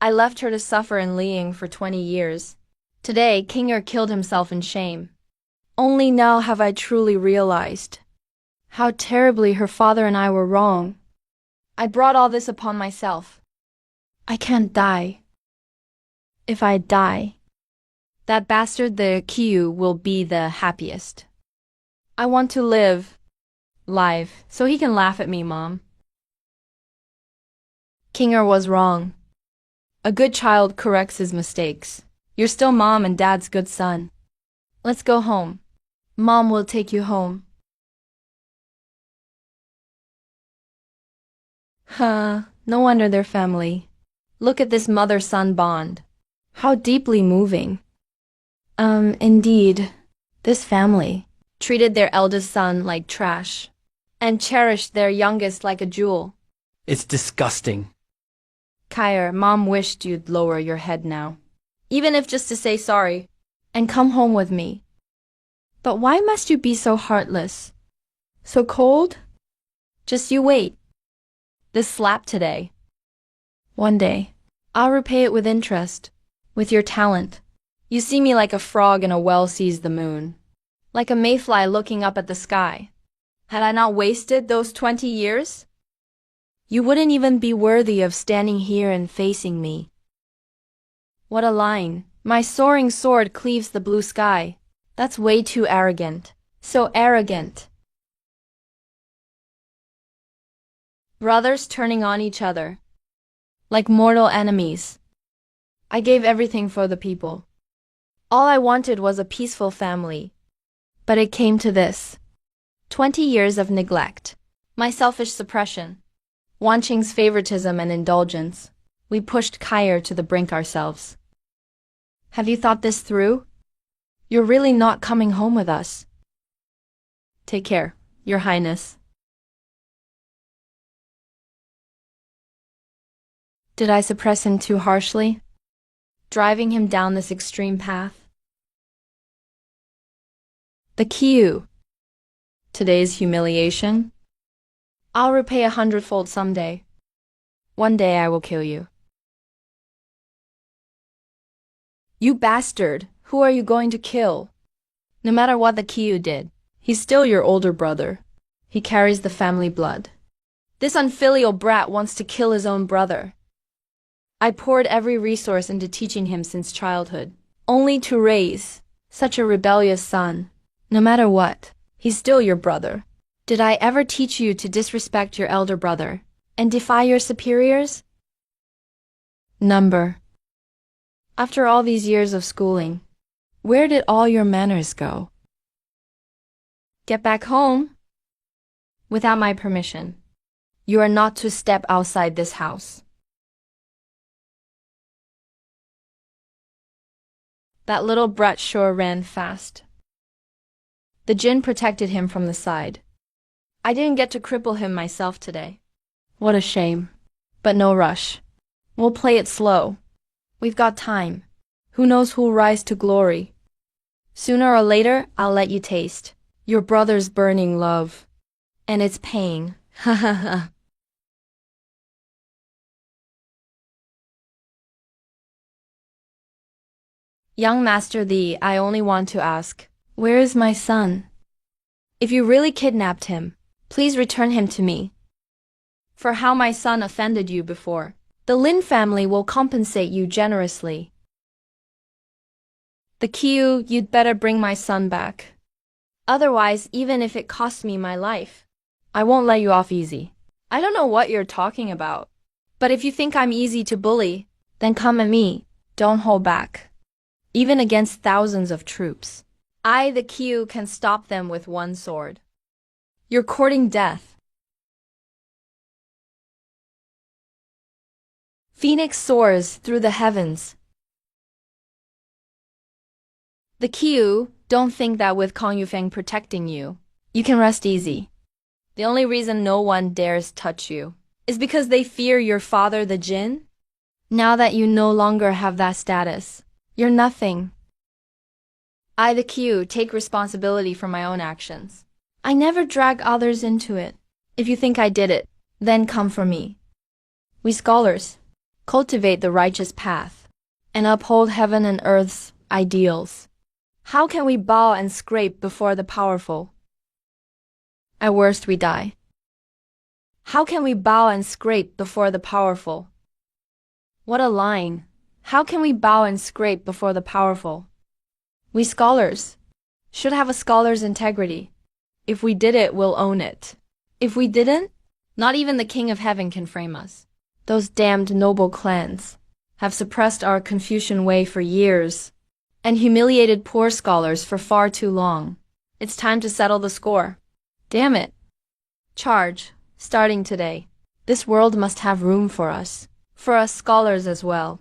I left her to suffer in Liang for 20 years. Today, Kinger killed himself in shame. Only now have I truly realized how terribly her father and I were wrong. I brought all this upon myself. I can't die. If I die, that bastard the Kiyu will be the happiest. I want to live, so he can laugh at me, Mom. Kinger was wrong. A good child corrects his mistakes. You're still Mom and Dad's good son. Let's go home. Mom will take you home. Huh, no wonder they're family. Look at this mother-son bond. How deeply moving. Indeed, this family treated their eldest son like trash and cherished their youngest like a jewel. It's disgusting. Kyra, Mom wished you'd lower your head now, even if just to say sorry, and come home with me. But why must you be so heartless? So cold? Just you wait. This slap today. One day, I'll repay it with interest, with your talent. You see me like a frog in a well sees the moon, like a mayfly looking up at the sky. Had I not wasted those 20 years? You wouldn't even be worthy of standing here and facing me. What a line. My soaring sword cleaves the blue sky. That's way too arrogant. So arrogant. Brothers turning on each other, like mortal enemies. I gave everything for the people. All I wanted was a peaceful family. But it came to this. 20 years of neglect. My selfish suppression. Wanqing's favoritism and indulgence. We pushed Kyra to the brink ourselves. Have you thought this through? You're really not coming home with us. Take care, Your Highness. Did I suppress him too harshly? Driving him down this extreme path? The Kiyu. Today's humiliation? I'll repay 100-fold someday. One day I will kill you. You bastard! Who are you going to kill? No matter what the Kiyu did, he's still your older brother. He carries the family blood. This unfilial brat wants to kill his own brother. I poured every resource into teaching him since childhood, only to raise such a rebellious son. No matter what, he's still your brother. Did I ever teach you to disrespect your elder brother and defy your superiors? Number. After all these years of schooling, where did all your manners go? Get back home. Without my permission, you are not to step outside this house. That little brat sure ran fast. The Jinn protected him from the side. I didn't get to cripple him myself today. What a shame. But no rush. We'll play it slow. We've got time. Who knows who'll rise to glory? Sooner or later, I'll let you taste your brother's burning love. And its pain. Ha ha ha. Young Master Thee, I only want to ask, Where is my son? If you really kidnapped him, please return him to me. For how my son offended you before, the Lin family will compensate you generously. The Kiyu, you'd better bring my son back. Otherwise, even if it costs me my life, I won't let you off easy. I don't know what you're talking about. But if you think I'm easy to bully, then come at me. Don't hold back. Even against thousands of troops, I, the Kiyu, can stop them with one sword. You're courting death. Phoenix soars through the heavens. The Kiyu, don't think that with Kong Yufeng protecting you, you can rest easy. The only reason no one dares touch you is because they fear your father, the Jin. Now that you no longer have that status, you're nothing. I, the Kiyu, take responsibility for my own actions. I never drag others into it. If you think I did it, then come for me. We scholars cultivate the righteous path and uphold heaven and earth's ideals. How can we bow and scrape before the powerful? At worst, we die. How can we bow and scrape before the powerful? What a line. How can we bow and scrape before the powerful? We scholars should have a scholar's integrity. If we did it, we'll own it. If we didn't, not even the King of Heaven can frame us. Those damned noble clans have suppressed our Confucian way for years and humiliated poor scholars for far too long. It's time to settle the score. Damn it. Charge, starting today. This world must have room for us scholars as well.